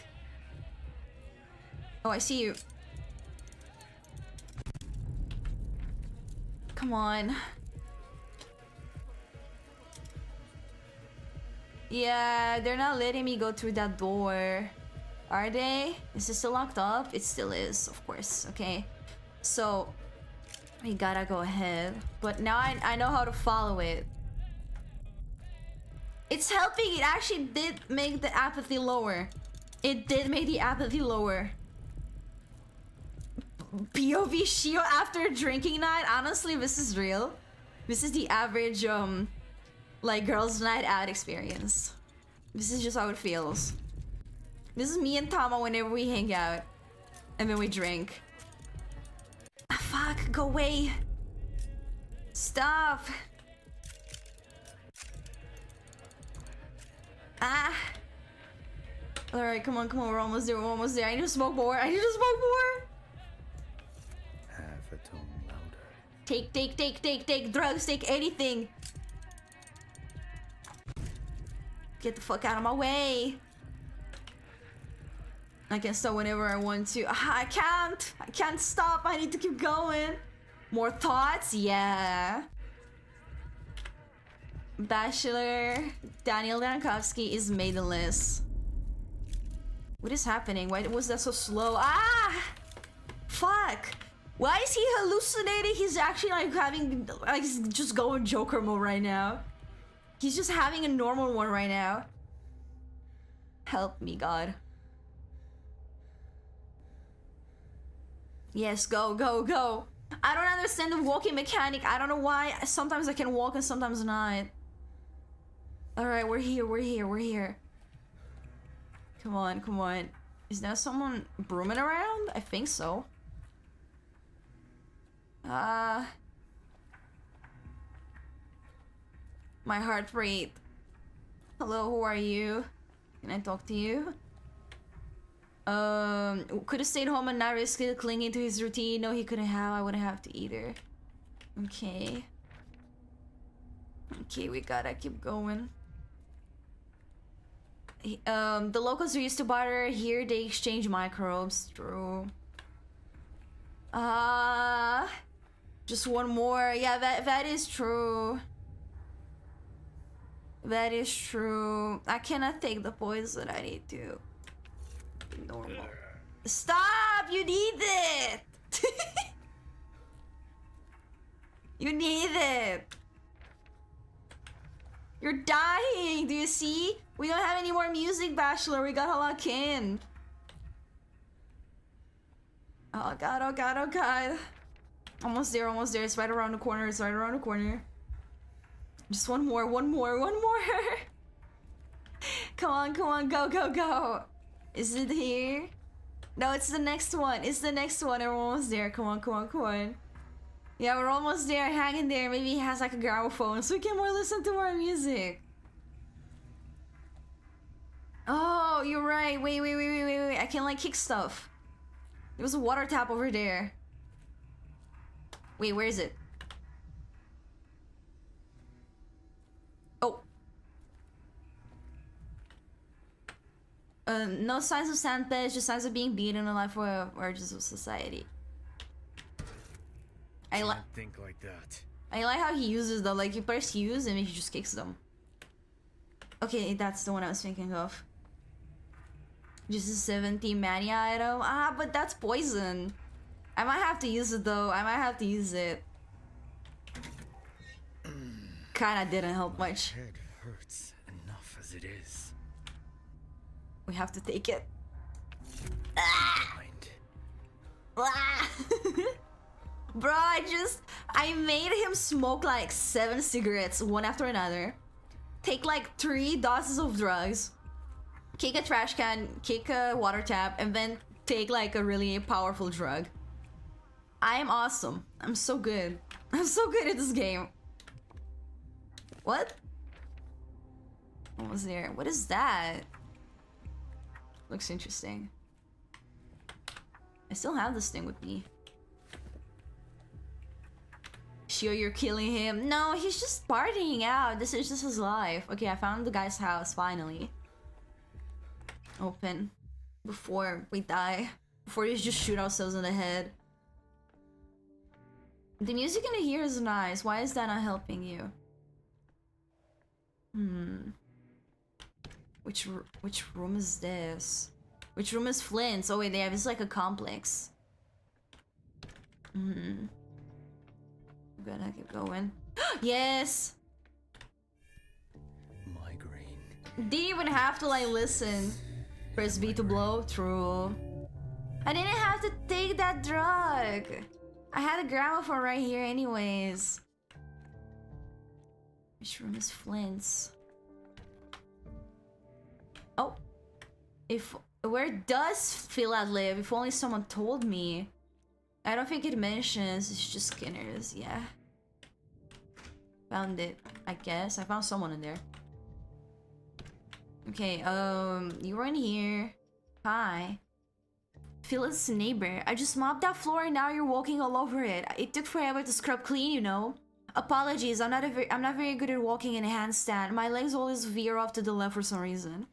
Oh, I see you. Come on. Yeah, they're not letting me go through that door. Are they? Is it still locked up? It still is, of course. Okay. So, we gotta go ahead. But now I know how to follow it. It's helping. It actually did make the apathy lower. It did make the apathy lower. POV Shio after a drinking night. Honestly, this is real. This is the average, like, girls' night out experience. This is just how it feels. This is me and Tama whenever we hang out. And then we drink. Ah, fuck, go away. Stop. Ah. Alright, come on, we're almost there, I need to smoke more, Have a tone louder. Take drugs, take anything. Get the fuck out of my way. I can stop whenever I want to. I can't stop, I need to keep going. More thoughts? Yeah. Bachelor Daniel Dankovsky is maidenless. What is happening? Why was that so slow? Ah! Fuck! Why is he hallucinating? He's actually like having, like, he's just going Joker mode right now. He's just having a normal one right now. Help me, God. Yes, go. I don't understand the walking mechanic. I don't know why. Sometimes I can walk and sometimes not. Alright, we're here. Come on. Is there someone brooming around? I think so. My heart rate. Hello, who are you? Can I talk to you? Could have stayed home and not risk it, clinging to his routine. No, he couldn't have. I wouldn't have to either. Okay, we gotta keep going. The locals are used to barter. Here they exchange microbes. True. Just one more. Yeah, that is true. That is true. I cannot take the poison. I need to be normal. Stop! You need it! You need it! You're dying! Do you see? We don't have any more music, Bachelor. We gotta lock in. Oh god. Almost there. It's right around the corner. Just one more. Come on, go. Is it here? No, it's the next one. We're almost there. Come on. Yeah, we're almost there. Hang in there. Maybe he has like a gramophone so we can listen to more music. Oh, you're right. Wait. I can like kick stuff. There was a water tap over there. Wait, where is it? Oh. No signs of sandpits, just signs of being beaten alive for urges of society. I think like that. I like how he uses them. Like, you press use and he just kicks them. Okay, that's the one I was thinking of. Just a 17 mania item. Ah, but that's poison. I might have to use it though. Kinda didn't help much. Head hurts enough as it is. We have to take it. Mind. Bro, I made him smoke like 7 cigarettes, one after another. Take like 3 doses of drugs. Kick a trash can, kick a water tap, and then take like a really powerful drug. I am awesome. I'm so good. I'm so good at this game. What? What was there? What is that? Looks interesting. I still have this thing with me. Sure, you're killing him. No, he's just partying out. This is just his life. Okay, I found the guy's house, finally. Open. Before we die. Before we just shoot ourselves in the head. The music in here is nice. Why is that not helping you? Which room is this? Which room is Flint's? Oh wait, they have it's like a complex. I'm gonna keep going. Yes! Migraine. Didn't even have to like listen. Press B to blow. True. I didn't have to take that drug. I had a gramophone right here anyways. Which room is Flint's? Oh. Where does Philat live? If only someone told me. I don't think it mentions. It's just Skinner's. Yeah. Found it. I guess. I found someone in there. Okay, you were in here. Hi. Philat's neighbor. I just mopped that floor and now you're walking all over it. It took forever to scrub clean, you know. Apologies, I'm not very good at walking in a handstand. My legs always veer off to the left for some reason.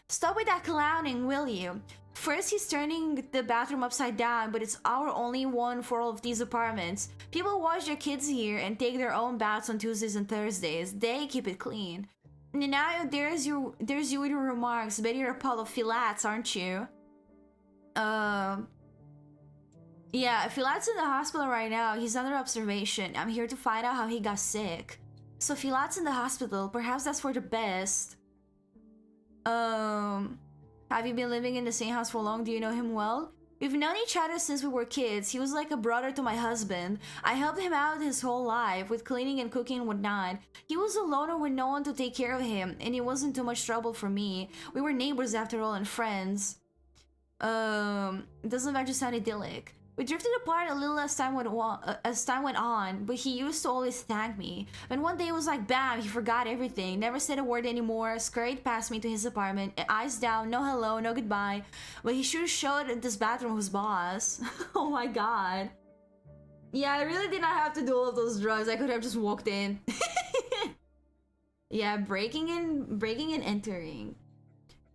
Stop with that clowning, will you? First, he's turning the bathroom upside down, but it's our only one for all of these apartments. People watch their kids here and take their own baths on Tuesdays and Thursdays. They keep it clean. And now there's you with your remarks. Bet you're a pile of Philats, aren't you? Yeah, Philat's in the hospital right now. He's under observation. I'm here to find out how he got sick. So Philat's in the hospital. Perhaps that's for the best. Have you been living in the same house for long? Do you know him well? We've known each other since we were kids. He was like a brother to my husband. I helped him out his whole life with cleaning and cooking and whatnot. He was a loner with no one to take care of him, and it wasn't too much trouble for me. We were neighbors after all and friends. Doesn't that just sound idyllic? We drifted apart a little as time went on, but he used to always thank me. And one day it was like bam, he forgot everything, never said a word anymore, scurried past me to his apartment, eyes down, no hello, no goodbye. But he sure showed this bathroom was boss. Oh my god. Yeah, I really did not have to do all of those drugs. I could have just walked in. Yeah, breaking and entering.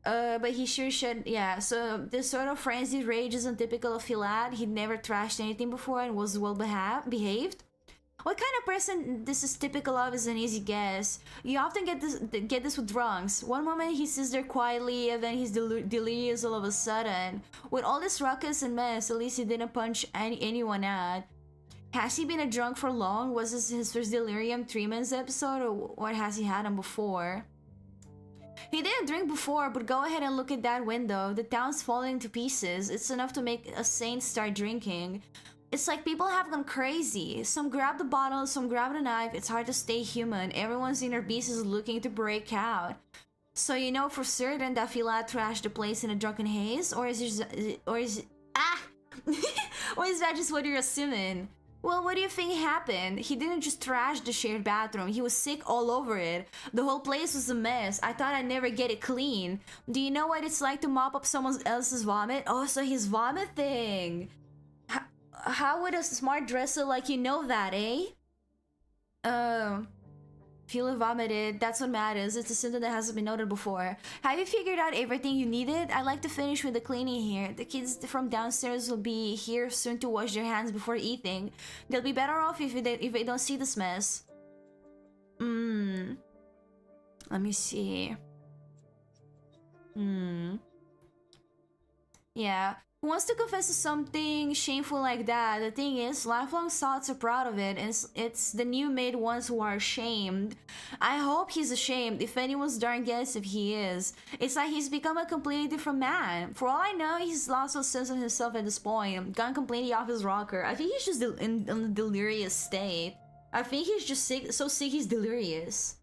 But he sure should, yeah. So this sort of frenzied rage isn't typical of Philat. He'd never trashed anything before and was well behaved. What kind of person this is typical of is an easy guess. You often get this with drunks. One moment he sits there quietly, and then he's delirious all of a sudden. With all this ruckus and mess, at least he didn't punch anyone out. Has he been a drunk for long? Was this his first delirium treatments episode, or has he had them before? He didn't drink before, but go ahead and look at that window. The town's falling to pieces. It's enough to make a saint start drinking. It's like people have gone crazy. Some grab the bottle, some grab the knife. It's hard to stay human. Everyone's inner beast is looking to break out. So you know for certain that Philat trashed the place in a drunken haze? Or is that just what you're assuming? Well, what do you think happened? He didn't just trash the shared bathroom. He was sick all over it. The whole place was a mess. I thought I'd never get it clean. Do you know what it's like to mop up someone else's vomit? Oh, so he's vomiting. How would a smart dresser like you know that, eh? Phila vomited. That's what matters. It's a symptom that hasn't been noted before. Have you figured out everything you needed? I'd like to finish with the cleaning here. The kids from downstairs will be here soon to wash their hands before eating. They'll be better off if they don't see this mess. Let me see. Yeah. Who wants to confess to something shameful like that? The thing is, lifelong thoughts are proud of it, and it's the new made ones who are ashamed. I hope he's ashamed, if anyone's darn guess if he is. It's like he's become a completely different man. For all I know, he's lost a sense of himself at this point, gone completely off his rocker. I think he's just in a delirious state. I think he's just sick, so sick he's delirious.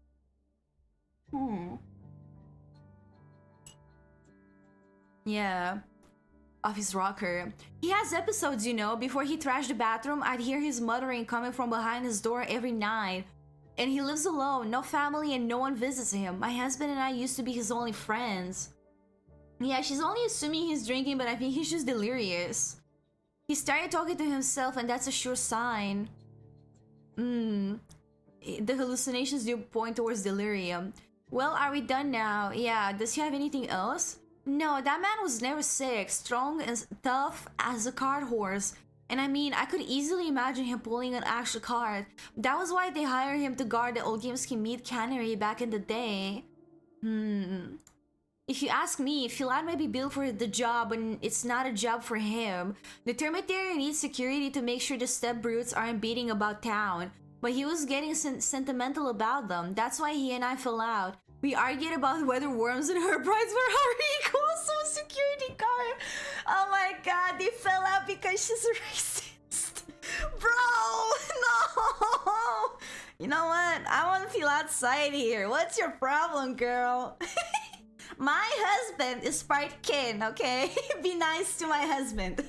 Yeah. Off his rocker. He has episodes, you know. Before he trashed the bathroom, I'd hear his muttering coming from behind his door every night. And he lives alone, no family, and no one visits him. My husband and I used to be his only friends. Yeah, she's only assuming he's drinking, but I think he's just delirious. He started talking to himself, and that's a sure sign. The hallucinations do point towards delirium. Well, are we done now? Yeah, does he have anything else? No, that man was never sick, strong and tough as a cart horse. And I mean, I could easily imagine him pulling an actual cart. That was why they hired him to guard the Olgimsky meat cannery back in the day. If you ask me, Filat may be built for the job, but it's not a job for him. The Termitarian needs security to make sure the step brutes aren't beating about town. But he was getting sentimental about them. That's why he and I fell out. We argued about whether worms and herb rights were our equals. So security guard. Oh my god, they fell out because she's a racist. Bro, no. You know what? I'm on Filat's side here. What's your problem, girl? My husband is part kin, okay? Be nice to my husband.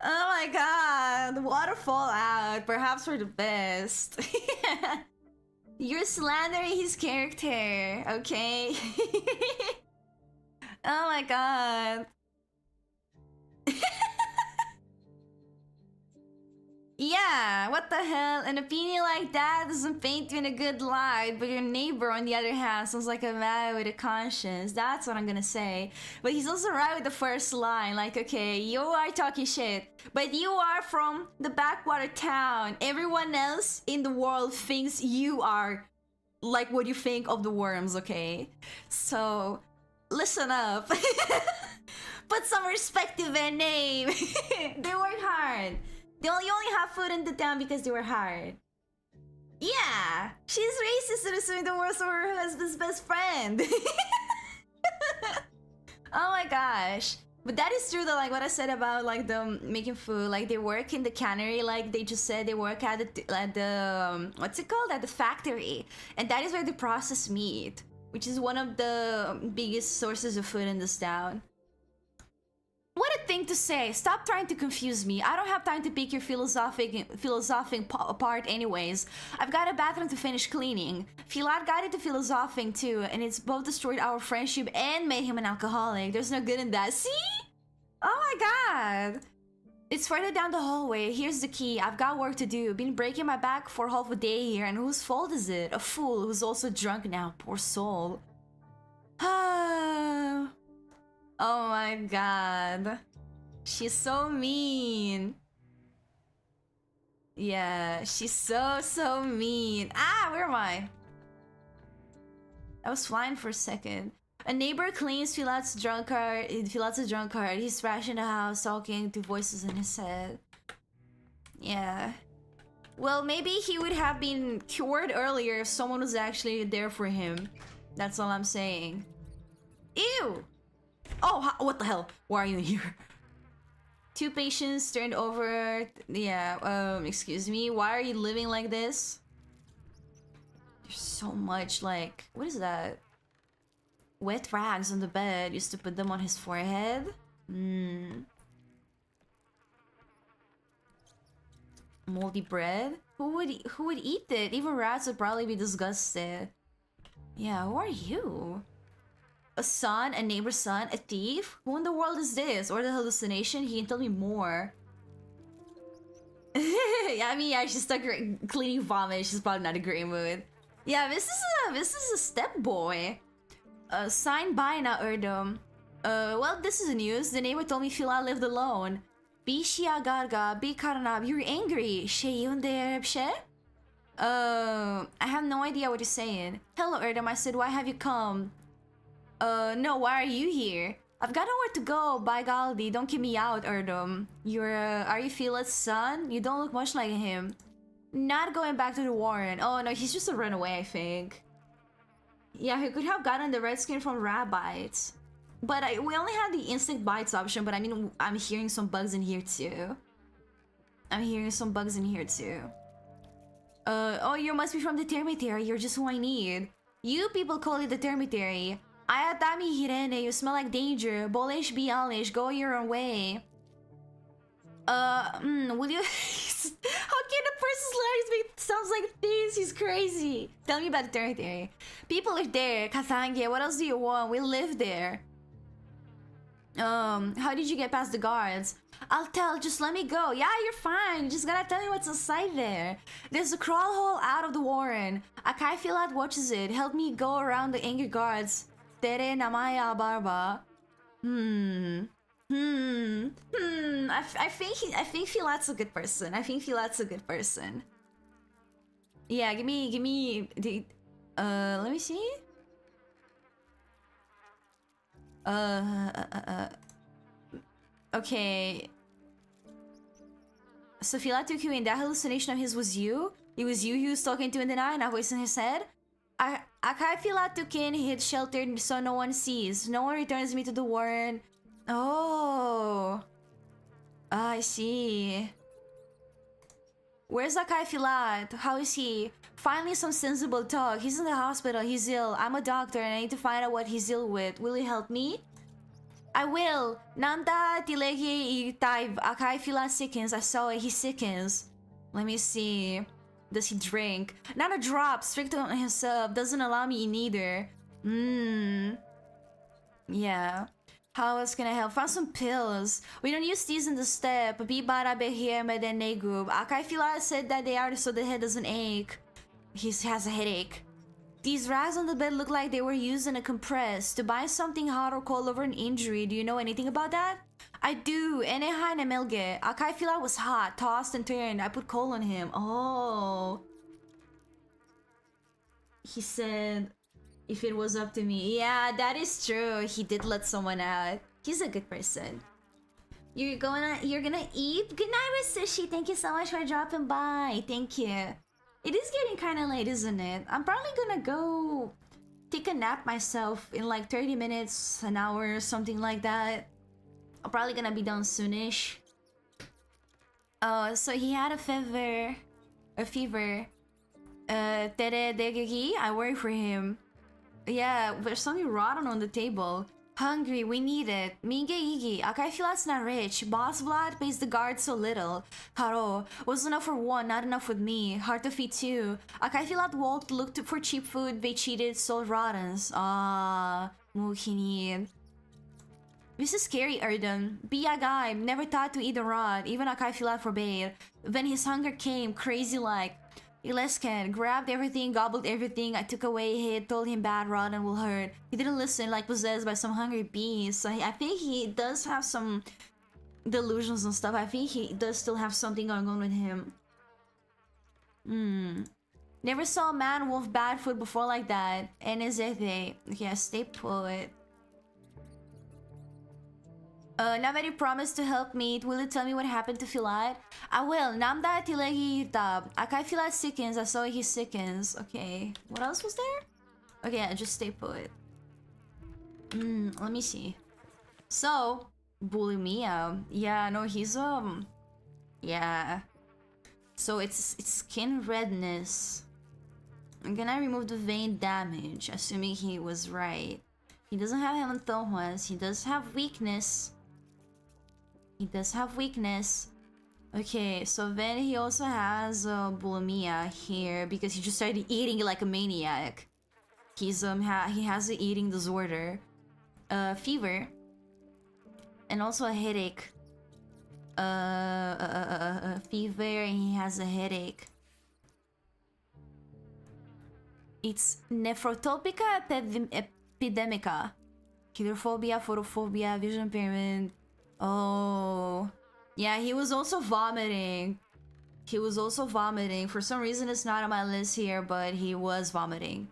Oh my god, waterfall out. Perhaps for the best. You're slandering his character, okay? Oh my god. Yeah, what the hell? An opinion like that doesn't paint you in a good light, but your neighbor, on the other hand, sounds like a man with a conscience. That's what I'm gonna say. But he's also right with the first line. Like, okay, you are talking shit, but you are from the backwater town. Everyone else in the world thinks you are like what you think of the worms, okay? So, listen up. Put some respect to their name. They work hard. They only have food in the town because they were hard. Yeah, she's racist and assuming the world's her husband's best friend. Oh my gosh. But that is true though, like what I said about like them making food, like they work in the cannery, like they just said they work at the what's it called? At the factory. And that is where they process meat, which is one of the biggest sources of food in this town. What a thing to say. Stop trying to confuse me. I don't have time to pick your philosophing apart anyways. I've got a bathroom to finish cleaning. Filat got into philosophing too, and it's both destroyed our friendship and made him an alcoholic. There's no good in that. See? Oh my god. It's further down the hallway. Here's the key. I've got work to do. Been breaking my back for half a day here, and whose fault is it? A fool who's also drunk now. Poor soul. Oh my god. She's so mean. Yeah, she's so mean. Ah, where am I? I was flying for a second. A neighbor cleans Filat's drunk car. Filat's a drunk card. He's trashing the house, talking to voices in his head. Yeah. Well, maybe he would have been cured earlier if someone was actually there for him. That's all I'm saying. Ew! Oh, what the hell? Why are you in here? 2 patients turned over. Yeah, excuse me. Why are you living like this? There's so much, like, what is that? Wet rags on the bed. Used to put them on his forehead. Moldy bread? Who would eat it? Even rats would probably be disgusted. Yeah, who are you? A son, a neighbor's son, a thief? Who in the world is this? Or the hallucination? He can tell me more. Yeah, I mean, yeah, she's stuck cleaning vomit. She's probably not in a great mood. Yeah, this is a step boy. Signed by na Erdom. Well, this is the news. The neighbor told me Fila lived alone. Bishia garga, bi karanab. You're angry. Sheyun der pshe? I have no idea what you're saying. Hello, Erdom. I said, why have you come? No, why are you here? I've got nowhere to go, by Galdi. Don't keep me out, Erdom. Are you Fila's son? You don't look much like him. Not going back to the Warren. Oh no, he's just a runaway, I think. Yeah, he could have gotten the red skin from rat bites. But we only had the instinct bites option, but I mean, I'm hearing some bugs in here too. Oh, you must be from the Termitary. You're just who I need. You people call it the Termitary. Ayatami Hirene, you smell like danger. Bolish bialish, go your own way. Will you... How can a person's lyrics make sounds like this? He's crazy. Tell me about the Termitary. People are there. Kathange, what else do you want? We live there. How did you get past the guards? I'll tell, just let me go. Yeah, you're fine. You just gotta tell me what's inside there. There's a crawl hole out of the Warren. Akai Filat watches it. Help me go around the angry guards. Tere namaya barba. I think Filat's a good person. Yeah, give me the let me see. Okay. So Fila took you in. That hallucination of his was you? It was you he was talking to in the night, not voice in his head? Akai Fila took in, hid sheltered so no one sees. No one returns me to the warren. Oh. I see. Where's Akai Filat? How is he? Finally some sensible talk. He's in the hospital. He's ill. I'm a doctor and I need to find out what he's ill with. Will you help me? I will. Nanda tilegi itaiv. Akai Filat sickens. I saw it. He sickens. Let me see. Does he drink? Not a drop. Strict on himself. Doesn't allow me in either. Yeah. How else can I help? Found some pills. We don't use these in the step. Bibara behir medenegub. Akai Fila said that they are so the head doesn't ache. He has a headache. These rags on the bed look like they were used in a compress. To buy something hot or cold over an injury. Do you know anything about that? I do. Eneha nemelge. Akai Fila was hot, tossed and turned. I put coal on him. Oh. He said, if it was up to me. Yeah, that is true. He did let someone out. He's a good person. You're gonna eat? Good night, Miss Sushi. Thank you so much for dropping by. Thank you. It is getting kind of late, isn't it? I'm probably gonna go take a nap myself in like 30 minutes, an hour, something like that. I'm probably gonna be done soonish. Oh, so he had a fever. Tere degegi, I worry for him. Yeah, there's something rotten on the table. Hungry, we need it. Minge igi, Akai Filat's not rich. Boss Vlad pays the guard so little. Haro, was enough for one, not enough with me. Hard to feed two. Akai Filat walked, looked for cheap food, they cheated, sold rottens. Ah, mukinid. This is scary, Erden. Be a guy, never thought to eat a rod. Even Akai Filat forbade. Then his hunger came, crazy like. Ilescan grabbed everything, gobbled everything. I took away hit, told him bad rotten will hurt. He didn't listen, like possessed by some hungry beast. So I think he does have some delusions and stuff. I think he does still have something going on with him. Never saw a man wolf bad food before like that. NZT. Yeah, stay put. Now that you promised to help me, will you tell me what happened to Filat? I will. Namda tilegi tab. Akai Filat sickens. I saw he sickens. Okay. What else was there? Okay, yeah, just stay put. Let me see. So, bulimia. Yeah, no, he's yeah. So it's skin redness. I'm gonna remove the vein damage, assuming he was right. He doesn't have hematoma. He does have weakness. Okay, so then he also has bulimia here because he just started eating like a maniac. He's he has an eating disorder, fever, and also a headache. Fever, and he has a headache. It's nephrotopica epidemica, hydrophobia, photophobia, vision impairment. Oh, yeah, he was also vomiting. For some reason, it's not on my list here, but he was vomiting.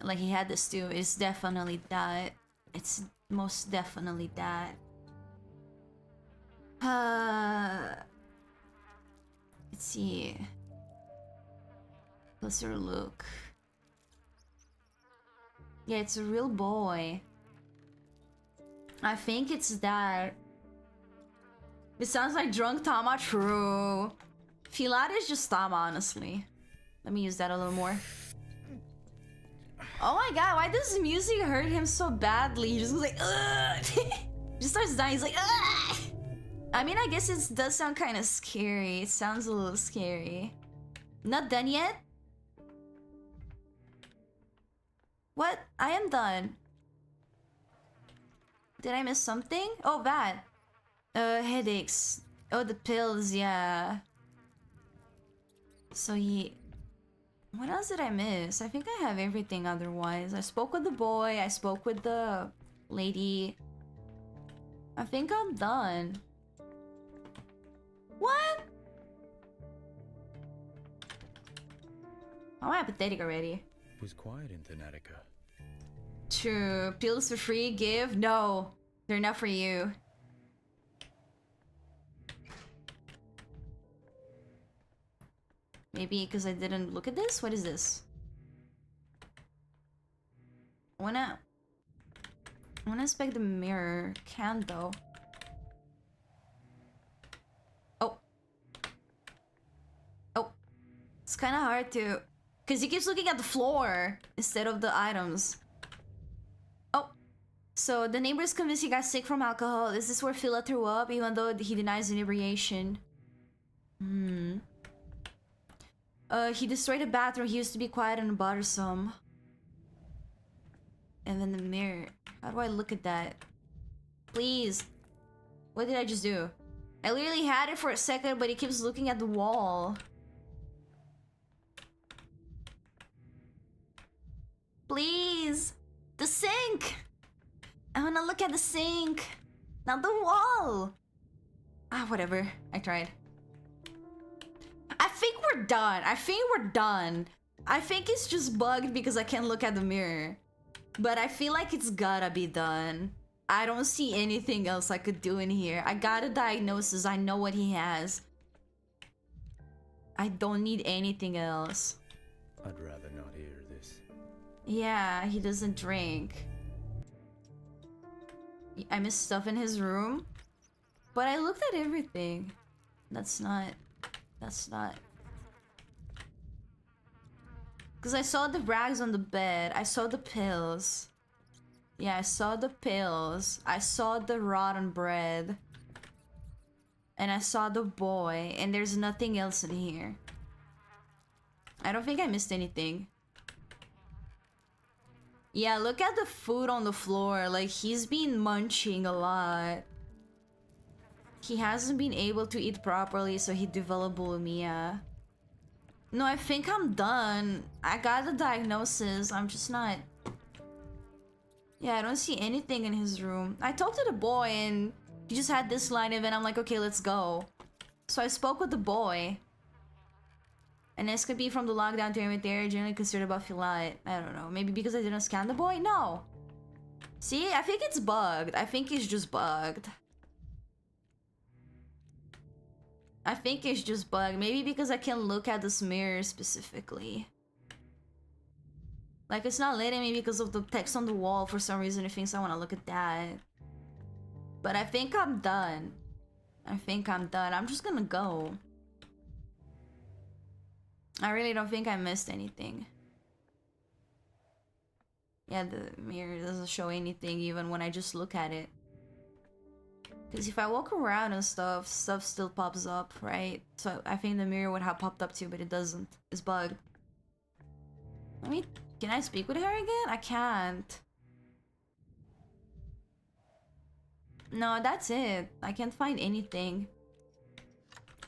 Like, he had this too. It's definitely that. It's most definitely that. Let's see. Closer look. Yeah, it's a real boy. I think it's that. It sounds like drunk Tama, true. Filat is just Tama, honestly. Let me use that a little more. Oh my god, why does the music hurt him so badly? He just goes like, ugh! Just starts dying, he's like, ugh! I mean, I guess it does sound kind of scary. It sounds a little scary. Not done yet? What? I am done. Did I miss something? Oh, that. Headaches. Oh, the pills, yeah. So what else did I miss? I think I have everything otherwise. I spoke with the boy. I spoke with the lady. I think I'm done. What? I'm apathetic already. It was quiet in Thanatica. True. Pills for free, give? No. They're not for you. Maybe because I didn't look at this? What is this? I wanna inspect the mirror. Can't though. Oh. Oh. It's kind of hard to... Because he keeps looking at the floor instead of the items. Oh. So the neighbor's convinced he got sick from alcohol. Is this where Phila threw up even though he denies inebriation? He destroyed a bathroom. He used to be quiet and bothersome. And then the mirror. How do I look at that? Please. What did I just do? I literally had it for a second, but he keeps looking at the wall. Please. The sink. I wanna look at the sink. Not the wall. Ah, whatever. I tried. I think we're done. I think it's just bugged because I can't look at the mirror. But I feel like it's gotta be done. I don't see anything else I could do in here. I got a diagnosis. I know what he has. I don't need anything else. I'd rather not hear this. Yeah, he doesn't drink. I missed stuff in his room. But I looked at everything. That's not... Because I saw the rags on the bed. I saw the pills. Yeah, I saw the pills. I saw the rotten bread. And I saw the boy. And there's nothing else in here. I don't think I missed anything. Yeah, look at the food on the floor. Like, he's been munching a lot. He hasn't been able to eat properly, so he developed bulimia. No, I think I'm done. I got the diagnosis. I'm just not... Yeah, I don't see anything in his room. I talked to the boy and he just had this line and then I'm like, okay, let's go. So I spoke with the boy. And this could be from the lockdown to there, generally concerned about Philat. I don't know. Maybe because I didn't scan the boy? No. See, I think it's bugged. I think it's just bugged. I think it's just bugged. Maybe because I can't look at this mirror specifically. Like, it's not letting me because of the text on the wall. For some reason, it thinks I want to look at that. But I think I'm done. I'm just gonna go. I really don't think I missed anything. Yeah, the mirror doesn't show anything even when I just look at it. Because if I walk around and stuff still pops up, right? So I think the mirror would have popped up too, but it doesn't. It's bugged. Can I speak with her again? I can't. No, that's it. I can't find anything.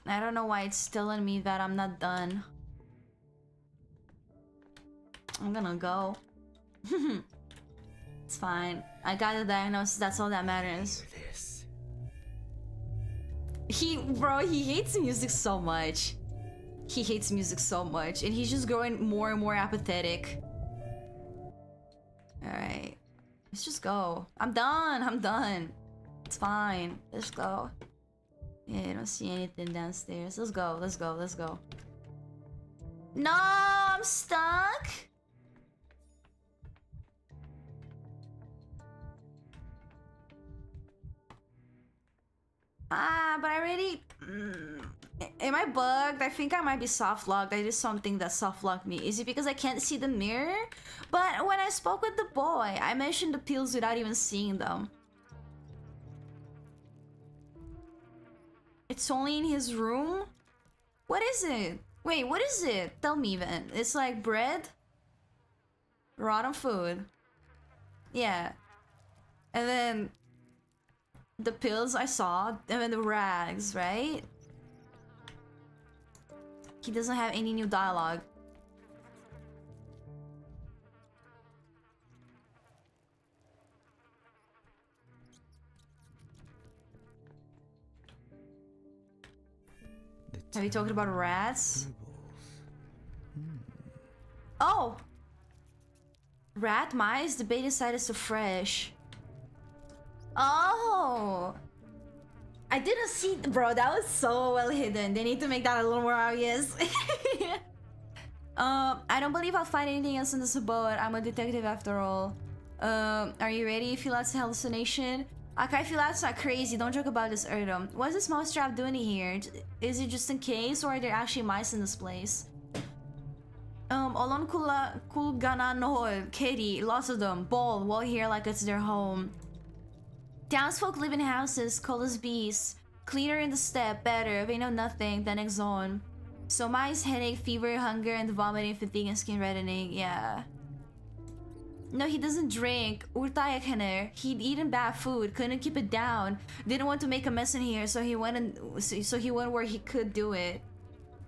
I don't know why it's telling me that I'm not done. I'm gonna go. It's fine. I got the diagnosis, that's all that matters. Bro, he hates music so much. He hates music so much, and he's just growing more and more apathetic. Alright. Let's just go. I'm done. It's fine. Let's go. Yeah, I don't see anything downstairs. Let's go. No, I'm stuck. But I already... Am I bugged? I think I might be soft locked. I did something that soft locked me. Is it because I can't see the mirror? But when I spoke with the boy, I mentioned the pills without even seeing them. It's only in his room? What is it? Wait, what is it? Tell me then. It's like bread? Rotten food. Yeah. And then... the pills I saw, and then the rags, right? He doesn't have any new dialogue. Have you talked about rats? Oh! Rat, mice, the bait inside is so fresh. Oh! I didn't see, bro, that was so well hidden. They need to make that a little more obvious. I don't believe I'll find anything else in this abode. I'm a detective after all. Are you ready? Feel that's a hallucination? Okay, feel that's not crazy. Don't joke about this, Erdem. What's this mouse trap doing here? Is it just in case, or are there actually mice in this place? Olon Kulgana Nohol, Kitty, lots of them, ball, wall here like it's their home. Townsfolk live in houses, cold as beasts, cleaner in the step, better, they know nothing, then exon. So mice, headache, fever, hunger, and vomiting, fatigue, and skin reddening, yeah. No, he doesn't drink. He'd eaten bad food, couldn't keep it down, didn't want to make a mess in here, so he went where he could do it.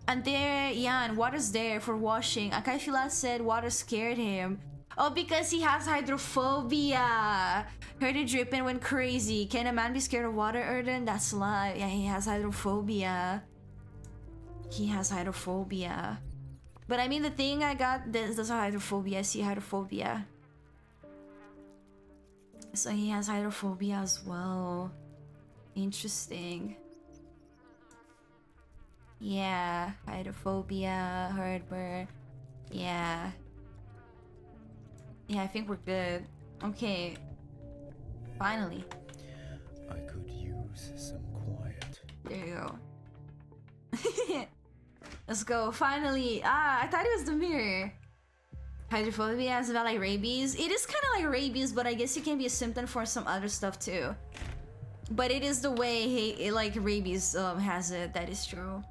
And there, Jan, water's there for washing. Akaifilat said water scared him. Oh, because he has hydrophobia. Heard it drip and went crazy. Can a man be scared of water, Erden? That's a lie. Yeah, he has hydrophobia. He has hydrophobia. But I mean, the thing I got, there's hydrophobia. I see hydrophobia. So he has hydrophobia as well. Interesting. Yeah, hydrophobia, heartburn. Yeah. Yeah, I think we're good. Okay. Finally. I could use some quiet. There you go. Let's go. Finally. Ah, I thought it was the mirror. Hydrophobia is about like rabies. It is kind of like rabies, but I guess it can be a symptom for some other stuff too. But it is the way like rabies has it. That is true.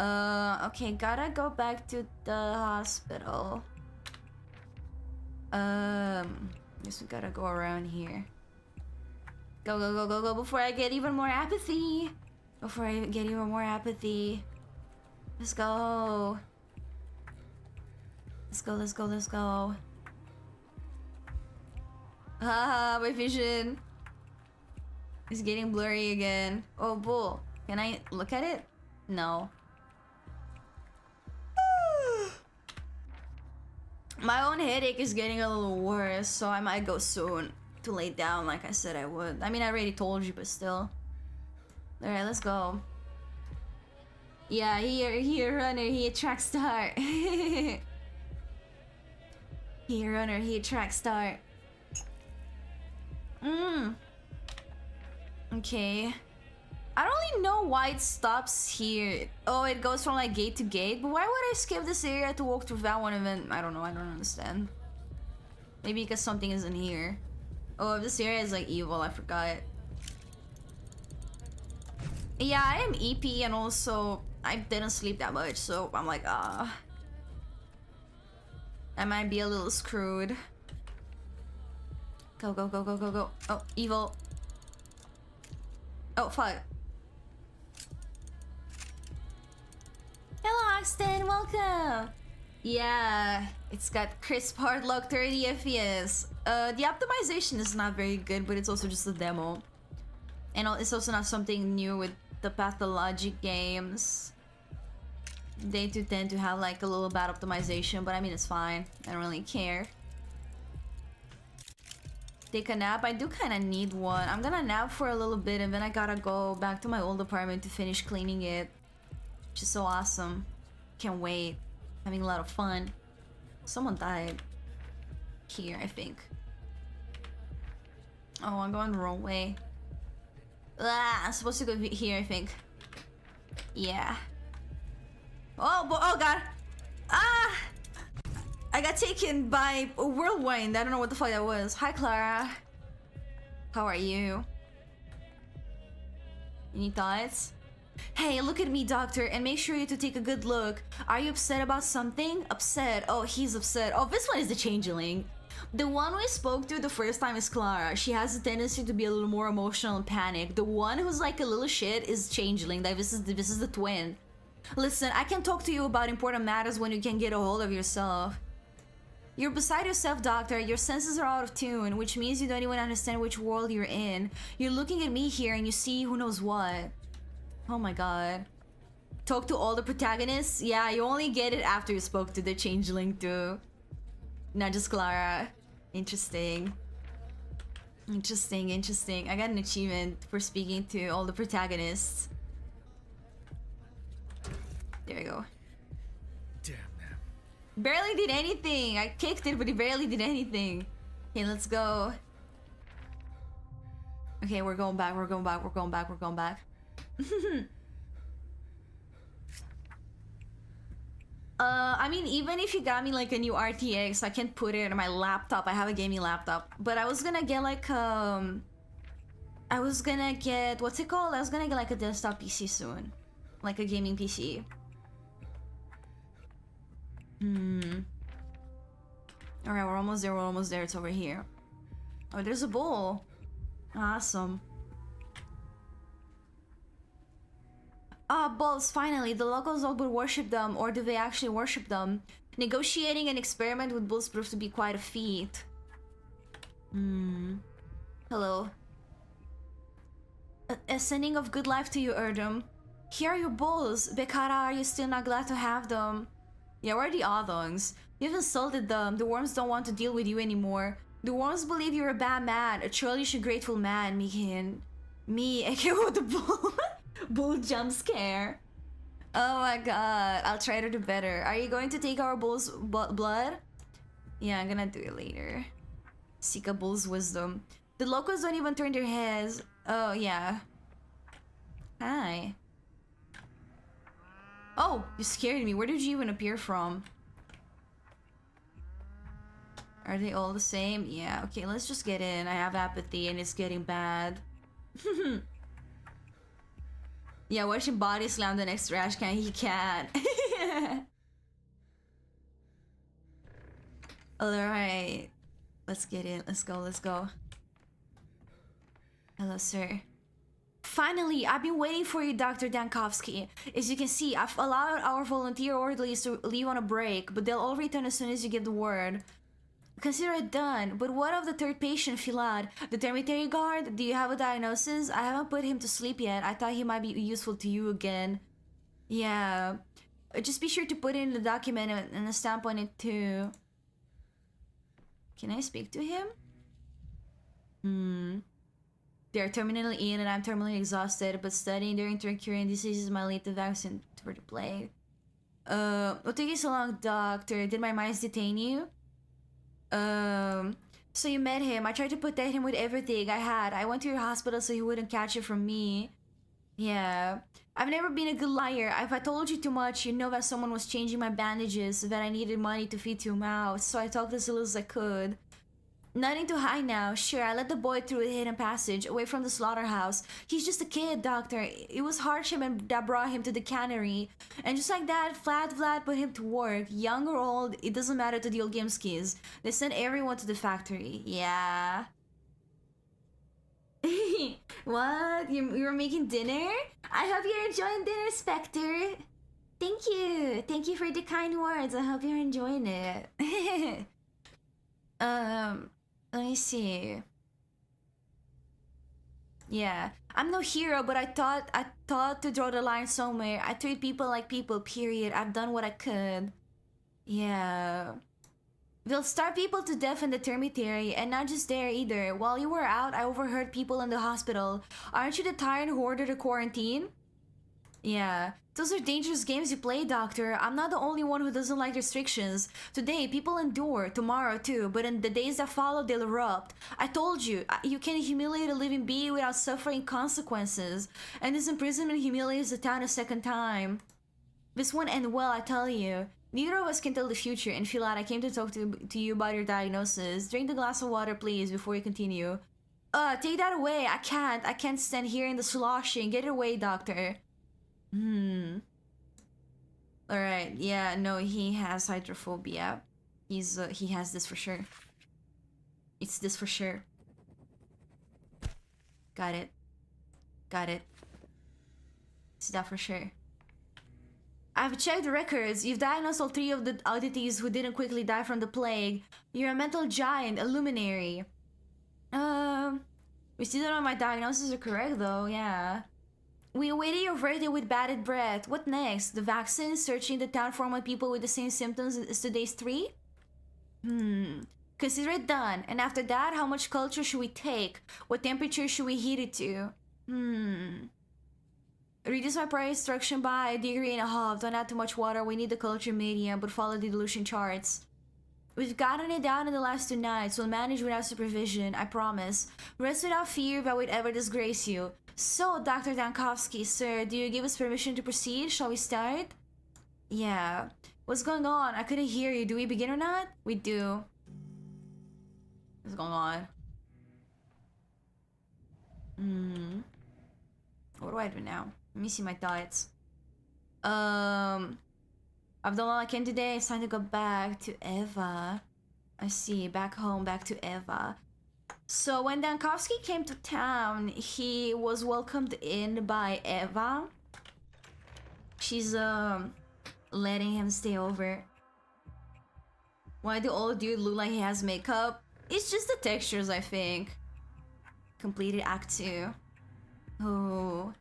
Okay, gotta go back to the hospital. Guess we gotta go around here. Go, go, go, go, go before I get even more apathy. Before I get even more apathy. Let's go. Let's go, let's go, let's go. Ah, my vision is getting blurry again. Oh, bull. Can I look at it? No. My own headache is getting a little worse, so I might go soon to lay down like I said I would. I mean, I already told you, but still. Alright, let's go. Yeah, here, runner, he attracts star. Here, runner, he attracts star. Okay. I don't really know why it stops here. Oh, it goes from like gate to gate, but why would I skip this area to walk through that one event? I don't know, I don't understand. Maybe because something isn't here. Oh, this area is like evil, I forgot. Yeah, I am EP and also I didn't sleep that much, so I'm like, I might be a little screwed. Go, go, go, go, go, go. Oh, evil. Oh, fuck. Hello, Oxton, welcome! Yeah, it's got crisp hardlock 30 FPS. The optimization is not very good, but it's also just a demo. And it's also not something new with the Pathologic games. They do tend to have like a little bad optimization, but I mean, it's fine. I don't really care. Take a nap. I do kind of need one. I'm gonna nap for a little bit and then I gotta go back to my old apartment to finish cleaning it. Which is so awesome. Can't wait. Having a lot of fun. Someone died. Here, I think. Oh, I'm going the wrong way. Ah, I'm supposed to go here, I think. Yeah. Oh god! Ah! I got taken by a whirlwind. I don't know what the fuck that was. Hi, Clara. How are you? Any thoughts? Hey, look at me, doctor, and make sure you to take a good look. Are you upset about something? Upset. Oh, he's upset. Oh, this one is the changeling. The one we spoke to the first time is Clara. She has a tendency to be a little more emotional and panic. The one who's like a little shit is changeling. Like this is the twin. Listen, I can talk to you about important matters when you can get a hold of yourself. You're beside yourself, doctor. Your senses are out of tune, which means you don't even understand which world you're in. You're looking at me here and you see who knows what. Oh my god. Talk to all the protagonists? Yeah, you only get it after you spoke to the changeling too. Not just Clara. Interesting. Interesting. I got an achievement for speaking to all the protagonists. There we go. Damn them. Barely did anything. I kicked it, but he barely did anything. Okay, let's go. Okay, we're going back. I mean, even if you got me like a new RTX, I can't put it on my laptop. I have a gaming laptop. But I was gonna get like I was gonna get, what's it called? I was gonna get like a desktop PC soon. Like a gaming PC. Alright, we're almost there. It's over here. Oh, there's a bowl. Awesome. Ah, balls, finally. The locals all but worship them, or do they actually worship them? Negotiating an experiment with bulls proved to be quite a feat. Hello. A sending of good life to you, Erdem. Here are your bulls. Bekara, are you still not glad to have them? Yeah, where are the Othongs? You've insulted them. The worms don't want to deal with you anymore. The worms believe you're a bad man, a churlish and grateful man, Mikin. Me, aka with the bull. Bull jump scare. Oh my god, I'll try to do better. Are you going to take our bull's blood? Yeah, I'm gonna do it later. Seek a bull's wisdom. The locals don't even turn their heads. Oh, yeah. Hi. Oh, you scared me. Where did you even appear from? Are they all the same? Yeah, okay, let's just get in. I have apathy and it's getting bad. Yeah, watching body slam the next trash can, he can't. Alright. Let's get in. Let's go. Hello, sir. Finally, I've been waiting for you, Dr. Dankovsky. As you can see, I've allowed our volunteer orderlies to leave on a break, but they'll all return as soon as you give the word. Consider it done, but what of the third patient, Filad? The termitary guard? Do you have a diagnosis? I haven't put him to sleep yet. I thought he might be useful to you again. Yeah. Just be sure to put it in the document and a stamp on it too. Can I speak to him? They're terminally ill and I'm terminally exhausted, but studying their intercurrent diseases might lead to vaccine for the plague. What took you so long, doctor? Did my mice detain you? So you met him. I tried to protect him with everything I had. I went to your hospital so he wouldn't catch it from me. Yeah. I've never been a good liar. If I told you too much, you'd know that someone was changing my bandages, that I needed money to feed 2 mouths, so I talked as little as I could. Nothing to hide now. Sure, I let the boy through a hidden passage, away from the slaughterhouse. He's just a kid, doctor. It was hardship that brought him to the cannery. And just like that, Vlad put him to work. Young or old, it doesn't matter to the Olgimskis. They sent everyone to the factory. Yeah. What? You're making dinner? I hope you're enjoying dinner, Spectre. Thank you. Thank you for the kind words. I hope you're enjoying it. Let me see. Yeah, I'm no hero, but I thought to draw the line somewhere. I treat people like people, period. I've done what I could. Yeah. They'll starve people to death in the termitary, and not just there either. While you were out, I overheard people in the hospital. Aren't you the tyrant who ordered a quarantine? Yeah. Those are dangerous games you play, Doctor. I'm not the only one who doesn't like restrictions. Today, people endure. Tomorrow, too. But in the days that follow, they'll erupt. I told you, you can humiliate a living being without suffering consequences. And this imprisonment humiliates the town a second time. This won't end well, I tell you. Neither of us can tell the future. And Filad, I came to talk to you about your diagnosis. Drink the glass of water, please, before you continue. Take that away. I can't stand here in the sloshing. Get it away, Doctor. Alright, yeah, no, he has hydrophobia. He has this for sure. It's this for sure. Got it. It's that for sure. I've checked the records. You've diagnosed all 3 of the oddities who didn't quickly die from the plague. You're a mental giant, a luminary. We still don't know if my diagnoses are correct though, yeah. We awaited your verdict with bated breath. What next? The vaccine? Searching the town for more people with the same symptoms as today's 3? Consider it done. And after that, how much culture should we take? What temperature should we heat it to? Reduce my prior instruction by a degree and a half. Don't add too much water. We need the culture medium, but follow the dilution charts. We've gotten it down in the last 2 nights. We'll manage without supervision, I promise. Rest without fear that we'd ever disgrace you. So, Dr. Dankovsky, sir, do you give us permission to proceed? Shall we start? Yeah. What's going on? I couldn't hear you. Do we begin or not? We do. What's going on? What do I do now? Let me see my thoughts. I've done all I can today. It's time to go back to Eva. I see. Back home, back to Eva. So when Dankovsky came to town, he was welcomed in by Eva. She's letting him stay over. Why do old dude look like he has makeup? It's just the textures, I think. Completed Act 2. Oh.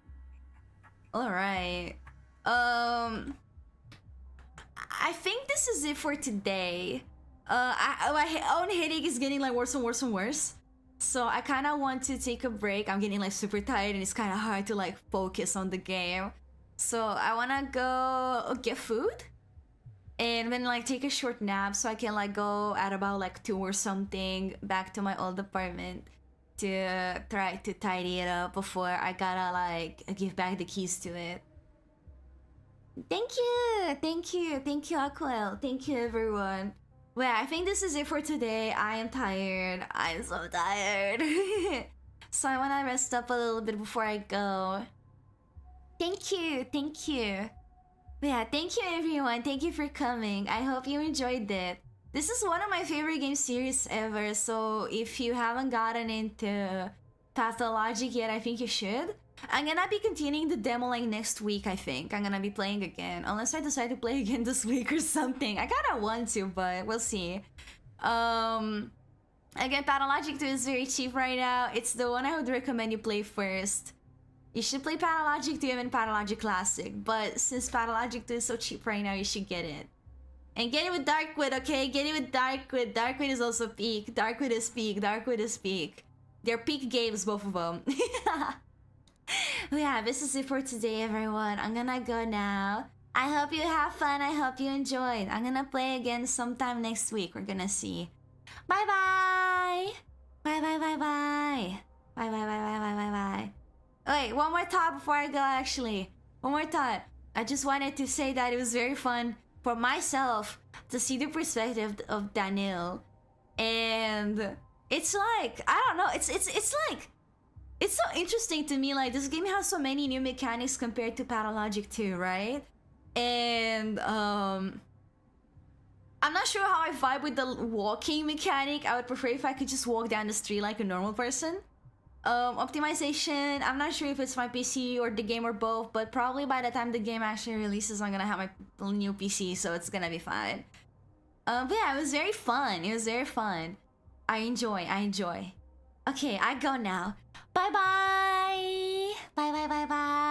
Alright. I think this is it for today. My own headache is getting like worse and worse and worse. So I kind of want to take a break. I'm getting like super tired and it's kind of hard to like focus on the game. So I want to go get food and then like take a short nap so I can like go at about like 2 or something back to my old apartment to try to tidy it up before I gotta like give back the keys to it. Thank you, Aquel. Thank you, everyone. Well, I think this is it for today. I am tired. I'm so tired. So I want to rest up a little bit before I go. Thank you. Yeah, thank you, everyone. Thank you for coming. I hope you enjoyed it. This is one of my favorite game series ever. So if you haven't gotten into Pathologic yet, I think you should. I'm gonna be continuing the demo like next week, I think. I'm gonna be playing again. Unless I decide to play again this week or something. I kinda want to, but we'll see. Again, Pathologic 2 is very cheap right now. It's the one I would recommend you play first. You should play Pathologic 2 and Pathologic Classic. But since Pathologic 2 is so cheap right now, you should get it. And get it with Darkwood, okay? Get it with Darkwood. Darkwood is also peak. Darkwood is peak. Darkwood is peak. They're peak games, both of them. Yeah, this is it for today, everyone. I'm gonna go now. I hope you have fun. I hope you enjoyed. I'm gonna play again sometime next week. We're gonna see. Bye-bye. Bye-bye. Bye-bye. Wait, one more thought before I go, actually. One more thought. I just wanted to say that it was very fun for myself to see the perspective of Daniel. And it's like, I don't know, it's like, it's so interesting to me, like, this game has so many new mechanics compared to Pathologic 2, right? And, I'm not sure how I vibe with the walking mechanic. I would prefer if I could just walk down the street like a normal person. Optimization, I'm not sure if it's my PC or the game or both, but probably by the time the game actually releases, I'm gonna have my new PC, so it's gonna be fine. But yeah, it was very fun. I enjoy. Okay, I go now. Bye-bye. Bye.